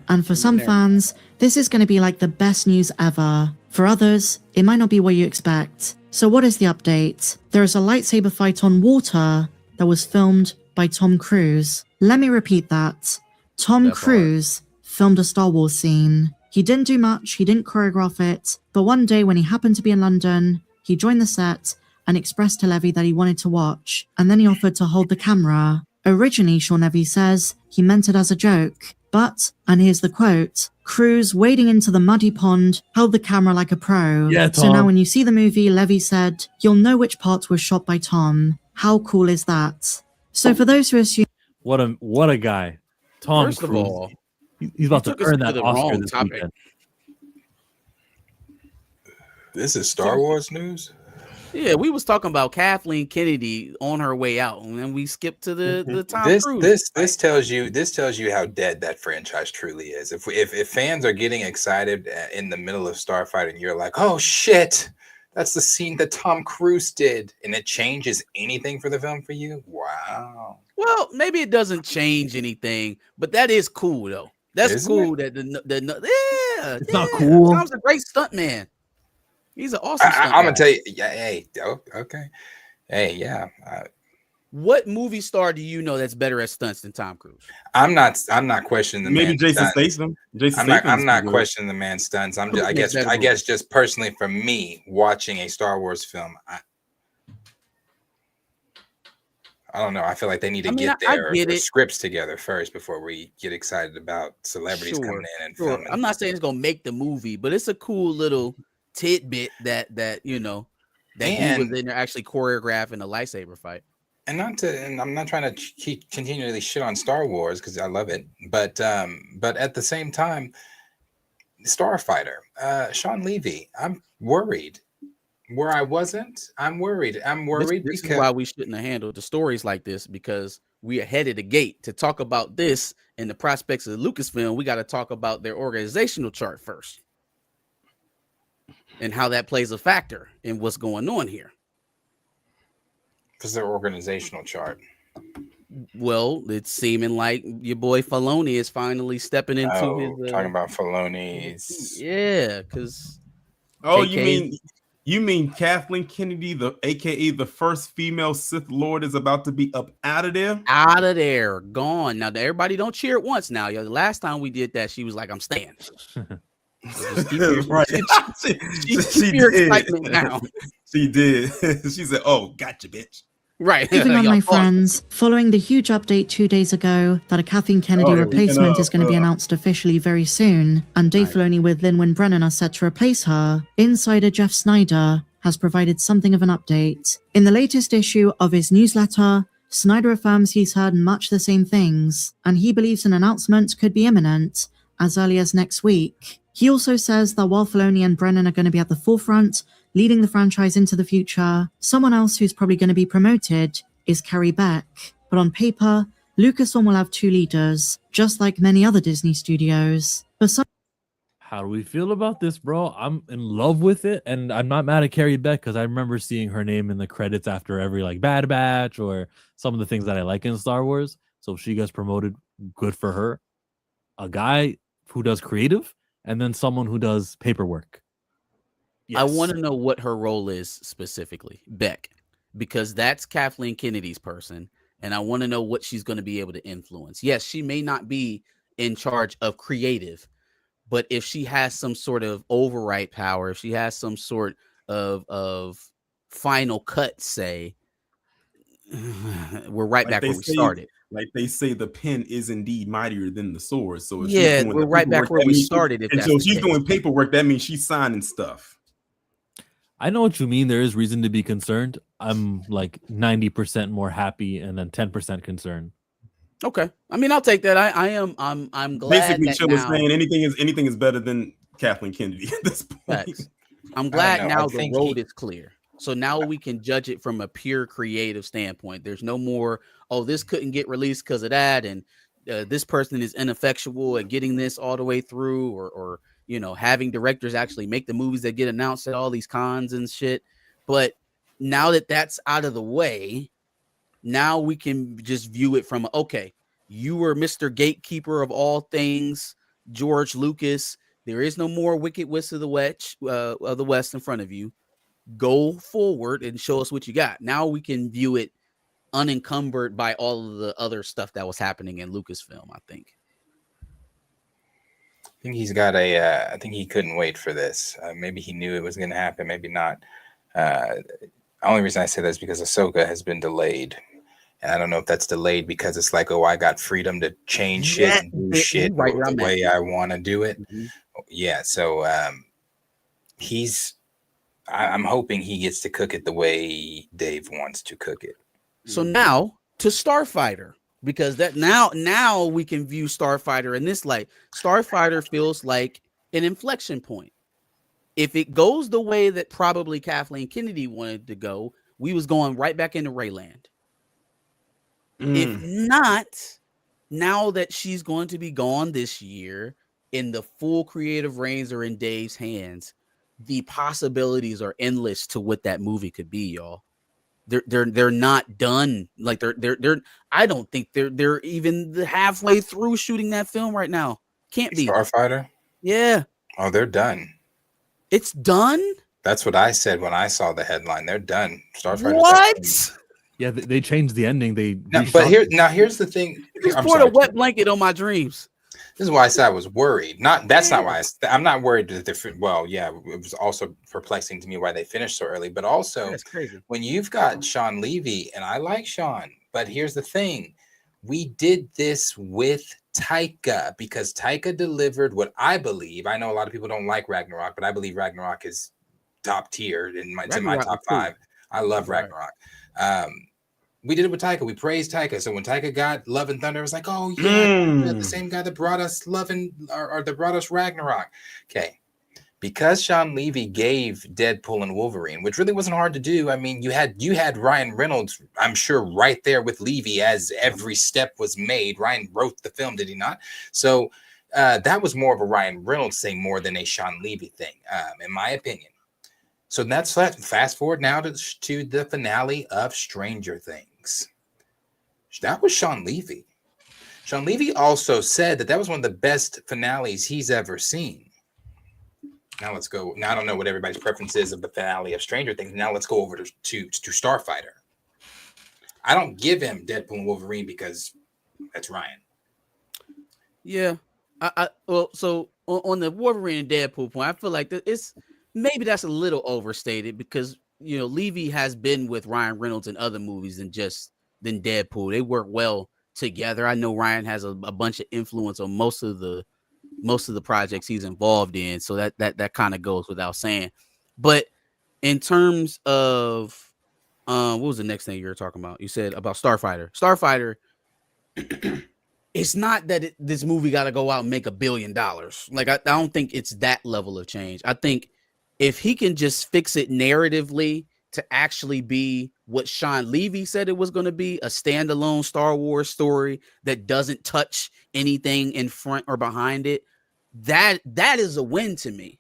And for some fans, this is going to be like the best news ever. For others, it might not be what you expect. So what is the update? There is a lightsaber fight on water that was filmed by Tom Cruise. Let me repeat that. Tom Cruise filmed a Star Wars scene. He didn't do much, he didn't choreograph it, but one day when he happened to be in London, he joined the set and expressed to Levy that he wanted to watch, and then he offered to hold the camera. Originally, Sean Levy says he meant it as a joke, but, and here's the quote, Cruise, wading into the muddy pond, held the camera like a pro. Yeah, so now when you see the movie, Levy said, you'll know which parts were shot by Tom. How cool is that? So for those who assume... What a guy. Tom First Cruise. of all, he's about to earn that Oscar this topic. weekend. This is Star Wars news? Yeah, we was talking about Kathleen Kennedy on her way out, and then we skipped to the Tom Cruise. This tells you how dead that franchise truly is. If fans are getting excited in the middle of Starfighter, and you're like, oh shit, that's the scene that Tom Cruise did, and it changes anything for the film for you? Wow. Well, maybe it doesn't change anything, but that is cool though. That's cool. That It's not cool. Tom's a great stunt man. He's an awesome stunt I'm guy. gonna tell you. Yeah, hey, okay. Hey, yeah. What movie star do you know that's better at stunts than Tom Cruise? I'm not questioning the Maybe man's Jason stunts. Statham. I'm not questioning the man's stunts. I guess just personally for me, watching a Star Wars film, I don't know. I feel like they need to get their scripts together first before we get excited about celebrities coming in and filming. I'm not saying it's gonna make the movie, but it's a cool little tidbit that he was in there actually choreographing a lightsaber fight. And I'm not trying to keep continually shit on Star Wars because I love it, but at the same time, Starfighter, Sean Levy, I'm worried. Where I wasn't, I'm worried. This is why we shouldn't have handled the stories like this, because we are headed a gate to talk about this and the prospects of Lucasfilm. We got to talk about their organizational chart first and how that plays a factor in what's going on here. Because their organizational chart. Well, it's seeming like your boy Filoni is finally stepping into his. Talking about Filoni's. Yeah, because. You mean Kathleen Kennedy, aka the first female Sith Lord, is about to be up out of there? Out of there, gone. Now everybody don't cheer at once. Now, the last time we did that, she was like, "I'm staying." Right. She did. Excitement now. She did. She said, "Oh, gotcha, bitch." Right. Moving on, my friends. Following the huge update 2 days ago that a Kathleen Kennedy replacement is going to be announced officially very soon, and Dave Filoni with Lin-Wen Brennan are set to replace her, insider Jeff Snyder has provided something of an update. In the latest issue of his newsletter, Snyder affirms he's heard much the same things, and he believes an announcement could be imminent as early as next week. He also says that while Filoni and Brennan are going to be at the forefront, leading the franchise into the future, someone else who's probably going to be promoted is Carrie Beck. But on paper, Lucasfilm will have two leaders, just like many other Disney studios. But how do we feel about this, bro? I'm in love with it, and I'm not mad at Carrie Beck because I remember seeing her name in the credits after every like Bad Batch or some of the things that I like in Star Wars. So if she gets promoted, good for her. A guy who does creative, and then someone who does paperwork. Yes. I want to know what her role is specifically, Beck, because that's Kathleen Kennedy's person, and I want to know what she's going to be able to influence. Yes, she may not be in charge of creative, but if she has some sort of override power, if she has some sort of final cut, say, we're right back where we started. Like they say, the pen is indeed mightier than the sword. So if yeah, we're right back where we started. And so she's doing paperwork. That means she's signing stuff. I know what you mean. There is reason to be concerned. I'm like 90% more happy and then 10% concerned. Okay, I mean, I'll take that. I'm glad. Basically, that Chill is saying anything is better than Kathleen Kennedy at this point. Facts. I'm glad now the road is clear. So now we can judge it from a pure creative standpoint. There's no more, this couldn't get released because of that, and this person is ineffectual at getting this all the way through, or having directors actually make the movies that get announced at all these cons and shit. But now that that's out of the way, now we can just view it from, okay, you were Mr. Gatekeeper of all things, George Lucas. There is no more Wicked Witch of the West in front of you. Go forward and show us what you got. Now we can view it unencumbered by all of the other stuff that was happening in Lucasfilm, I think. I think he's got I think he couldn't wait for this. Maybe he knew it was going to happen, maybe not. The only reason I say that is because Ahsoka has been delayed. And I don't know if that's delayed because it's like, I got freedom to change shit and do shit the way I want to do it. Mm-hmm. Yeah, so I'm hoping he gets to cook it the way Dave wants to cook it. So now to Starfighter, because that now we can view Starfighter in this light. Starfighter feels like an inflection point. If it goes the way that probably Kathleen Kennedy wanted to go, we was going right back into Rayland. If not, now that she's going to be gone this year and the full creative reins are in Dave's hands, the possibilities are endless to what that movie could be, y'all. They're not done. Like they're I don't think they're even halfway through shooting that film right now. Can't be. Starfighter? Yeah. Oh, they're done. It's done? That's what I said when I saw the headline. They're done. Starfighter's What? Yeah, they changed the ending. They but here's the thing. You just I'm poured sorry, a wet blanket on my dreams. This is why I said I was worried. That's not why I'm not worried that they're. Well, yeah, it was also perplexing to me why they finished so early. But also, That's crazy. When you've got Sean Levy, and I like Sean, but here's the thing: we did this with Taika because Taika delivered what I believe. I know a lot of people don't like Ragnarok, but I believe Ragnarok is top tier in my top 5. I love Ragnarok. We did it with Taika. We praised Taika. So when Taika got Love and Thunder, it was like, oh yeah, the same guy that brought us that brought us Ragnarok. Okay. Because Sean Levy gave Deadpool and Wolverine, which really wasn't hard to do. I mean, you had Ryan Reynolds, I'm sure, right there with Levy as every step was made. Ryan wrote the film, did he not? So that was more of a Ryan Reynolds thing more than a Sean Levy thing, in my opinion. So that's fast forward now to the finale of Stranger Things. That was Sean Levy. Sean Levy also said that was one of the best finales he's ever seen. Now let's go. Now I don't know what everybody's preference is of the finale of Stranger Things. Now let's go over to Starfighter. I don't give him Deadpool and Wolverine because that's Ryan. Yeah. Well, so on the Wolverine and Deadpool point, I feel like maybe that's a little overstated because Levy has been with Ryan Reynolds in other movies than Deadpool. They work well together. I know Ryan has a bunch of influence on most of the projects he's involved in, so that kind of goes without saying. But in terms of what was the next thing you were talking about? You said about Starfighter. It's not that this movie got to go out and make $1 billion. Like I don't think it's that level of change. I think if he can just fix it narratively to actually be what Sean Levy said it was going to be, a standalone Star Wars story that doesn't touch anything in front or behind it, that is a win to me,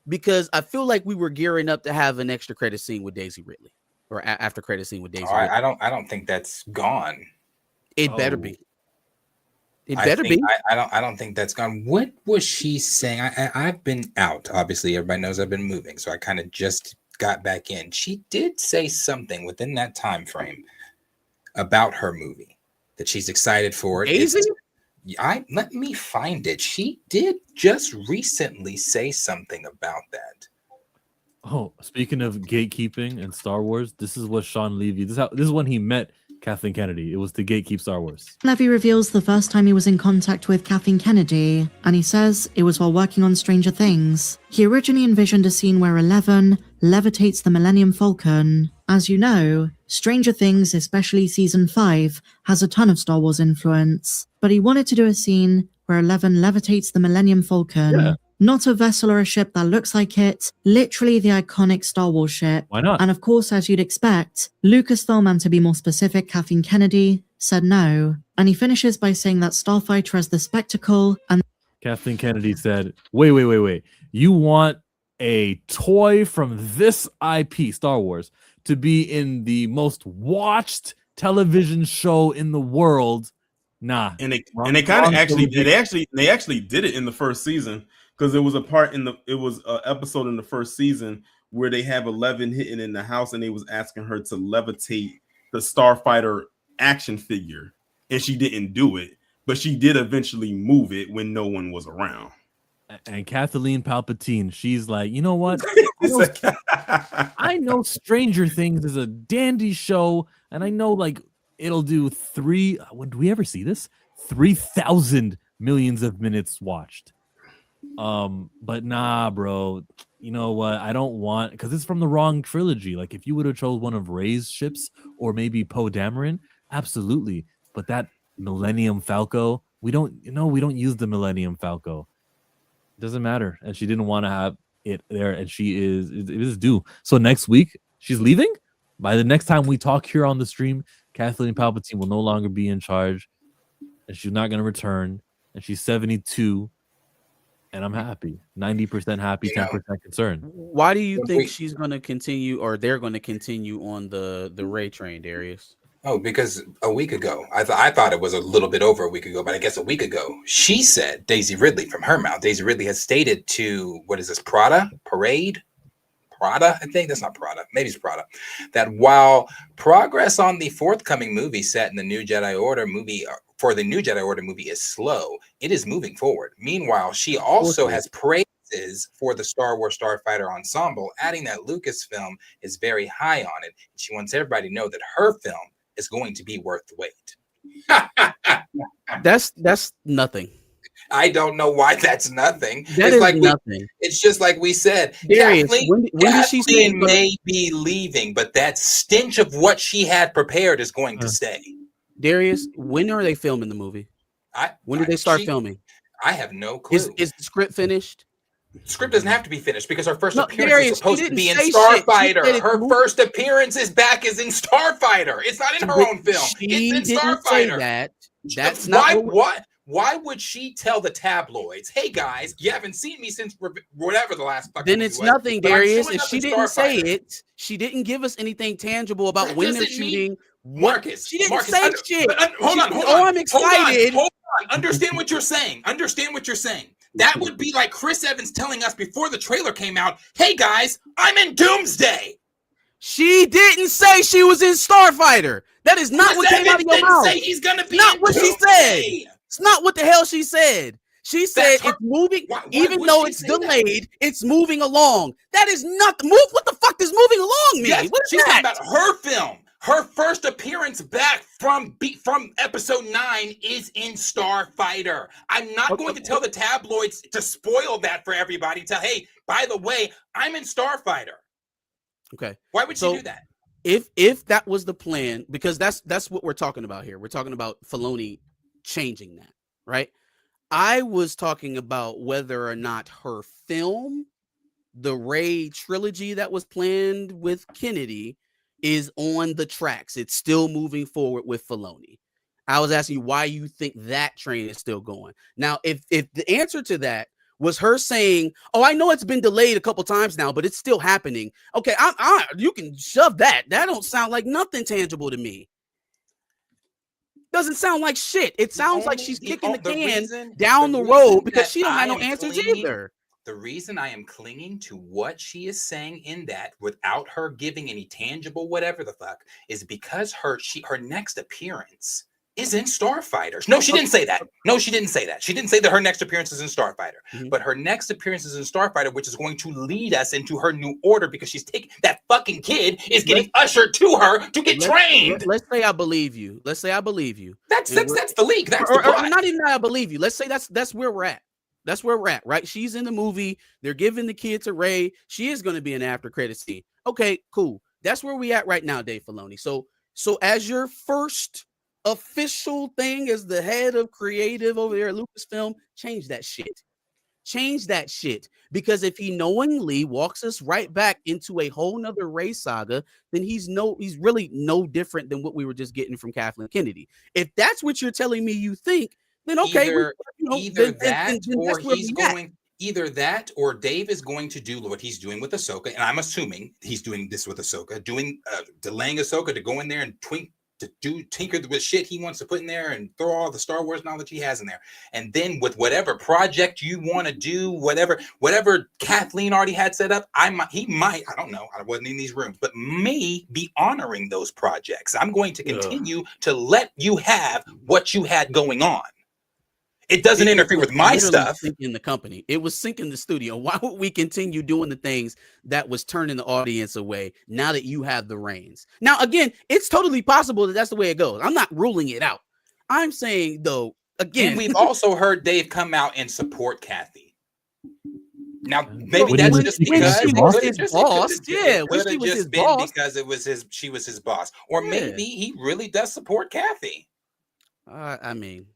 because I feel like we were gearing up to have an extra credit scene with Daisy Ridley or after credit scene with Daisy Ridley. I don't think that's gone. It better be. It better be. I don't think that's gone. What was she saying? I've been out. Obviously, everybody knows I've been moving, so I kind of just got back in. She did say something within that time frame about her movie that she's excited for it. Let me find it. She did just recently say something about that. Oh, speaking of gatekeeping and Star Wars, this is what Sean Levy. This is when he met Kathleen Kennedy. It was to gatekeep Star Wars. Levy reveals the first time he was in contact with Kathleen Kennedy, and he says it was while working on Stranger Things. He originally envisioned a scene where Eleven levitates the Millennium Falcon. As you know, Stranger Things, especially season 5, has a ton of Star Wars influence, but he wanted to do a scene where Eleven levitates the Millennium Falcon. Yeah. Not a vessel or a ship that looks like it, literally the iconic Star Wars ship. Why not? And of course, as you'd expect, Lucasfilm, and to be more specific, Kathleen Kennedy, said no. And he finishes by saying that Starfighter has the spectacle and... Kathleen Kennedy said, wait. You want a toy from this IP, Star Wars, to be in the most watched television show in the world? Nah. And they kind of actually did it in the first season. Because there was a part an episode in the first season where they have 11 hitting in the house and they was asking her to levitate the Starfighter action figure, and she didn't do it, but she did eventually move it when no one was around. And Kathleen Palpatine, she's like, you know what? I know Stranger Things is a dandy show, and I know like it'll do when do we ever see this? 3,000 millions of minutes watched. But nah, bro, you know what? I don't want, because it's from the wrong trilogy. Like if you would have chose one of Rey's ships or maybe Poe Dameron, absolutely. But that Millennium Falco, we don't use the Millennium Falco. It doesn't matter. And she didn't want to have it there, and it is due. So next week she's leaving. By the next time we talk here on the stream, Kathleen Palpatine will no longer be in charge, and she's not going to return. And she's 72. And I'm happy. 90% happy, 10% concerned. Why do you think she's going to continue, or they're going to continue on the Rey train, Darius? Oh, because a week ago, I thought it was a little bit over a week ago, but I guess a week ago, she said, Daisy Ridley, from her mouth, Daisy Ridley has stated to, what is this, Prada? I think that's not Prada. Maybe it's Prada. That while progress on the forthcoming movie set in the New Jedi Order movie, for the New Jedi Order movie is slow, it is moving forward. Meanwhile, she also has praises for the Star Wars Starfighter ensemble, adding that Lucasfilm is very high on it. She wants everybody to know that her film is going to be worth the wait. That's nothing. I don't know why that's nothing. That is nothing. It's just like we said. Darius, Kathleen, when did she say may be leaving, but that stench of what she had prepared is going to stay. Darius, when are they filming the movie? When did they start filming? I have no clue. Is the script finished? Script doesn't have to be finished because her first appearance Darius, is supposed to be in say Starfighter. Her first appearance is back is in Starfighter. It's not in her own film. It's in Starfighter. That's not why would she tell the tabloids, "Hey guys, you haven't seen me since whatever the last"? Then it's nothing, Darius. If she didn't say it, she didn't give us anything tangible about when they're shooting. Marcus, she didn't say shit. Hold on. Oh, I'm excited. Hold on. Understand what you're saying. That would be like Chris Evans telling us before the trailer came out, "Hey guys, I'm in Doomsday." She didn't say she was in Starfighter. That is not what came out of your mouth. Say he's gonna be not what she said. It's not what the hell she said. She said it's moving, even though it's delayed, it's moving along. That is not the move. What the fuck does moving along mean? Yes, what is she's that? talking about her film. Her first appearance back from episode 9 is in Starfighter. I'm not going to tell the tabloids to spoil that for everybody. Tell, hey, by the way, I'm in Starfighter. Okay. Why would she do that? If that was the plan, because that's what we're talking about here. We're talking about Filoni changing that, right? I was talking about whether or not her film, the Rey trilogy that was planned with Kennedy, is on the tracks. It's still moving forward with Filoni. I was asking you why you think that train is still going. Now, if the answer to that was her saying, "Oh, I know it's been delayed a couple times now, but it's still happening." Okay, you can shove that. That don't sound like nothing tangible to me. Doesn't sound like shit. It sounds like she's kicking the can down the road because she don't have no answers either. The reason I am clinging to what she is saying in that without her giving any tangible whatever the fuck is because her next appearance is in Starfighter. No, she didn't say that. She didn't say that her next appearance is in Starfighter. But her next appearance is in Starfighter, which is going to lead us into her new order because she's taking that fucking kid is getting ushered to her to get trained. Let's say I believe you. That's the leak. That's the plot. Not even that I believe you. Let's say that's where we're at. That's where we're at, right? She's in the movie. They're giving the kid to Rey. She is going to be an after credit scene. Okay, cool. That's where we at right now, Dave Filoni. So as your first official thing as the head of creative over there at Lucasfilm, change that shit. Because if he knowingly walks us right back into a whole nother Rey saga, then he's really no different than what we were just getting from Kathleen Kennedy. If that's what you're telling me you think, then okay, either that or Dave is going to do what he's doing with Ahsoka, and I'm assuming he's doing this with Ahsoka, delaying Ahsoka to go in there and tinker with shit he wants to put in there and throw all the Star Wars knowledge he has in there. And then with whatever project you want to do, whatever Kathleen already had set up, he might, I don't know, I wasn't in these rooms, but may be honoring those projects. I'm going to continue to let you have what you had going on. It doesn't interfere with my stuff. Sinking the company. It was sinking the studio. Why would we continue doing the things that was turning the audience away now that you have the reins? Now, again, it's totally possible that that's the way it goes. I'm not ruling it out. I'm saying, though, again. And we've also heard Dave come out and support Kathy. Now, maybe that's just because she was his boss. Yeah, when she was his boss. Because she was his boss. Or maybe he really does support Kathy. I mean,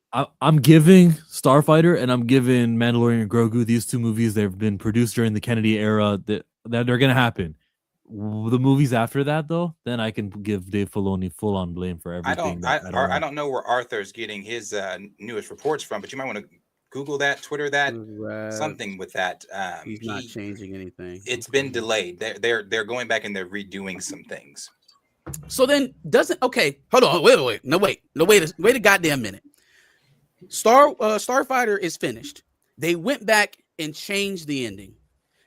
I'm giving Starfighter and I'm giving Mandalorian and Grogu, these two movies, they've been produced during the Kennedy era, that are going to happen. The movies after that, though, then I can give Dave Filoni full on blame for everything. I don't know where Arthur's getting his newest reports from, but you might want to Google that, Twitter that, something with that. He's not changing anything. It's been delayed. They're going back and they're redoing some things. So then hold on, wait a goddamn minute. Starfighter is finished. They went back and changed the ending.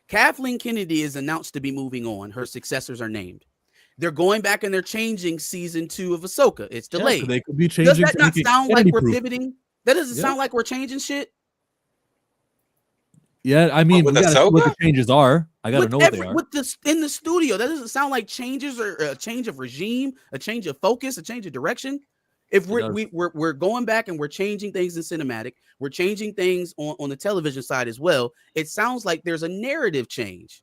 Kathleen Kennedy is announced to be moving on. Her successors are named. They're going back and they're changing season 2 of Ahsoka. It's delayed. Yeah, they could be changing. Does that not sound like we're proof. pivoting? That doesn't sound like we're changing shit. Yeah, I mean, we gotta see what the changes are. I gotta know what they are. With this in the studio, that doesn't sound like changes or a change of regime, a change of focus, a change of direction. If we're going back and we're changing things in cinematic, we're changing things on the television side as well. It sounds like there's a narrative change.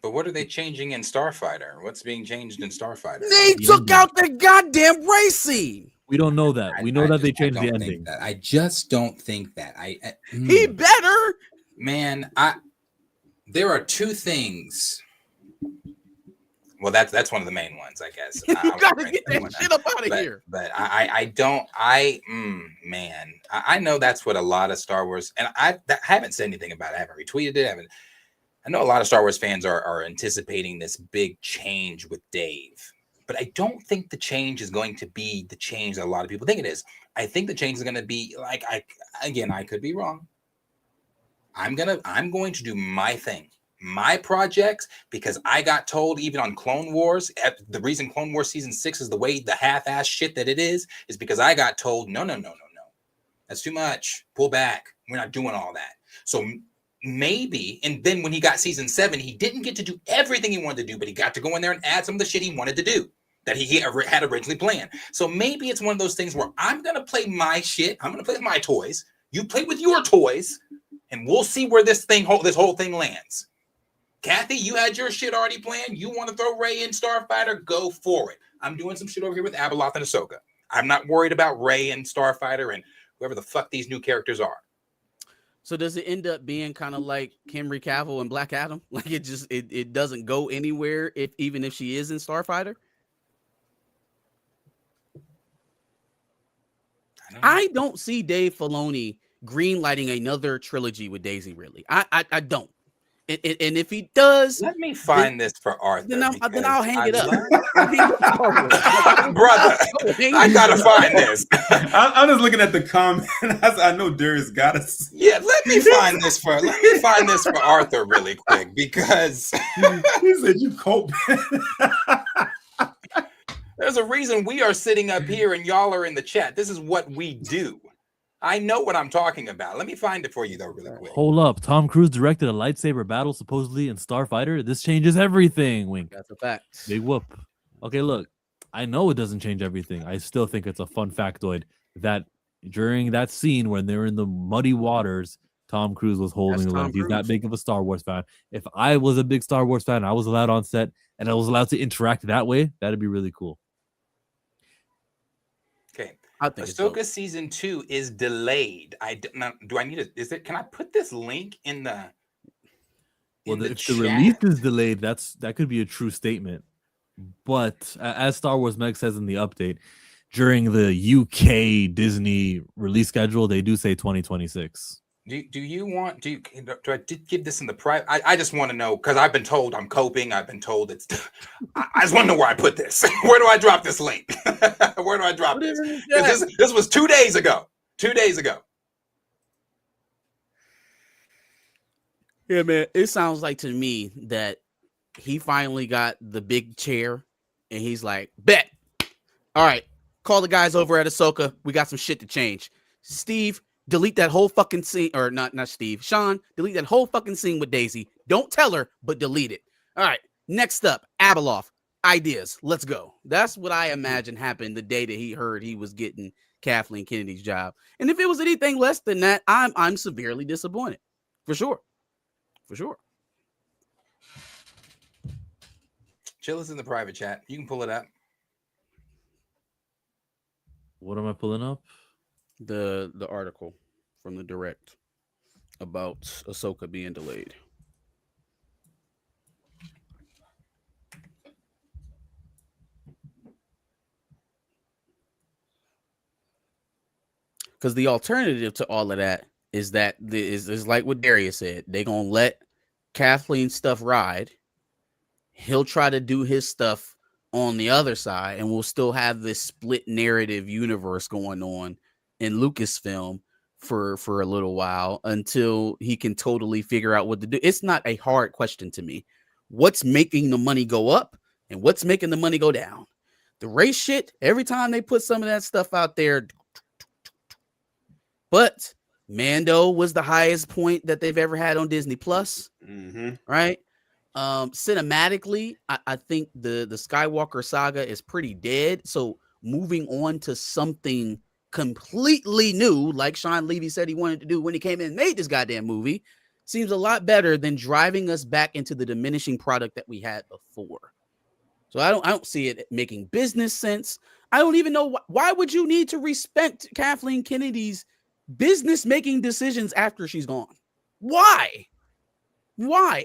But what are they changing in Starfighter? What's being changed in Starfighter? They took out the goddamn race scene. We don't know that. We know that they changed the ending. I just don't think that. He better. Man, there are two things. Well, that's one of the main ones, I guess. You gotta get that shit up out of here. But I know that's what a lot of Star Wars, and I haven't said anything about it. I haven't retweeted it. I know a lot of Star Wars fans are anticipating this big change with Dave, but I don't think the change is going to be the change that a lot of people think it is. I think the change is going to be like, I could be wrong. I'm going to do my thing, my projects, because I got told even on Clone Wars, the reason Clone Wars season 6 is the way the half-ass shit that it is because I got told, no. That's too much. Pull back. We're not doing all that. So maybe, and then when he got season 7, he didn't get to do everything he wanted to do, but he got to go in there and add some of the shit he wanted to do that he had originally planned. So maybe it's one of those things where I'm going to play my shit. I'm going to play with my toys. You play with your toys. And we'll see where this whole thing lands. Kathy, you had your shit already planned. You want to throw Rey in Starfighter? Go for it. I'm doing some shit over here with Abeloth and Ahsoka. I'm not worried about Rey and Starfighter and whoever the fuck these new characters are. So does it end up being kind of like Henry Cavill and Black Adam? Like it doesn't go anywhere even if she is in Starfighter? I don't see Dave Filoni greenlighting another trilogy with Daisy Ridley. I don't. And if he does, let me find this for Arthur. Then I'll hang it up. Brother, I gotta find this. I'm just looking at the comment. I know Darius got us. Yeah, let me find this for Arthur really quick because he said you cope. There's a reason we are sitting up here and y'all are in the chat. This is what we do. I know what I'm talking about. Let me find it for you, though, really quick. Hold up. Tom Cruise directed a lightsaber battle, supposedly, in Starfighter. This changes everything, Wink. That's a fact. Big whoop. Okay, look. I know it doesn't change everything. I still think it's a fun factoid that during that scene when they're in the muddy waters, Tom Cruise was holding the lens. He's that big of a Star Wars fan. If I was a big Star Wars fan, I was allowed on set, and I was allowed to interact that way, that'd be really cool. Okay. Ahsoka season 2 is delayed. Can I put this link in the if the release is delayed, that could be a true statement. But as Star Wars Meg says in the update, during the UK Disney release schedule, they do say 2026. Do I give this in the private? I just want to know because I've been told I'm coping. I've been told it's. I just want to know where I put this. Where do I drop this link? Where do I drop this? This was 2 days ago. 2 days ago. Yeah, man. It sounds like to me that he finally got the big chair, and he's like, "Bet, all right, call the guys over at Ahsoka. We got some shit to change." Steve. Delete that whole fucking scene, or not Steve. Sean, delete that whole fucking scene with Daisy. Don't tell her, but delete it. All right. Next up, Abeloth. Ideas. Let's go. That's what I imagine happened the day that he heard he was getting Kathleen Kennedy's job. And if it was anything less than that, I'm severely disappointed. For sure. For sure. Chill is in the private chat. You can pull it up. What am I pulling up? The article from the Direct about Ahsoka being delayed. Because the alternative to all of that is that is like what Darius said. They're gonna let Kathleen's stuff ride. He'll try to do his stuff on the other side, and we'll still have this split narrative universe going on in Lucasfilm for a little while until he can totally figure out what to do. It's not a hard question to me. What's making the money go up and what's making the money go down? The race shit, every time they put some of that stuff out there. But Mando was the highest point that they've ever had on Disney Plus, right? Cinematically, I think the Skywalker saga is pretty dead. So moving on to something completely new, like Sean Levy said he wanted to do when he came in and made this goddamn movie, seems a lot better than driving us back into the diminishing product that we had before. So I don't see it making business sense. I don't even know why would you need to respect Kathleen Kennedy's business making decisions after she's gone? Why?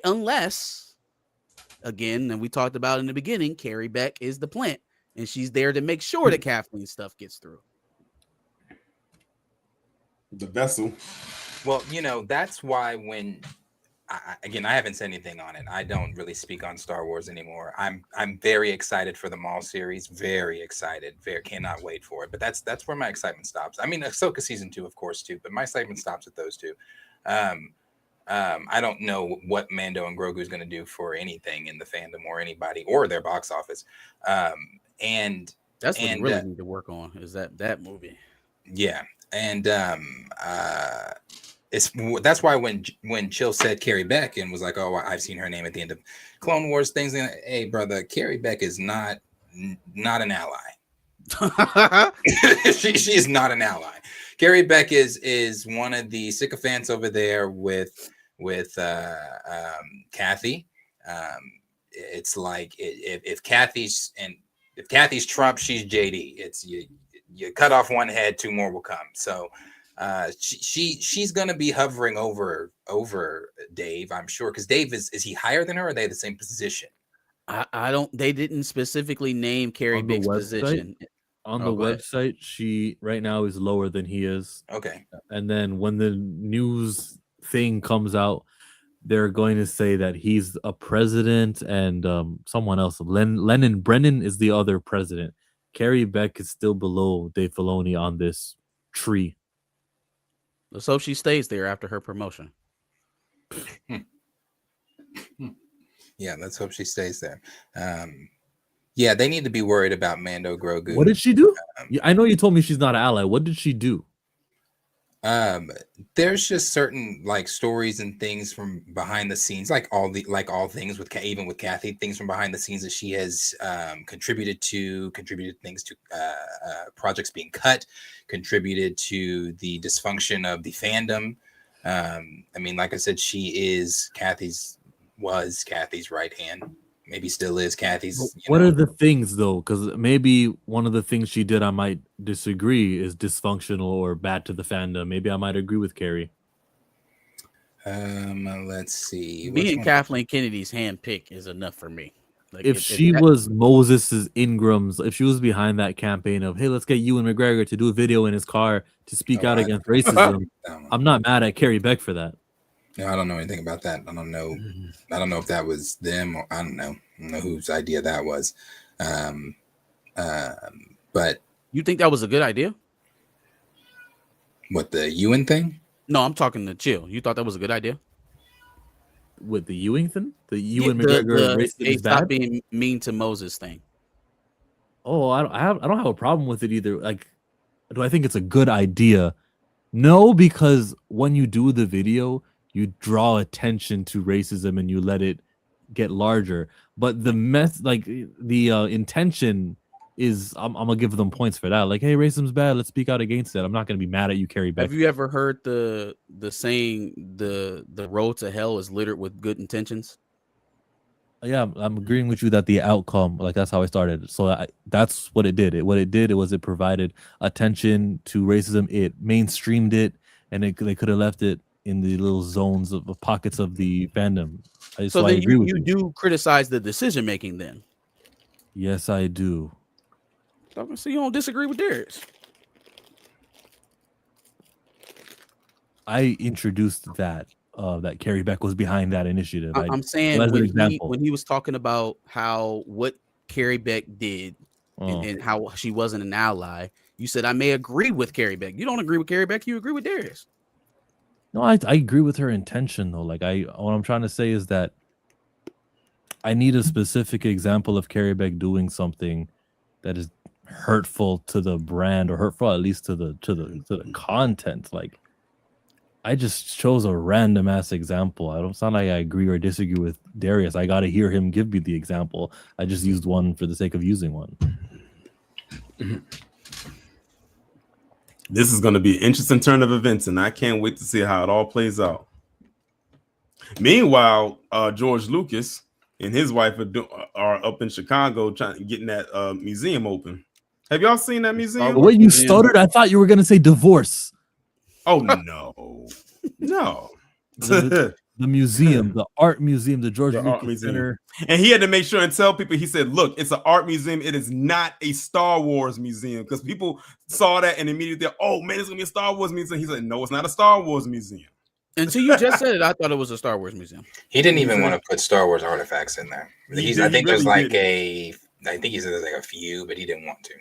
Unless, again, and we talked about in the beginning, Carrie Beck is the plant, and she's there to make sure that Kathleen stuff gets through. The vessel. Well, that's why when I haven't said anything on it. I don't really speak on Star Wars anymore. I'm very excited for the Maul series. Very excited. Cannot wait for it. But that's where my excitement stops. I mean, Ahsoka season 2, of course, too. But my excitement stops at those two. I don't know what Mando and Grogu is going to do for anything in the fandom or anybody or their box office. And that's what we really need to work on is that movie. Yeah, and that's why when Chill said Carrie Beck and was like, oh, I've seen her name at the end of Clone Wars things. Hey, brother, Carrie Beck is not an ally. She is not an ally. Carrie Beck is one of the sycophants over there with Kathy. It's like if Kathy's Trump, she's JD. It's you cut off one head, two more will come. So she's gonna be hovering over Dave, I'm sure, because Dave is he higher than her, or are they the same position? I don't. They didn't specifically name Carrie Beck's position. On the website, she right now is lower than he is. Okay. And then when the news thing comes out, they're going to say that he's a president and someone else. Lennon Brennan is the other president. Carrie Beck is still below Dave Filoni on this tree. Let's hope she stays there after her promotion. Yeah, let's hope she stays there. Yeah, they need to be worried about Mando Grogu. What did she do? I know you told me she's not an ally. What did she do? There's just certain like stories and things from behind the scenes, like all things with even with Kathy, things from behind the scenes that she has contributed things to projects being cut, contributed to the dysfunction of the fandom. I mean, like I said, she was Kathy's right hand. Maybe still is Kathy's. What are the things though? Because maybe one of the things she did, I might disagree, is dysfunctional or bad to the fandom. Maybe I might agree with Carrie. Let's see. Being Kathleen Kennedy's handpick is enough for me. Like if she was Moses's Ingram's, if she was behind that campaign of, hey, let's get Ewan McGregor to do a video in his car to speak out against racism, I'm not mad at Carrie Beck for that. No, I don't know anything about that. I don't know. I don't know if that was them or I don't know whose idea that was. But you think that was a good idea? What, the Ewan thing? No, I'm talking to Chill. You thought that was a good idea? With the Ewing thing? The Ewan McGregor racism is bad? Stop being mean to Moses thing. Oh, I don't have a problem with it either. Like, do I think it's a good idea? No, because when you do the video, you draw attention to racism and you let it get larger. But the intention is, I'm gonna give them points for that. Like, hey, racism's bad. Let's speak out against it. I'm not gonna be mad at you, Carrie Beck. Have you ever heard the saying the road to hell is littered with good intentions? Yeah, I'm agreeing with you that the outcome, like that's how I started. So that's what it did. It provided attention to racism. It mainstreamed it, and they could have left it in the little zones of pockets of the fandom. So then you do criticize the decision making then? Yes, I do. So you don't disagree with Darius? I introduced that Carrie Beck was behind that initiative. I'm saying when he was talking about how what Carrie Beck did Oh. and how she wasn't an ally, you said I may agree with Carrie Beck. You don't agree with Carrie Beck, you agree with Darius. No, I agree with her intention though. Like what I'm trying to say is that I need a specific example of Carrie Beck doing something that is hurtful to the brand or hurtful at least to the content. Like I just chose a random ass example. I don't sound like I agree or disagree with Darius. I got to hear him give me the example. I just used one for the sake of using one. This is going to be an interesting turn of events, and I can't wait to see how it all plays out. Meanwhile, George Lucas and his wife are up in Chicago getting that museum open. Have y'all seen that museum? The way you stuttered, I thought you were going to say divorce. Oh, no. No. The museum, the art museum, the George The Lucas art museum. Center. And he had to make sure and tell people, he said, look, it's an art museum. It is not a Star Wars museum. Because people saw that and immediately, oh, man, it's going to be a Star Wars museum. He said, no, it's not a Star Wars museum. Until you just said it, I thought it was a Star Wars museum. He didn't even want to put Star Wars artifacts in there. I think there's like I think he said there's like a few, but he didn't want to.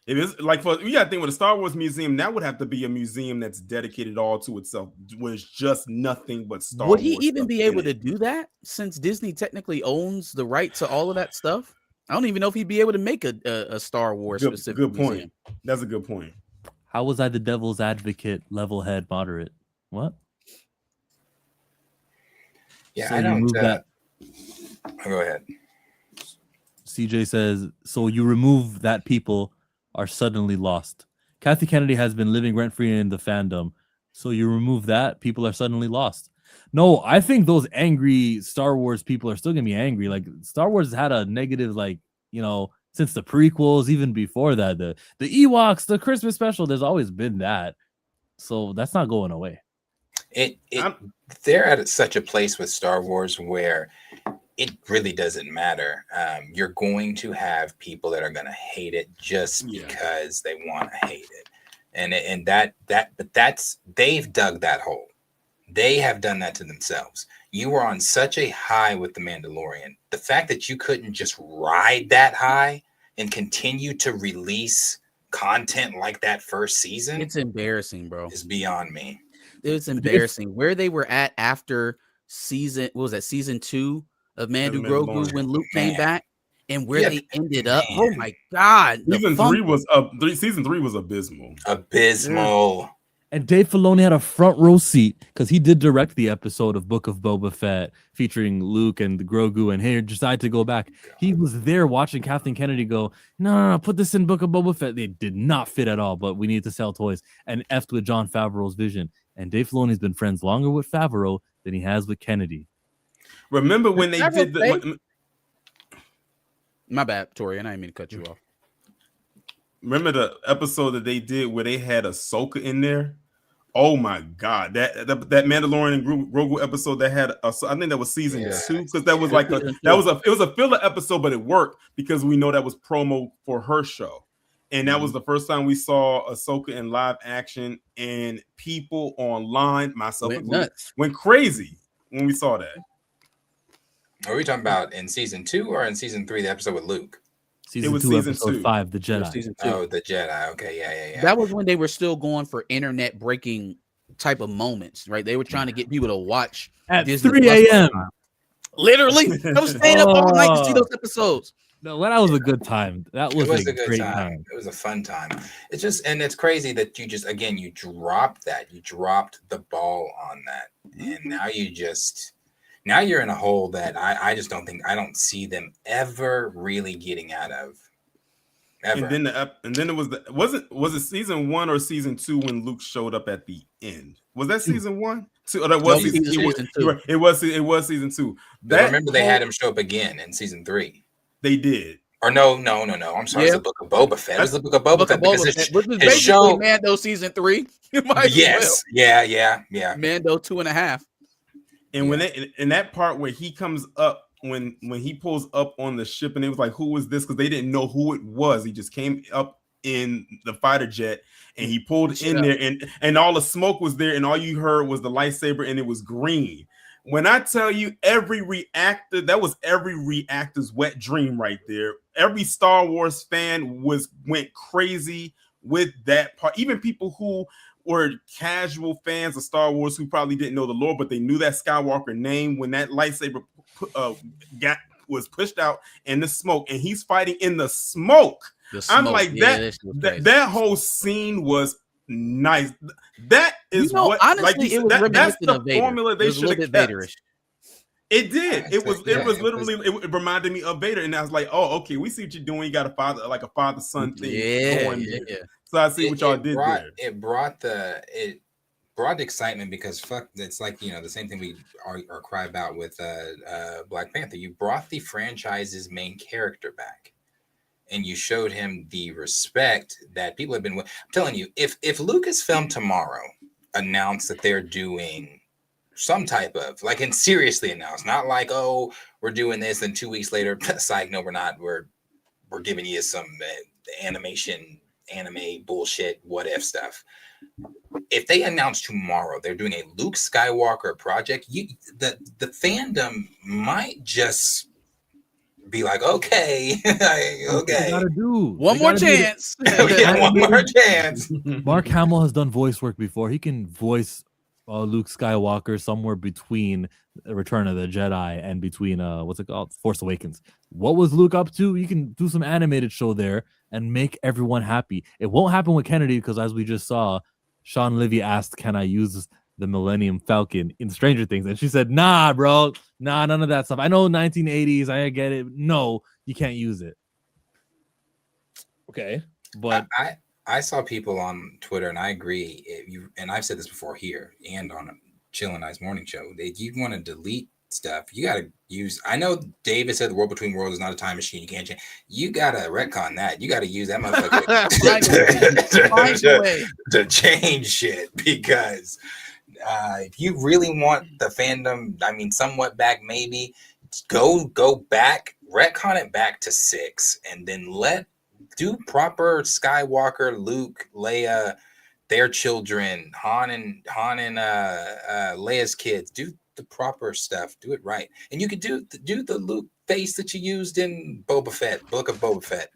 It is like you gotta think with a Star Wars museum, that would have to be a museum that's dedicated all to itself, where it's just nothing but Star Wars. Would he even be able to do that since Disney technically owns the right to all of that stuff? I don't even know if he'd be able to make a Star Wars specific good point. museum. That's a good point. How was I the devil's advocate, level head, moderate? What? Yeah, So I you don't. remove that. Go ahead. CJ says, so you remove that people are suddenly lost. Kathy Kennedy has been living rent-free in the fandom. So you remove that, people are suddenly lost. No, I think those angry Star Wars people are still going to be angry. Like Star Wars had a negative, like, you know, since the prequels, even before that, the Ewoks, the Christmas special, there's always been that. So that's not going away. They're at such a place with Star Wars where it really doesn't matter. You're going to have people that are going to hate it just because they want to hate it, but they've dug that hole. They have done that to themselves. You were on such a high with The Mandalorian. The fact that you couldn't just ride that high and continue to release content like that first season, it's embarrassing, bro. Is beyond me. It's embarrassing where they were at after season 2 of Mando Grogu when Luke came back, and where they ended up. Oh my God! Season 3 was abysmal. Abysmal. And Dave Filoni had a front row seat because he did direct the episode of Book of Boba Fett featuring Luke and Grogu, and he decided to go back. He was there watching Kathleen Kennedy go, no, put this in Book of Boba Fett. They did not fit at all, but we need to sell toys, and effed with Jon Favreau's vision. And Dave Filoni's been friends longer with Favreau than he has with Kennedy. Remember when they did the... My bad, Tori, and I didn't mean to cut you off. Remember the episode that they did where they had Ahsoka in there? Oh my God, that Mandalorian and Grogu episode that had I think that was season 2, because that was like it was a filler episode, but it worked because we know that was promo for her show, and that was the first time we saw Ahsoka in live action, and people online, myself included, went crazy when we saw that. Are we talking about in season 2 or in season 3, the episode with Luke? It was season 2. 5, the Jedi. Oh, the Jedi. Okay, yeah. That was when they were still going for internet breaking type of moments, right? They were trying to get people to watch at Disney 3 a.m. Literally, I was staying up all night to see those episodes. No, that was a good time. That was a good great time. It was a fun time. It's just, and it's crazy that you just, again, you dropped that. You dropped the ball on that, and now you're in a hole that I don't see them ever really getting out of. Ever. And then it was it season 1 or season 2 when Luke showed up at the end? Was that season 1? 2? Oh, that was season 2. It was season 2. But remember, they had him show up again in season 3. They did. Or no. I'm sorry. It's the Book of Boba Fett. It was the Book of Boba Fett because which was basically Mando season 3. Yes. Yeah. Mando 2.5. And when in that part where he comes up, when he pulls up on the ship, and it was like, who was this? Because they didn't know who it was. He just came up in the fighter jet, and he pulled in there, and all the smoke was there, and all you heard was the lightsaber, and it was green. When I tell you every reactor, that was every reactor's wet dream right there. Every Star Wars fan went crazy with that part. Even people who were casual fans of Star Wars who probably didn't know the lore, but they knew that Skywalker name when that lightsaber was pushed out in the smoke, and he's fighting in the smoke. I'm like, that whole scene was nice. That is what, honestly, like you it said, was that's the of Vader. formula they should have kept. Vaderish. It did. It was literally. It reminded me of Vader, and I was like, "Oh, okay, we see what you're doing. You got a father-son thing going there." So I see what y'all did there. It brought the excitement because it's like, you know, the same thing we are cry about with Black Panther. You brought the franchise's main character back, and you showed him the respect that people have been. I'm telling you, if Lucasfilm tomorrow announced that they're doing some type of, like, and seriously announced, not like, oh, we're doing this, and 2 weeks later, psych, no, we're not. We're giving you some anime bullshit, what if stuff. If they announce tomorrow they're doing a Luke Skywalker project, the fandom might just be like, okay, okay, gotta do one more chance. One more chance. Mark Hamill has done voice work before. He can voice Luke Skywalker somewhere between Return of the Jedi and between what's it called, Force Awakens. What was Luke up to? You can do some animated show there and make everyone happy. It won't happen with Kennedy because, as we just saw, Sean Livy asked, "Can I use the Millennium Falcon in Stranger Things?" And she said, "Nah, bro, nah, none of that stuff. I know 1980s, I get it. No, you can't use it." Okay, but I saw people on Twitter, and I agree. And I've said this before here and on Chill and I's morning show, that you want to delete stuff, you got to use. I know David said the world between worlds is not a time machine. You can't change. You got to retcon that. You got to use that motherfucker to change shit, because if you really want the fandom, I mean, somewhat back, maybe go back, retcon it back to 6, and then do proper Skywalker, Luke, Leia, their children, Han and Leia's kids. Do the proper stuff. Do it right, and you could do the Luke face that you used in Boba Fett, Book of Boba Fett.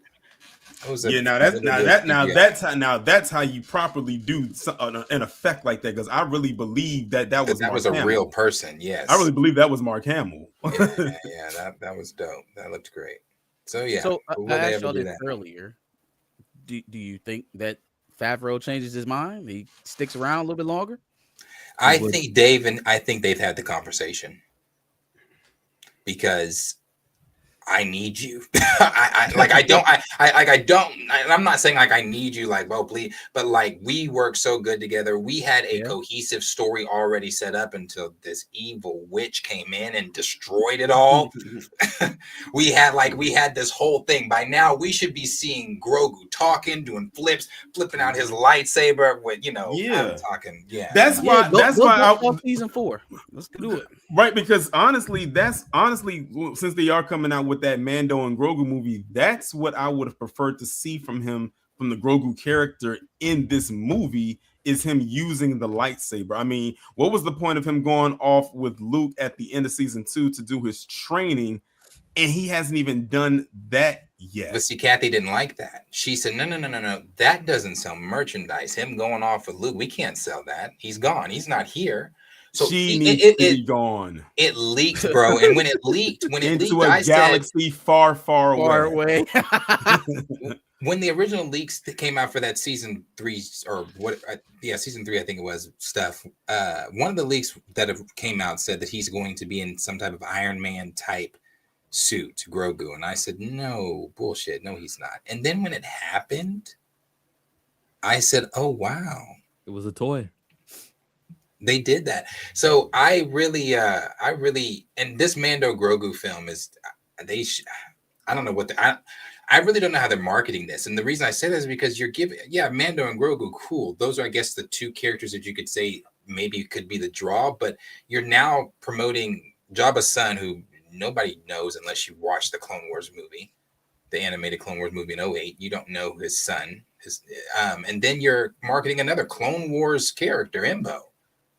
That's how you properly do an effect like that, because I really believe that was a real person. Yes, I really believe that was Mark Hamill. yeah, that was dope. That looked great. So yeah. So I asked y'all this earlier. Do you think that Favreau changes his mind? He sticks around a little bit longer? I think they've had the conversation, because I need you. I'm not saying like I need you, like, well, please, but like, we work so good together. We had a cohesive story already set up until this evil witch came in and destroyed it all. we had this whole thing. By now we should be seeing Grogu talking, doing flipping out his lightsaber with, I'm talking. Yeah. That's why season 4. Let's do it. Right, because honestly, since they are coming out with that Mando and Grogu movie, that's what I would have preferred to see from him, from the Grogu character in this movie, is him using the lightsaber. I mean, what was the point of him going off with Luke at the end of season 2 to do his training, and he hasn't even done that yet? But see, Kathy didn't like that. She said, no, that doesn't sell merchandise. Him going off with Luke, we can't sell that. He's gone. He's not here. So she needs to be gone. It leaked, bro, and when it leaked, into a galaxy far, far away. When the original leaks that came out for that season 3, or season 3, I think it was, stuff. One of the leaks that came out said that he's going to be in some type of Iron Man type suit, Grogu, and I said, no, bullshit, no, he's not. And then when it happened, I said, oh wow, it was a toy. They did that. So I really, and this Mando Grogu film is, I don't know what I really don't know how they're marketing this. And the reason I say that is because you're giving, Mando and Grogu, cool. Those are, I guess, the 2 characters that you could say maybe could be the draw, but you're now promoting Jabba's son, who nobody knows unless you watch the Clone Wars movie, the animated Clone Wars movie in 2008. You don't know his son. And then you're marketing another Clone Wars character, Imbo,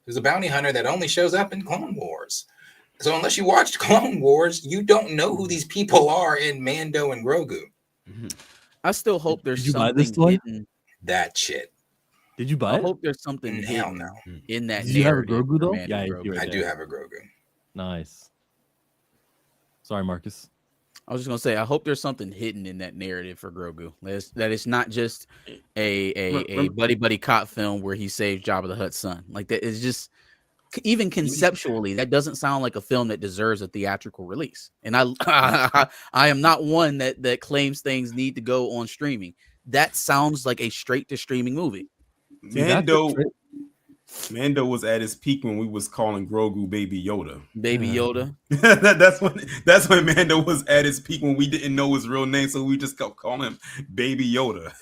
who's a bounty hunter that only shows up in Clone Wars. So unless you watched Clone Wars, you don't know who these people are in Mando and Grogu. I still hope there's Did you buy this something toy? hidden. That shit. Did you buy I it? hope there's something Hell hidden no. in that Did you have a narrative. Grogu for though? Mando Yeah, Grogu. you're right I do there. have a Grogu. Nice. Sorry, Marcus. I was just gonna say, I hope there's something hidden in that narrative for Grogu. That it's not just a buddy cop film where he saves Jabba the Hutt's son. Like that is just even conceptually, that doesn't sound like a film that deserves a theatrical release. And I am not one that claims things need to go on streaming. That sounds like a straight to streaming movie. Mando was at his peak when we was calling Grogu Baby Yoda. Baby Yoda. that's when Mando was at his peak, when we didn't know his real name, so we just kept calling him Baby Yoda.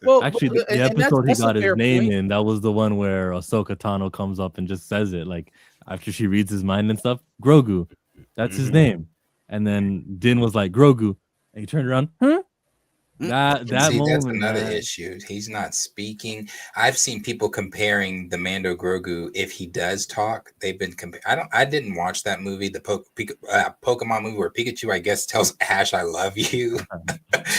Well, actually, the episode he got his name in, that was the one where Ahsoka Tano comes up and just says it, like after she reads his mind and stuff. Grogu, that's his name. And then Din was like Grogu, and he turned around, huh? That See, moment, that's another man. issue. He's not speaking. I've seen people comparing the Mando Grogu. If he does talk, they've been I didn't watch that movie, the Pokemon movie where Pikachu, I guess, tells Ash, "I love you,"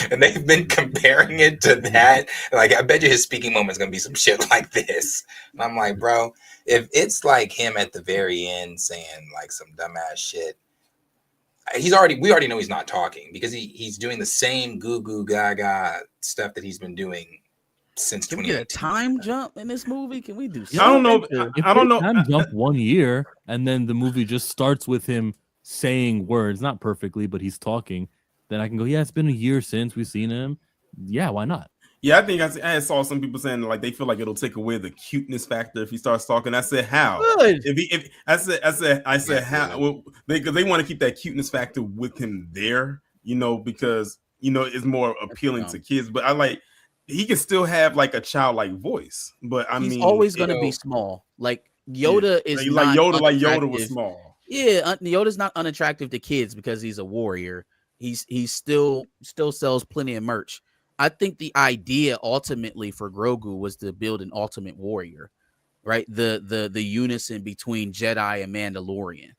and they've been comparing it to that. Like, I bet you his speaking moment is gonna be some shit like this. And I'm like, bro, if it's like him at the very end saying like some dumbass shit. We already know he's not talking because he's doing the same goo goo gaga stuff that he's been doing since. Can we get a time jump in this movie? Can we do? I don't know. If I don't they know. Time jump 1 year, and then the movie just starts with him saying words, not perfectly, but he's talking. Then I can go, yeah, it's been a year since we've seen him. Yeah, why not? Yeah, I think I saw some people saying like they feel like it'll take away the cuteness factor if he starts talking. I said how? Good. I said how? Well, they want to keep that cuteness factor with him there, because it's more appealing to kids. But he can still have like a childlike voice. But he's always going to be small. Like Yoda is like not Yoda was unattractive. small. Yeah, Yoda's not unattractive to kids because he's a warrior. He still sells plenty of merch. I think the idea ultimately for Grogu was to build an ultimate warrior, right? The unison between Jedi and Mandalorian,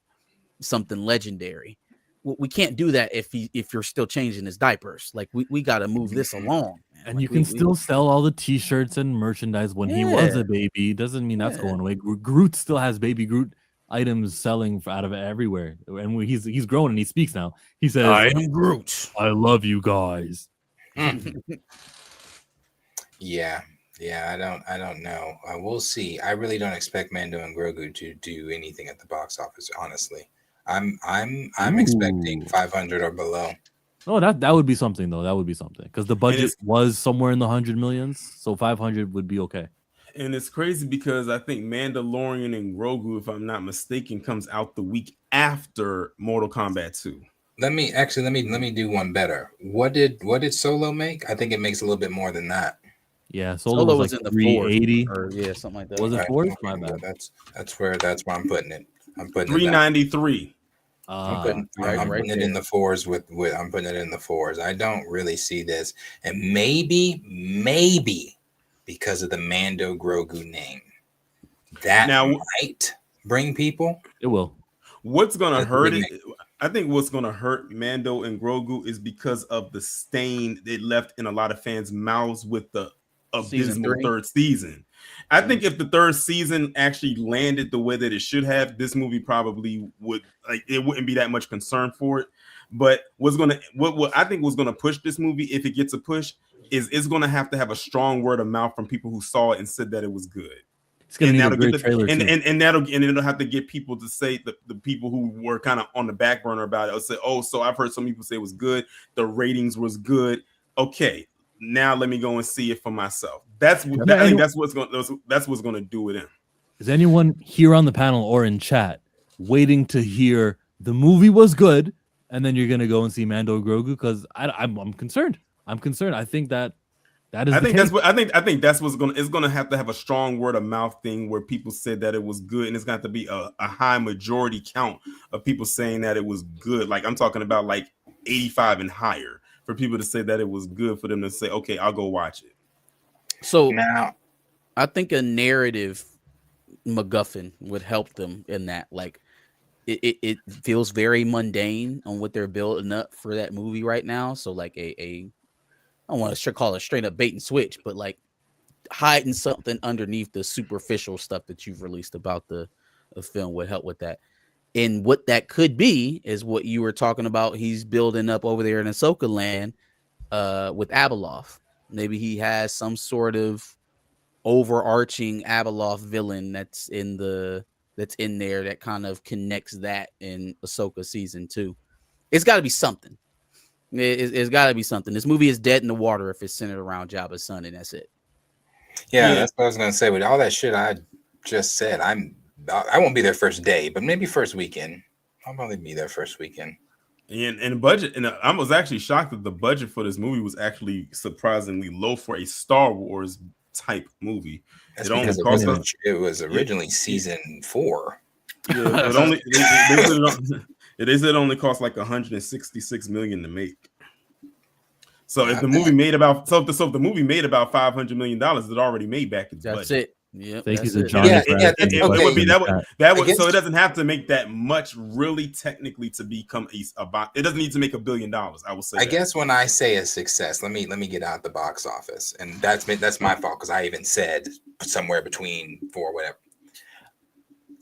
something legendary. We can't do that if you're still changing his diapers. Like we got to move this along. Man. And like you can still sell all the T-shirts and merchandise when he was Yeah. a baby. Doesn't mean that's going away. Groot still has Baby Groot items selling out of everywhere, and when he's grown and he speaks now. He says, I am Groot. I love you guys. Yeah, I don't know. We'll see. I really don't expect Mando and Grogu to do anything at the box office. Honestly, I'm expecting 500 or below. Oh, that would be something though. That would be something because the budget was somewhere in the 100 millions, so 500 would be okay. And it's crazy because I think Mandalorian and Grogu, if I'm not mistaken, comes out the week after Mortal Kombat 2. Let me do one better. What did Solo make? I think it makes a little bit more than that. Yeah, Solo was like in the 380 or something like that. Was it Right. 4? My bad. That's where I'm putting it. I'm putting 393. I'm putting it in the fours with I'm putting it in the fours. I don't really see this, and maybe because of the Mando Grogu name, that might bring people. It will. What's gonna hurt it? I think what's gonna hurt Mando and Grogu is because of the stain it left in a lot of fans' mouths with the abysmal third season. I think if the third season actually landed the way that it should have, this movie probably would it wouldn't be that much concern for it. But what I think was gonna push this movie, if it gets a push, is it's gonna have a strong word of mouth from people who saw it and said that it was good. It's gonna need a great trailer too. And it'll have to get people to say the people who were kind of on the back burner about it will say, oh, so I've heard some people say it was good, the ratings was good. Okay, now let me go and see it for myself. I think that's what's gonna do it in. Is anyone here on the panel or in chat waiting to hear the movie was good and then you're gonna go and see Mando Grogu? Because I'm concerned. I think that is. I think that's what's gonna have to have a strong word of mouth thing where people said that it was good, and it's got to be a high majority count of people saying that it was good. Like I'm talking about like 85 and higher for people to say that it was good for them to say, okay, I'll go watch it. So now, I think a narrative MacGuffin would help them in that. Like it feels very mundane on what they're building up for that movie right now. So like I don't want to call it straight up bait and switch, but like hiding something underneath the superficial stuff that you've released about the film would help with that. And what that could be is what you were talking about. He's building up over there in Ahsoka land with Abeloth. Maybe he has some sort of overarching Abeloth villain that's in there that kind of connects that in Ahsoka season 2. It's got to be something. It's got to be something. This movie is dead in the water if it's centered around Jabba's son, and that's it. Yeah, that's what I was gonna say. With all that shit I just said, I won't be there first day, but maybe first weekend. I'll probably be there first weekend. And budget, and I was actually shocked that the budget for this movie was actually surprisingly low for a Star Wars type movie. That's because it was originally season 4. Yeah, but they said it only cost like 166 million to make. So if the movie made about if the movie made about $500 million, it already made back its budget. That's it. Yeah, it would be that would so it doesn't have to make that much really technically to become about. It doesn't need to make $1 billion. I will say. I guess when I say a success, let me get out the box office, and that's my fault because I even said somewhere between 4 whatever.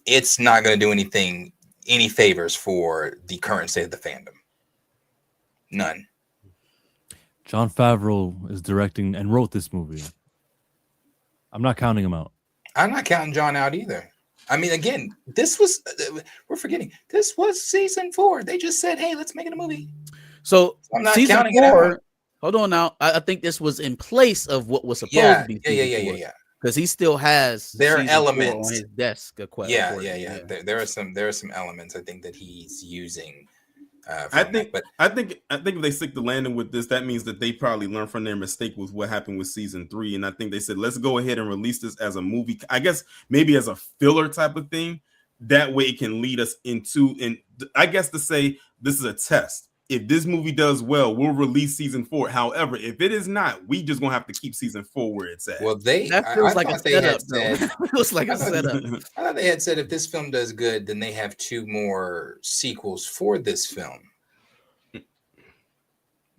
It's not going to do any favors for the current state of the fandom. None. Jon Favreau is directing and wrote this movie. I'm not counting him out. I'm not counting John out either. I mean, again, we're forgetting. This was season 4. They just said, hey, let's make it a movie. So I'm not season counting 4, it out. Hold on now. I think this was in place of what was supposed to be. Yeah. Because he still has there are elements on his desk. Yeah. There are some elements I think that he's using. I think if they stick the landing with this, that means that they probably learned from their mistake with what happened with season 3. And I think they said, let's go ahead and release this as a movie. I guess maybe as a filler type of thing. That way it can lead us into, and I guess to say this is a test. If this movie does well, we'll release season 4. However, if it is not, we just gonna have to keep season 4 where it's at. Well, that feels like a setup. It feels like a setup. I thought they had said if this film does good, then they have 2 more sequels for this film,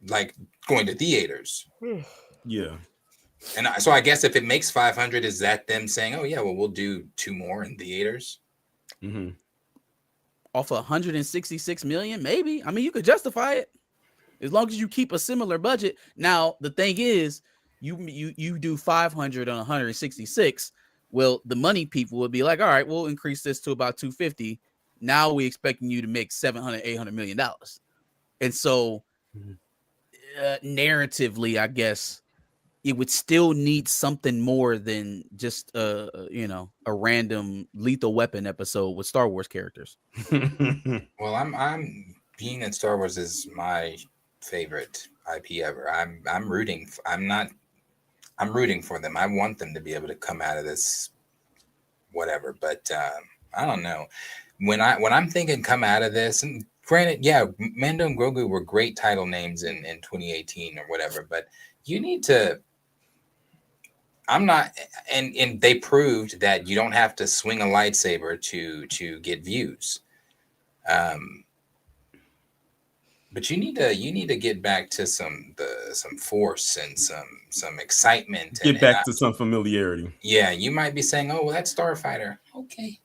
like going to theaters. Yeah. And so I guess if it makes 500, is that them saying, "Oh yeah, well we'll do 2 more in theaters"? Mm-hmm. Off 166 million, maybe. I mean, you could justify it as long as you keep a similar budget. Now, the thing is, you do 500 on 166. Well, the money people would be like, all right, we'll increase this to about 250. Now we expecting you to make 700, 800 million dollars. And so narratively, I guess it would still need something more than just a random Lethal Weapon episode with Star Wars characters. Well, I'm being that Star Wars is my favorite IP ever. I'm rooting for them. I want them to be able to come out of this whatever, but I don't know. When I'm thinking come out of this, and granted, yeah, Mando and Grogu were great title names in 2018 or whatever, but you need to. I'm not, and they proved that you don't have to swing a lightsaber to get views. But you need to get back to some force and some excitement. Get back to some familiarity. Yeah, you might be saying, "Oh, well, that's Starfighter." Okay.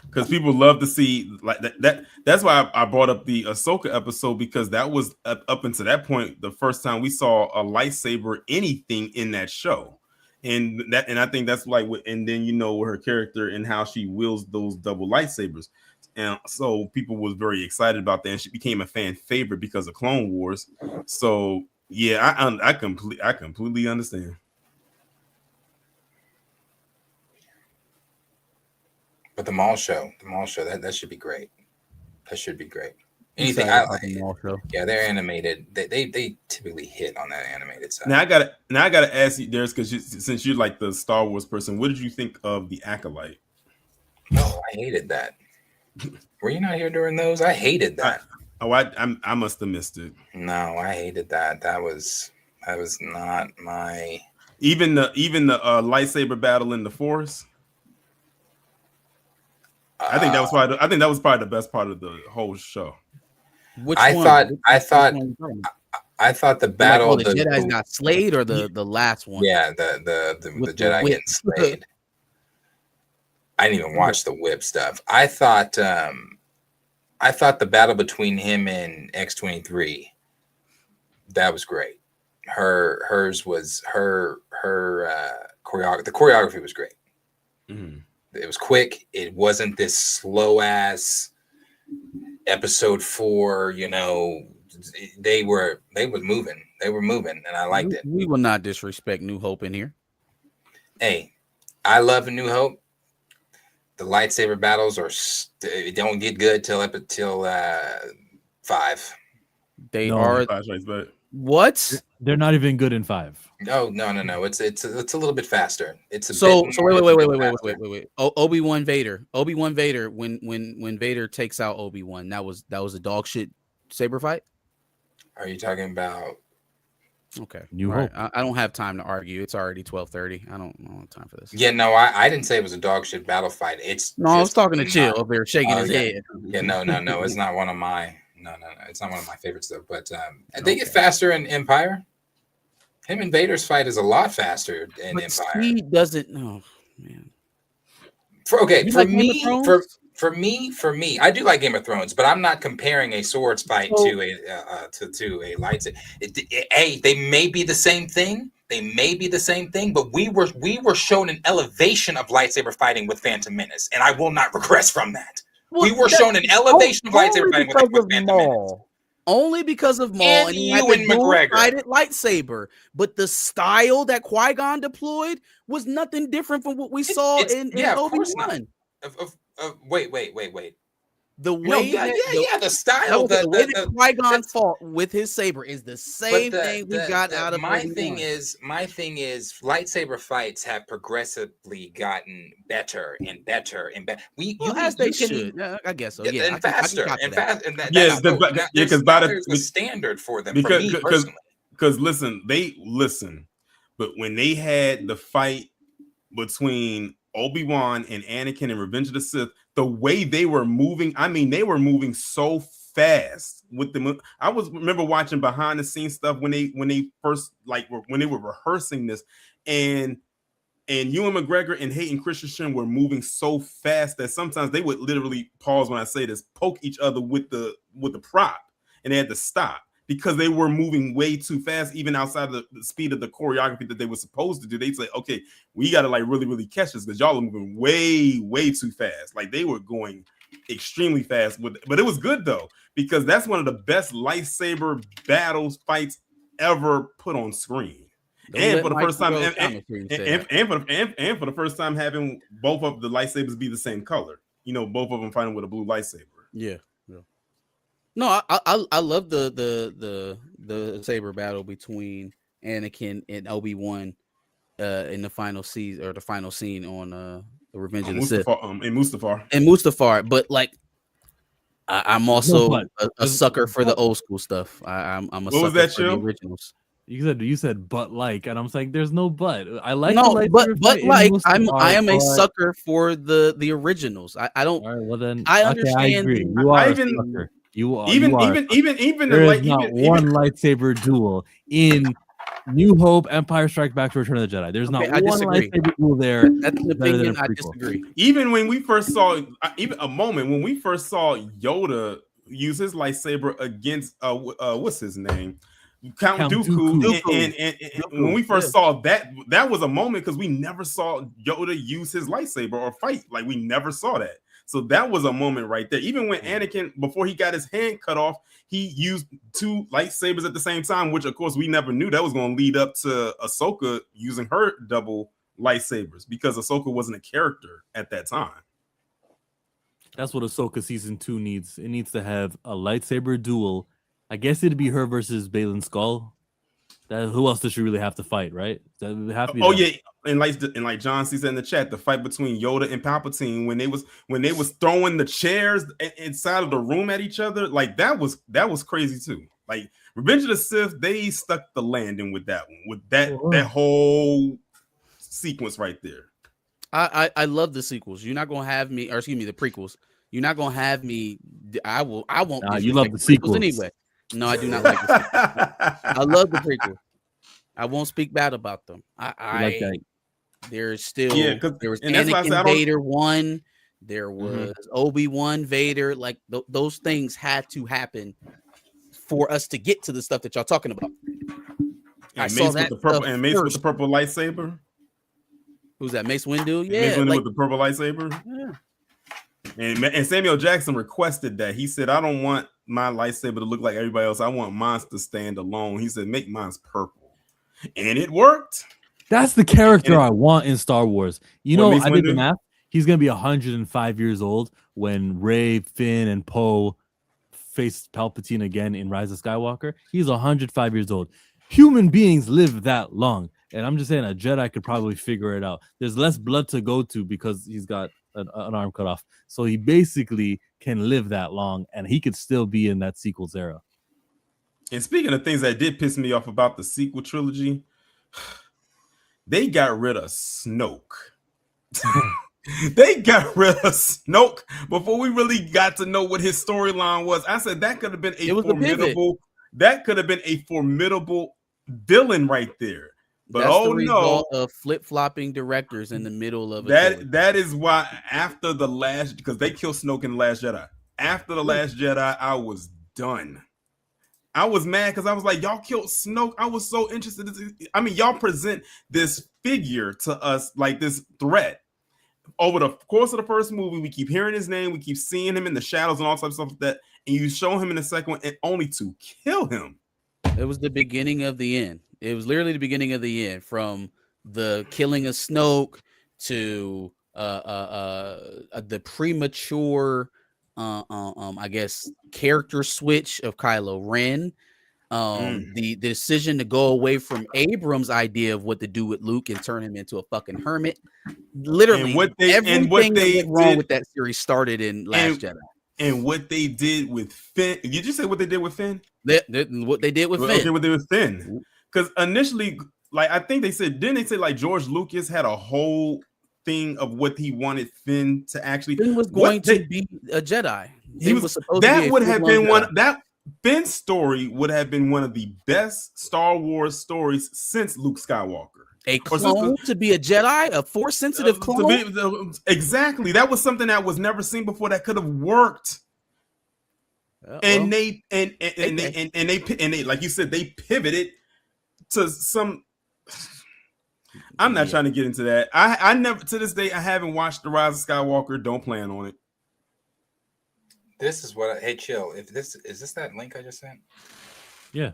Because people love to see like that. That's why I brought up the Ahsoka episode, because that was up until that point the first time we saw a lightsaber anything in that show, and I think that's like, and then her character and how she wields those double lightsabers, and so people was very excited about that, and she became a fan favorite because of Clone Wars. So yeah, I completely understand. But the mall show, that should be great. That should be great. Anything the mall show. Yeah, they're animated. They typically hit on that animated side. Now I gotta ask you, Darius, because since you're like the Star Wars person, what did you think of the Acolyte? Oh, I hated that. Were you not here during those? I hated that. I must have missed it. No, I hated that. That was not my. Even the lightsaber battle in the Force. I think that was probably the best part of the whole show. Which I one? thought I thought the battle the Jedi's got slayed or the last one. Yeah, the With the Jedi whip. getting slayed. I didn't even watch the whip stuff. I thought the battle between him and X-23, that was great. Hers was her choreography. The choreography was great. Mm-hmm. It was quick. It wasn't this slow ass episode 4. They were moving. They were moving, and I liked it. We will not disrespect New Hope in here. Hey, I love A New Hope. The lightsaber battles they don't get good till 5. They No. are But what? They're not even good in 5. No. It's a little bit faster. It's a So bit wait. Obi-Wan Vader. When Vader takes out Obi-Wan, that was a dog shit saber fight. Are you talking about? Okay. New All right. Hope. I don't have time to argue. It's already 12:30. I don't have time for this. Yeah, no, I didn't say it was a dog shit battle fight. It's No, I was just talking to not- Chill over there shaking his yeah. head. Yeah, no. It's not one of my it's not one of my favorites though. But they get faster in Empire. Him and Vader's fight is a lot faster in But Empire. he doesn't. Oh man. For You like Game of Thrones? For me, I do like Game of Thrones, but I'm not comparing a swords fight to a lightsaber. They may be the same thing. But we were shown an elevation of lightsaber fighting with Phantom Menace, and I will not regress from that. Well, we were shown an elevation of lightsaber fighting with Phantom Menace. Only because of Maul And he had Ewan the McGregor. dual-sided lightsaber, but the style that Qui-Gon deployed was nothing different from what we saw in of course not. Obi-Wan. Wait. The No, way the style, the way that Qui-Gon fought with his saber is the same thing we got out of my Obi-Wan. thing is lightsaber fights have progressively gotten better and better and better. As they should. Yeah, I guess so. Yeah, and faster and fast. And Yes, because by there's a standard for them. because for me personally. because listen, but when they had the fight between Obi-Wan and Anakin in Revenge of the Sith, the way they were moving, they were moving so fast with the. I remember watching behind the scenes stuff when they first when they were rehearsing this, and Ewan McGregor and Hayden Christensen were moving so fast that sometimes they would literally pause when I say this, poke each other with the prop, and they had to stop because they were moving way too fast, even outside of the speed of the choreography that they were supposed to do. They'd say, okay, we got to really, really catch this because y'all are moving way, way too fast. Like they were going extremely fast, but it was good though, because that's one of the best lightsaber battles fights ever put on screen. And for the first time, and for the first time having both of the lightsabers be the same color. Both of them fighting with a blue lightsaber. Yeah. No, I love the saber battle between Anakin and Obi-Wan in the final season or the final scene on the Revenge of the Sith. In Mustafar. But I'm also a sucker for the old school stuff. I'm a sucker for the originals. You said and I'm saying there's no but. I like I am a sucker for the originals. I don't. All right, well then I understand. I agree. You are a sucker. You are even there is not one lightsaber duel in New Hope, Empire Strikes Back, Return of the Jedi. There's not one lightsaber duel there. That's an opinion. I disagree. Even when we first saw, when we first saw Yoda use his lightsaber against what's his name, Count Dooku. And when we first saw that was a moment because we never saw Yoda use his lightsaber or fight. Like we never saw that. So that was a moment right there. Even when Anakin, before he got his hand cut off, he used 2 lightsabers at the same time, which of course we never knew that was going to lead up to Ahsoka using her double lightsabers because Ahsoka wasn't a character at that time. That's what Ahsoka season 2 needs. It needs to have a lightsaber duel. I guess it'd be her versus Baylan Skull. Who else does she really have to fight, right? That would have to be yeah, and like John sees in the chat, the fight between Yoda and Palpatine when they was throwing the chairs inside of the room at each other, like that was crazy too. Like Revenge of the Sith, they stuck the landing with that one, with that whole sequence right there. I love the sequels. You're not gonna have me, or excuse me, the prequels. You're not gonna have me. I won't. Nah, you love the sequels anyway. No, I do not like the sequels. I love the prequels. I won't speak bad about them. like that. There's still there was and that's why I said I Anakin don't- Vader 1. There was Obi-Wan Vader. Like those things had to happen for us to get to the stuff that y'all talking about. I And saw Mace that with the purple stuff and Mace with first. the purple lightsaber. Who's that? Mace Windu? Yeah, Mace Windu like, with the purple lightsaber. yeah. And Samuel Jackson requested that. He said, "I don't want my lightsaber to look like everybody else. I want mine to stand alone." He said, "Make mine's purple," and it worked. That's the character I want in Star Wars. You What, know, Mace I did the Windu? math. He's gonna be 105 years old when Rey, Finn, and Poe face Palpatine again in Rise of Skywalker. He's 105 years old. Human beings live that long, and I'm just saying a Jedi could probably figure it out. There's less blood to go to because he's got an arm cut off, so he basically can live that long, and he could still be in that sequels era. And speaking of things that did piss me off about the sequel trilogy, they got rid of Snoke. They got rid of Snoke before we really got to know what his storyline was. I said that could have been It was the pivot. formidable villain right there. But That's oh the no, result of flip-flopping directors in the middle of a trilogy. that is why after the last, because they killed Snoke in the Last Jedi. After the Last Jedi, I was done. I was mad because I was like, y'all killed Snoke. I was so interested. I mean, y'all present this figure to us like this threat. Over the course of the first movie, we keep hearing his name, we keep seeing him in the shadows and all types of stuff like that, and you show him in the second one, and only to kill him. It was the beginning of the end. It was literally the beginning of the end, from the killing of Snoke to the premature, I guess, character switch of Kylo Ren. The decision to go away from Abrams' idea of what to do with Luke and turn him into a fucking hermit. Literally, everything that went wrong with that series started in Last Jedi. And what they did with Finn. Did you say what they did with Finn? What they did with Finn. Okay, what they did with Finn. Because initially, like I think they said, didn't they say like George Lucas had a whole thing of what he wanted Finn to actually? Finn was going to be a Jedi. He was supposed that to be would have been one Jedi. That Finn's story would have been one of the best Star Wars stories since Luke Skywalker. A clone to be a Jedi, a force sensitive clone. Exactly. That was something that was never seen before that could have worked. And they like you said, they pivoted to some. I'm not trying to get into that. I never, to this day, I haven't watched The Rise of Skywalker. Don't plan on it. This is what hey, chill. If this is this that link I just sent? Yeah.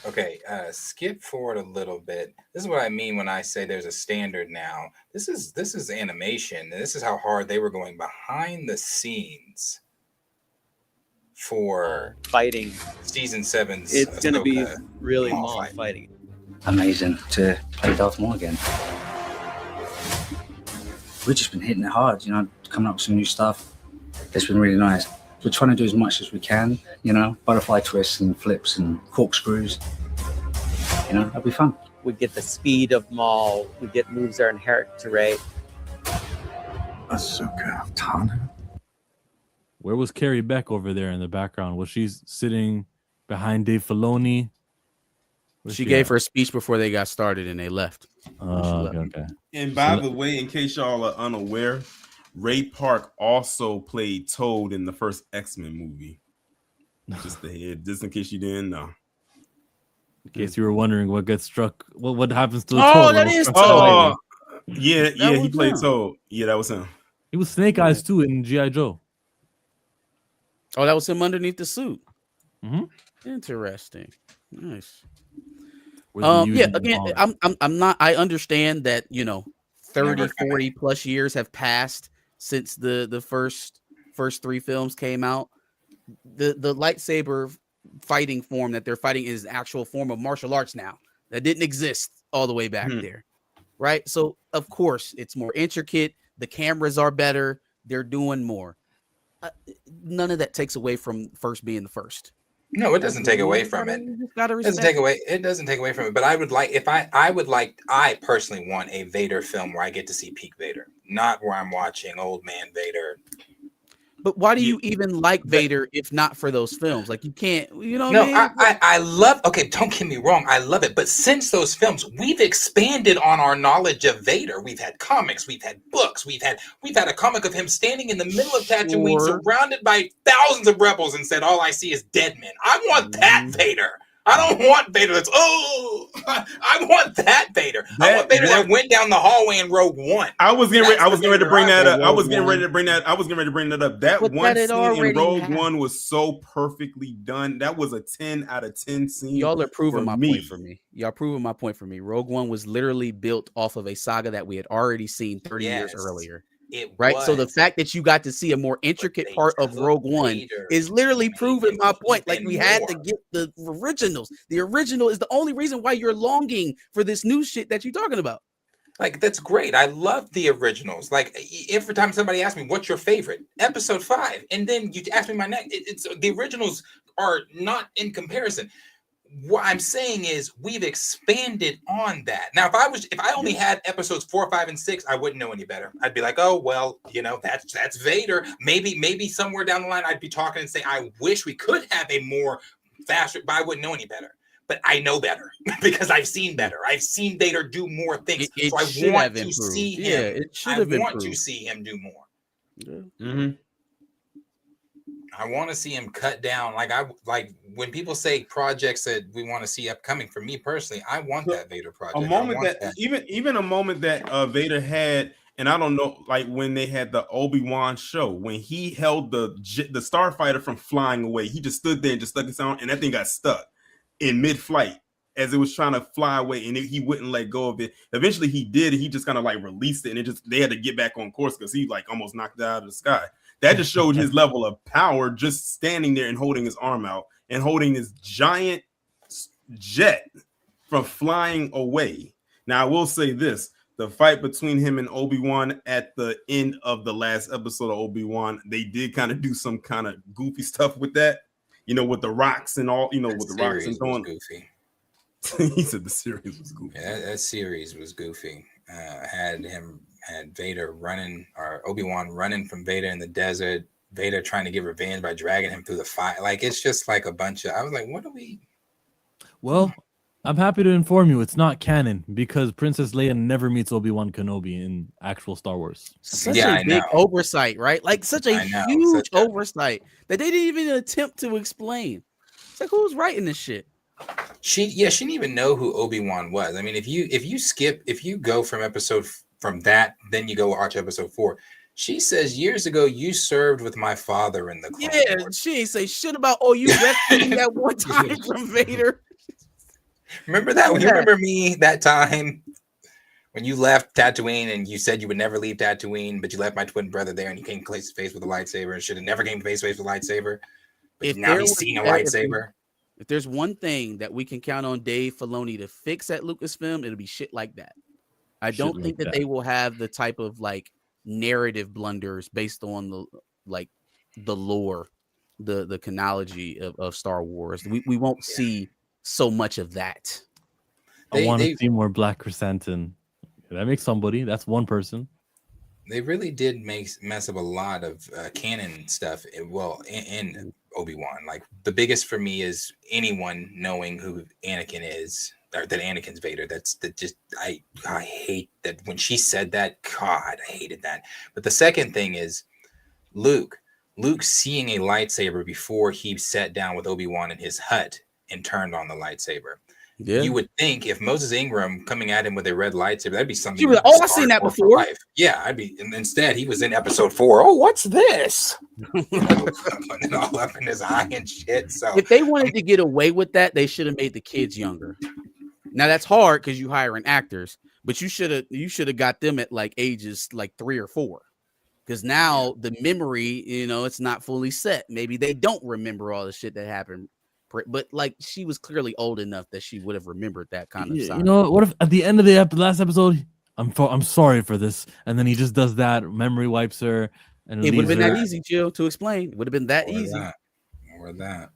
Okay, skip forward a little bit. This is what I mean when I say there's a standard now. This is animation. This is how hard they were going behind the scenes for fighting season 7's. It's going to be really Maul fighting. Amazing to play Darth Maul again. We've just been hitting it hard, you know, coming up with some new stuff. It's been really nice. We're trying to do as much as we can, you know, butterfly twists and flips and corkscrews. You know, that'll be fun. We get the speed of Maul. We get moves that are inherent to Rey. Ahsoka Tano. Where was Carrie Beck over there in the background? Was she sitting behind Dave Filoni? She gave her a speech before they got started and they left. Okay. And by the way, in case y'all are unaware, Ray Park also played Toad in the first X-Men movie. Just in case you didn't know. In case you were wondering what gets struck, what happens to the Toad? Toad? That is Toad. Yeah, That he played him. Toad. Yeah, that was him. He was Snake Eyes too in G.I. Joe. Oh, that was him underneath the suit. Mm-hmm. Interesting. Nice. Yeah, again, I'm not, I understand that, you know, 30, 40 plus years have passed since the first three films came out. The lightsaber fighting form that they're fighting is an actual form of martial arts now that didn't exist all the way back there, right? So of course it's more intricate. The cameras are better. They're doing more. None of that takes away from first being the first. No, it doesn't take away from it. You gotta It doesn't take away. It doesn't take away from it. But I would like, if I personally want a Vader film where I get to see peak Vader, not where I'm watching old man Vader. But why do you even like Vader if not for those films? Like you can't, you know. No, what I mean? I love. Okay, don't get me wrong. I love it. But since those films, we've expanded on our knowledge of Vader. We've had comics, we've had books, we've had a comic of him standing in the middle of Tatooine, surrounded by thousands of rebels, and said, "All I see is dead men." I want that Vader. I don't want Vader that's I want that Vader. I want Vader that went down the hallway in Rogue One. I was getting ready to bring that up. I was getting ready to bring that up. That one scene in Rogue One was so perfectly done. That was a 10 out of 10 scene. Y'all are proving my point for me. Y'all proving my point for me. Rogue One was literally built off of a saga that we had already seen 30 years earlier. So the fact that you got to see a more intricate part of Rogue One is literally proving my point. Like we had to get the originals. The original is the only reason why you're longing for this new shit that you're talking about. Like that's great. I love the originals. Like every time somebody asks me, "What's your favorite?" Episode 5, and then you ask me my next. It's the originals are not in comparison. What I'm saying is we've expanded on that. Now, if I only had episodes 4, 5, and 6, I wouldn't know any better. I'd be like, oh well, that's Vader. Maybe somewhere down the line I'd be talking and saying, I wish we could have a more faster, but I wouldn't know any better. But I know better because I've seen better. I've seen Vader do more things. So I want to see him. I want to see him do more. Yeah. Mm-hmm. I want to see him cut down. Like when people say projects that we want to see upcoming, for me personally, I want that Vader project. A moment that even a moment that Vader had, and I don't know, like when they had the Obi-Wan show, when he held the starfighter from flying away, he just stood there and just stuck his arm, and that thing got stuck in mid-flight as it was trying to fly away, and he wouldn't let go of it. Eventually, he did. He just kind of like released it, and they had to get back on course because he like almost knocked it out of the sky. That just showed his level of power, just standing there and holding his arm out and holding this giant jet from flying away. Now, I will say this. The fight between him and Obi-Wan at the end of the last episode of Obi-Wan, they did kind of do some kind of goofy stuff with that, with the rocks and all, with the rocks and going. Goofy. He said the series was goofy. Yeah, that series was goofy. Had Vader running, or Obi-Wan running from Vader in the desert, Vader trying to get revenge by dragging him through the fire. Like, it's just like a bunch of, I was like, what are we? Well, I'm happy to inform you it's not canon because Princess Leia never meets Obi-Wan Kenobi in actual Star Wars. Such a big oversight, right? Like such a huge oversight that they didn't even attempt to explain. It's like, who's writing this shit? She didn't even know who Obi-Wan was. I mean, if you go from that, then you go watch episode 4. She says years ago you served with my father in the Clone Wars. She ain't say shit about you rescued me that one time from Vader. Remember that? You remember me that time when you left Tatooine and you said you would never leave Tatooine, but you left my twin brother there and you came face to face with a lightsaber and should have never came face to face with a lightsaber. But now he's seen a lightsaber. If there's one thing that we can count on Dave Filoni to fix at Lucasfilm, it'll be shit like that. I don't think that they will have the type of like narrative blunders based on the lore, the chronology of Star Wars. We won't see so much of that. I want to see more Black Chrysanthemum. That makes somebody. That's one person. They really did mess up a lot of canon stuff. In Obi-Wan, like the biggest for me is anyone knowing who Anakin is. Or that Anakin's Vader. I hate that when she said that. God, I hated that. But the second thing is Luke seeing a lightsaber before he sat down with Obi-Wan in his hut and turned on the lightsaber. Yeah. You would think if Moses Ingram coming at him with a red lightsaber, that'd be something. I've seen that before. Yeah, and instead he was in episode 4. Oh, what's this? Putting it all up in his eye and shit. So if they wanted to get away with that, they should have made the kids younger. Now that's hard because you hiring actors, but you should have got them at like ages like 3 or 4. Because now the memory, it's not fully set. Maybe they don't remember all the shit that happened. But like she was clearly old enough that she would have remembered that kind of stuff. What if at the end of the last episode, I'm sorry for this, and then he just does that, memory wipes her, and it would have been that easy, Jill, to explain. It would have been that easy. Or that.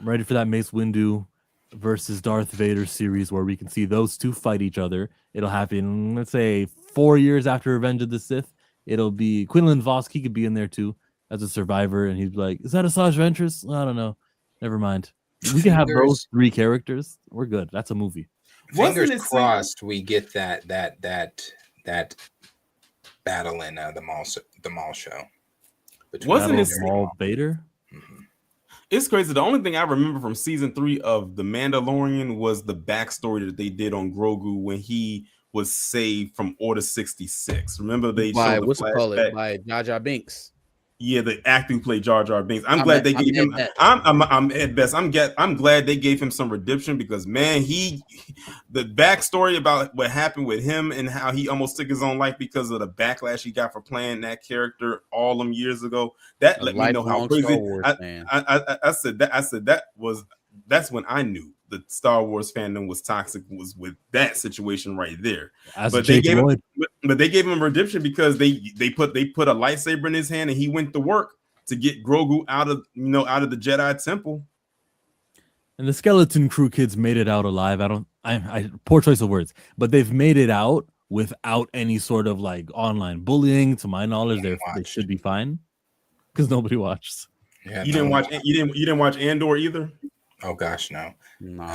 I'm ready for that Mace Windu versus Darth Vader series where we can see those two fight each other. It'll happen, let's say, 4 years after Revenge of the Sith. It'll be Quinlan Vosk. He could be in there too as a survivor, and he'd be like, "Is that Asajj Ventress? I don't know. Never mind. We can have those 3 characters. We're good. That's a movie." Fingers crossed we get that battle in the mall show. Wasn't it Maul Vader? It's crazy. The only thing I remember from season 3 of The Mandalorian was the backstory that they did on Grogu when he was saved from Order 66. Remember they by showed the what's it called flashback? it by Jar Jar Binks. Yeah, the actor who played Jar Jar Binks. I'm glad they gave him. I'm at best. I'm glad they gave him some redemption because man, the backstory about what happened with him and how he almost took his own life because of the backlash he got for playing that character all them years ago. That let me know how crazy. Star Wars fan. I said that's when I knew the Star Wars fandom was toxic, was with that situation right there. But they gave him redemption because they put a lightsaber in his hand and he went to work to get Grogu out of the Jedi Temple. And the Skeleton Crew kids made it out alive. I poor choice of words, but they've made it out without any sort of like online bullying. To my knowledge, they should be fine because nobody watched. Yeah, you didn't watch Andor either. Oh gosh, no. But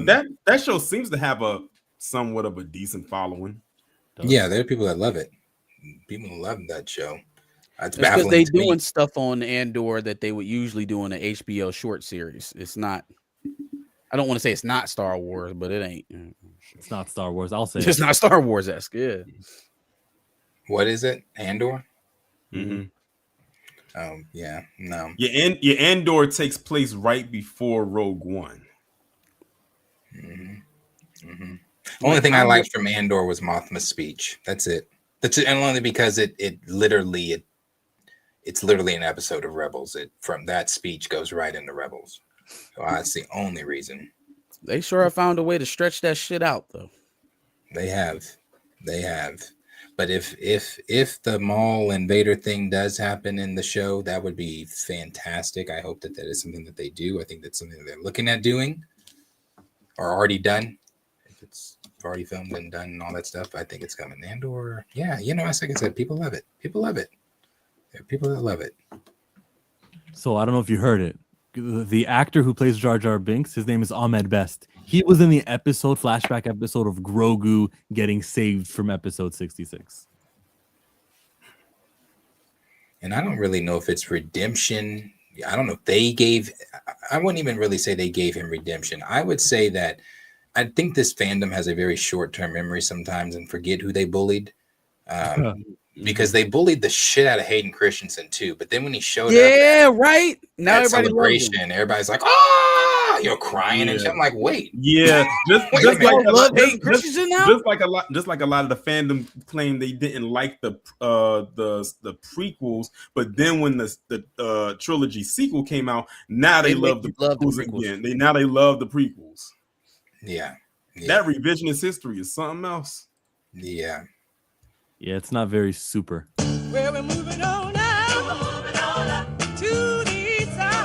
that show seems to have a somewhat of a decent following. Yeah, there are people that love it. People love that show. It's because they doing stuff on Andor that they would usually do in an HBO short series. It's not. I don't want to say it's not Star Wars, but it ain't. It's not Star Wars. I'll say it's not Star Wars-esque. Yeah. What is it? Andor? Mm-hmm. Yeah, no. Your Andor takes place right before Rogue One. Only thing I liked from Andor was Mothma's speech. That's it. And only because it's literally an episode of Rebels. From that speech goes right into Rebels. So that's the only reason. They sure have found a way to stretch that shit out, though. They have. But if the Maul and Vader thing does happen in the show, that would be fantastic. I hope that is something that they do. I think that's something that they're looking at doing or already done. If it's already filmed and done and all that stuff, I think it's coming. Andor, yeah, as like I said, people love it. There are people that love it. So I don't know if you heard it. The actor who plays Jar Jar Binks, his name is Ahmed Best. He was in the flashback episode of Grogu getting saved from episode 66. And I don't really know if it's redemption. I don't know if I wouldn't even really say they gave him redemption. I would say that I think this fandom has a very short-term memory sometimes and forget who they bullied. Because they bullied the shit out of Hayden Christensen too. But then when he showed up, right now, at celebration, everybody's like, crying and shit. I'm like, wait, just like a lot of the fandom claim they didn't like the prequels, but then when the trilogy sequel came out, now they love the prequels again. They love the prequels. Yeah, that revisionist history is something else. Yeah, it's not very super. Well, we're moving on now to the east side.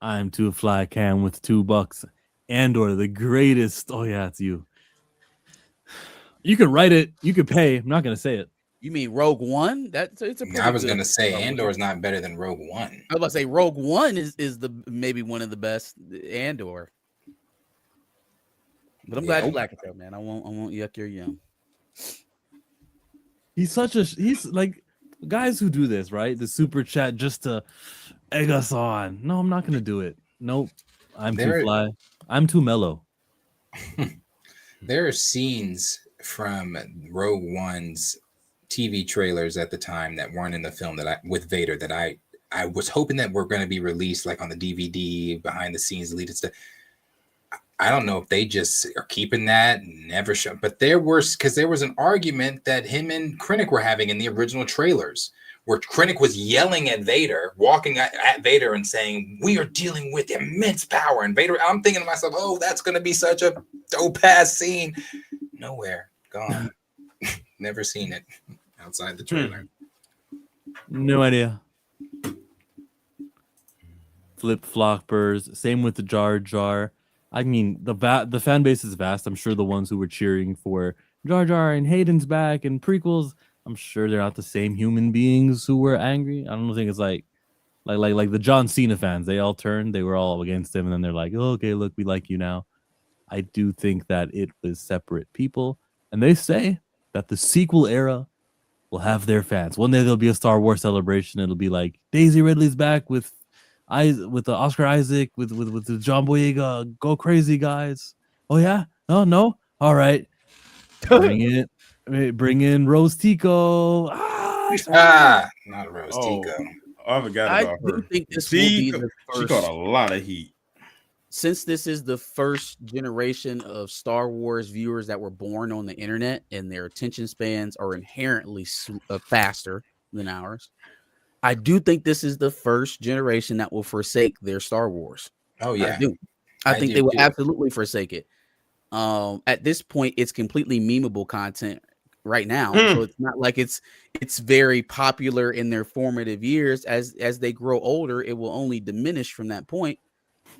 I'm Too Fly Cam with $2. Andor, the greatest. Oh yeah, it's you. You can write it. You can pay. I'm not gonna say it. You mean Rogue One? I was gonna say Andor is not better than Rogue One. I was about to say Rogue One is maybe one of the best Andor. But I'm glad you like it though, man. I won't yuck your yum. He's like guys who do this, right? The super chat just to egg us on. No, I'm not gonna do it. Nope. I'm too fly. I'm too mellow. There are scenes from Rogue One's TV trailers at the time that weren't in the film with Vader that I was hoping that were going to be released like on the DVD, behind the scenes, deleted stuff. I don't know if they just are keeping that and never show, but there was an argument that him and Krennic were having in the original trailers where Krennic was yelling at Vader, walking at Vader and saying, "We are dealing with immense power." And Vader, I'm thinking to myself, oh, that's going to be such a dope ass scene. Nowhere, gone. Never seen it outside the trailer. No idea. flip floppers. Same with the Jar Jar. I mean, the fan base is vast. I'm sure the ones who were cheering for Jar Jar and Hayden's back and prequels, I'm sure they're not the same human beings who were angry. I don't think it's like the John Cena fans. They all turned. They were all against him, and then they're like, oh, okay, look, we like you now. I do think that it was separate people, and they say that the sequel era will have their fans. One day there'll be a Star Wars celebration. It'll be like Daisy Ridley's back with the Oscar Isaac with the John Boyega. Go crazy, guys! Oh yeah, no, all right, bring in Rose Tico. Not Rose Tico. I forgot I about do her. think this will be the She first. caught a lot of heat. Since this is the first generation of Star Wars viewers that were born on the internet and their attention spans are inherently faster than ours, I do think this is the first generation that will forsake their Star Wars. Oh yeah, I do. I think do they will too. absolutely forsake it. At this point, it's completely memeable content right now, so it's not like it's very popular in their formative years. As they grow older, it will only diminish from that point.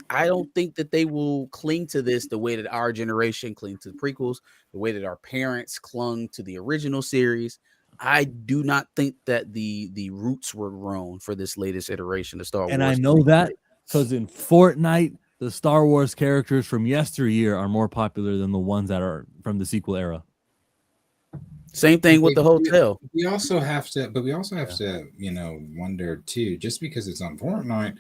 I don't think that they will cling to this the way that our generation clung to the prequels, the way that our parents clung to the original series. I do not think that the roots were grown for this latest iteration of Star Wars. And I know that because in Fortnite, the Star Wars characters from yesteryear are more popular than the ones that are from the sequel era. Same thing with the hotel. We also have to, wonder too. Just because it's on Fortnite,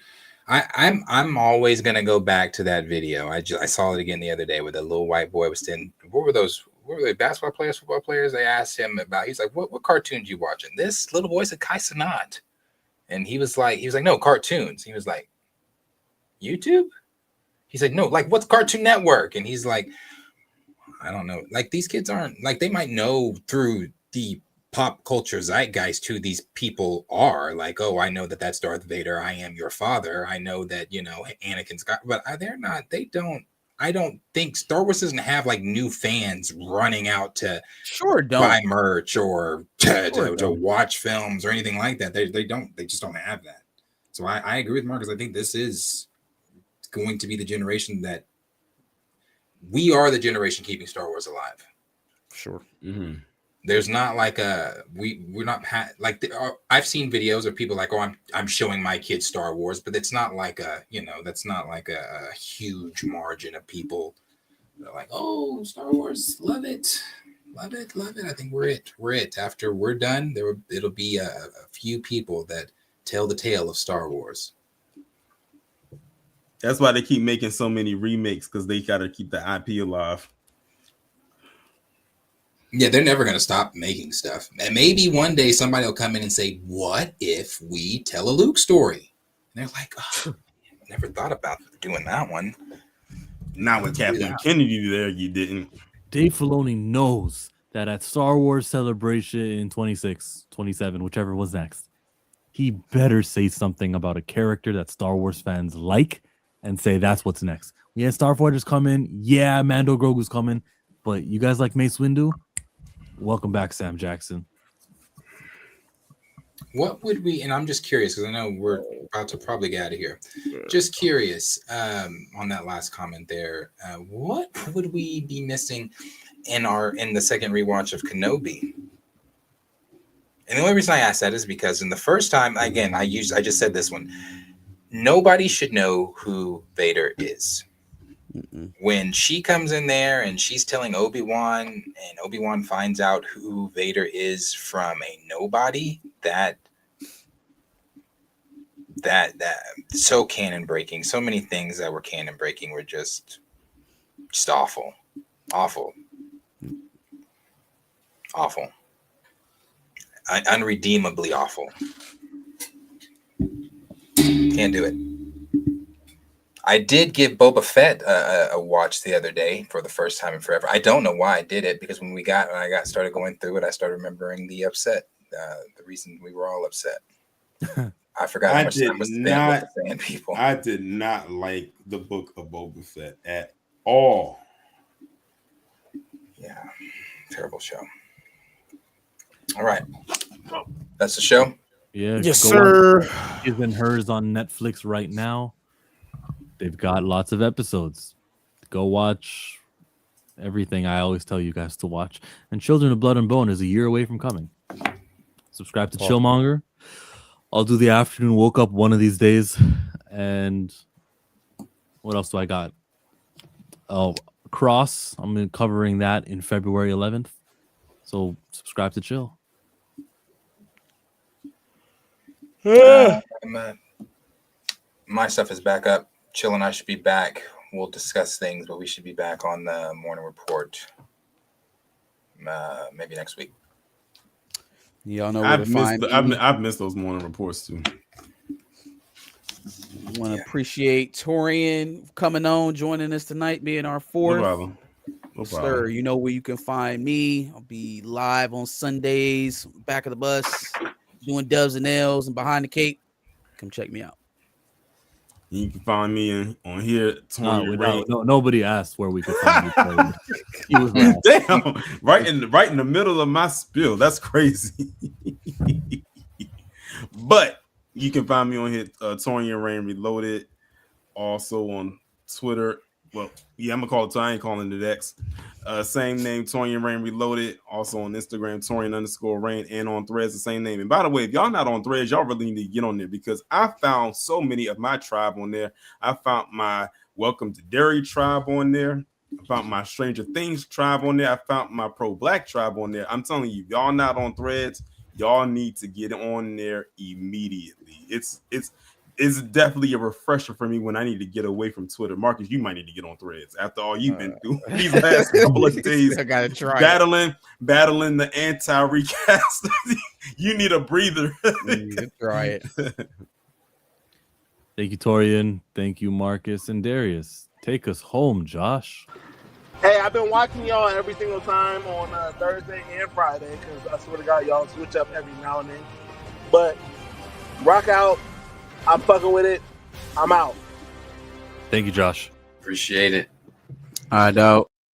I'm always gonna go back to that video. I saw it again the other day where the little white boy was saying, what were they, basketball players, football players? They asked him about. He's like, what cartoons you watching? This little boy said Kai Cenat, and he was like, no cartoons. He was like, YouTube. He's like, no, like what's Cartoon Network? And he's like, I don't know. Like these kids aren't like, they might know through the pop culture zeitgeist who these people are. Like, oh, I know that that's Darth Vader. I am your father. I know that, Anakin Scott, but they're not, I don't think Star Wars doesn't have like new fans running out to buy merch or to watch films or anything like that. They just don't have that. So I agree with Marcus. I think this is going to be the generation that we are the generation keeping Star Wars alive. Sure. Mm-hmm. There's not like we're not I've seen videos of people like, oh, I'm showing my kids Star Wars, but it's not like that's not like a huge margin of people. They're like, oh, Star Wars, love it. I think we're it. After we're done, it'll be a few people that tell the tale of Star Wars. That's why they keep making so many remakes, because they got to keep the IP alive. Yeah, they're never going to stop making stuff. And maybe one day somebody will come in and say, what if we tell a Luke story? And they're like, oh, I never thought about doing that one. Not with Kathleen Kennedy there, you didn't. Dave Filoni knows that at Star Wars Celebration in 26, 27, whichever was next, he better say something about a character that Star Wars fans like and say that's what's next. Yeah, Starfighter's coming. Yeah, Mando Grogu's coming. But you guys like Mace Windu? Welcome back, Sam Jackson. What would we, and I'm just curious because I know we're about to probably get out of here. Just curious on that last comment there. What would we be missing in the second rewatch of Kenobi? And the only reason I ask that is because in the first time, again, I just said this one. Nobody should know who Vader is. Mm-mm. When she comes in there and she's telling Obi-Wan, and Obi-Wan finds out who Vader is from a nobody, that so canon breaking. So many things that were canon breaking were just awful. Unredeemably awful. Can't do it. I did give Boba Fett a watch the other day for the first time in forever. I don't know why I did it, because when I started going through it, I started remembering the reason we were all upset. I forgot how much time was spent with the fan people. I did not like the book of Boba Fett at all. Yeah, terrible show. All right, that's the show. Yeah, yes, sir. His and Hers on Netflix right now. They've got lots of episodes. Go watch everything I always tell you guys to watch. And Children of Blood and Bone is a year away from coming. Subscribe to Chillmonger. I'll do the afternoon woke up one of these days. And what else do I got? Oh, Cross. I'm covering that in February 11th. So subscribe to Chill. My stuff is back up. Chill and I should be back. We'll discuss things, but we should be back on the morning report maybe next week. Y'all know where to find me. I've missed those morning reports too. Want to appreciate Torian coming on, joining us tonight, being our fourth. No problem. Sir, you know where you can find me. I'll be live on Sundays, back of the bus, doing Dubs and L's and Behind the Cape. Come check me out. You can find me on here. Nobody asked where we could find you. He was damn right in the middle of my spiel. That's crazy. But you can find me on here, Torian Rain Reloaded. Also on Twitter. Well, yeah, I'm gonna call it. I ain't calling it X. Same name, Torian Rain Reloaded. Also on Instagram, Torian_Rain, and on Threads, the same name. And by the way, if y'all not on Threads, y'all really need to get on there because I found so many of my tribe on there. I found my Welcome to Derry tribe on there. I found my Stranger Things tribe on there. I found my Pro-Black tribe on there. I'm telling you, if y'all not on Threads, y'all need to get on there immediately. It's definitely a refresher for me when I need to get away from Twitter. Marcus, you might need to get on Threads after all you've been through these last couple of days. I gotta try battling the anti-recast. You need a breather. Try it. Thank you, Torian. Thank you, Marcus and Darius. Take us home, Josh. Hey, I've been watching y'all every single time on Thursday and Friday because I swear to God, y'all switch up every now and then. But rock out. I'm fucking with it. I'm out. Thank you, Josh. Appreciate it. I know.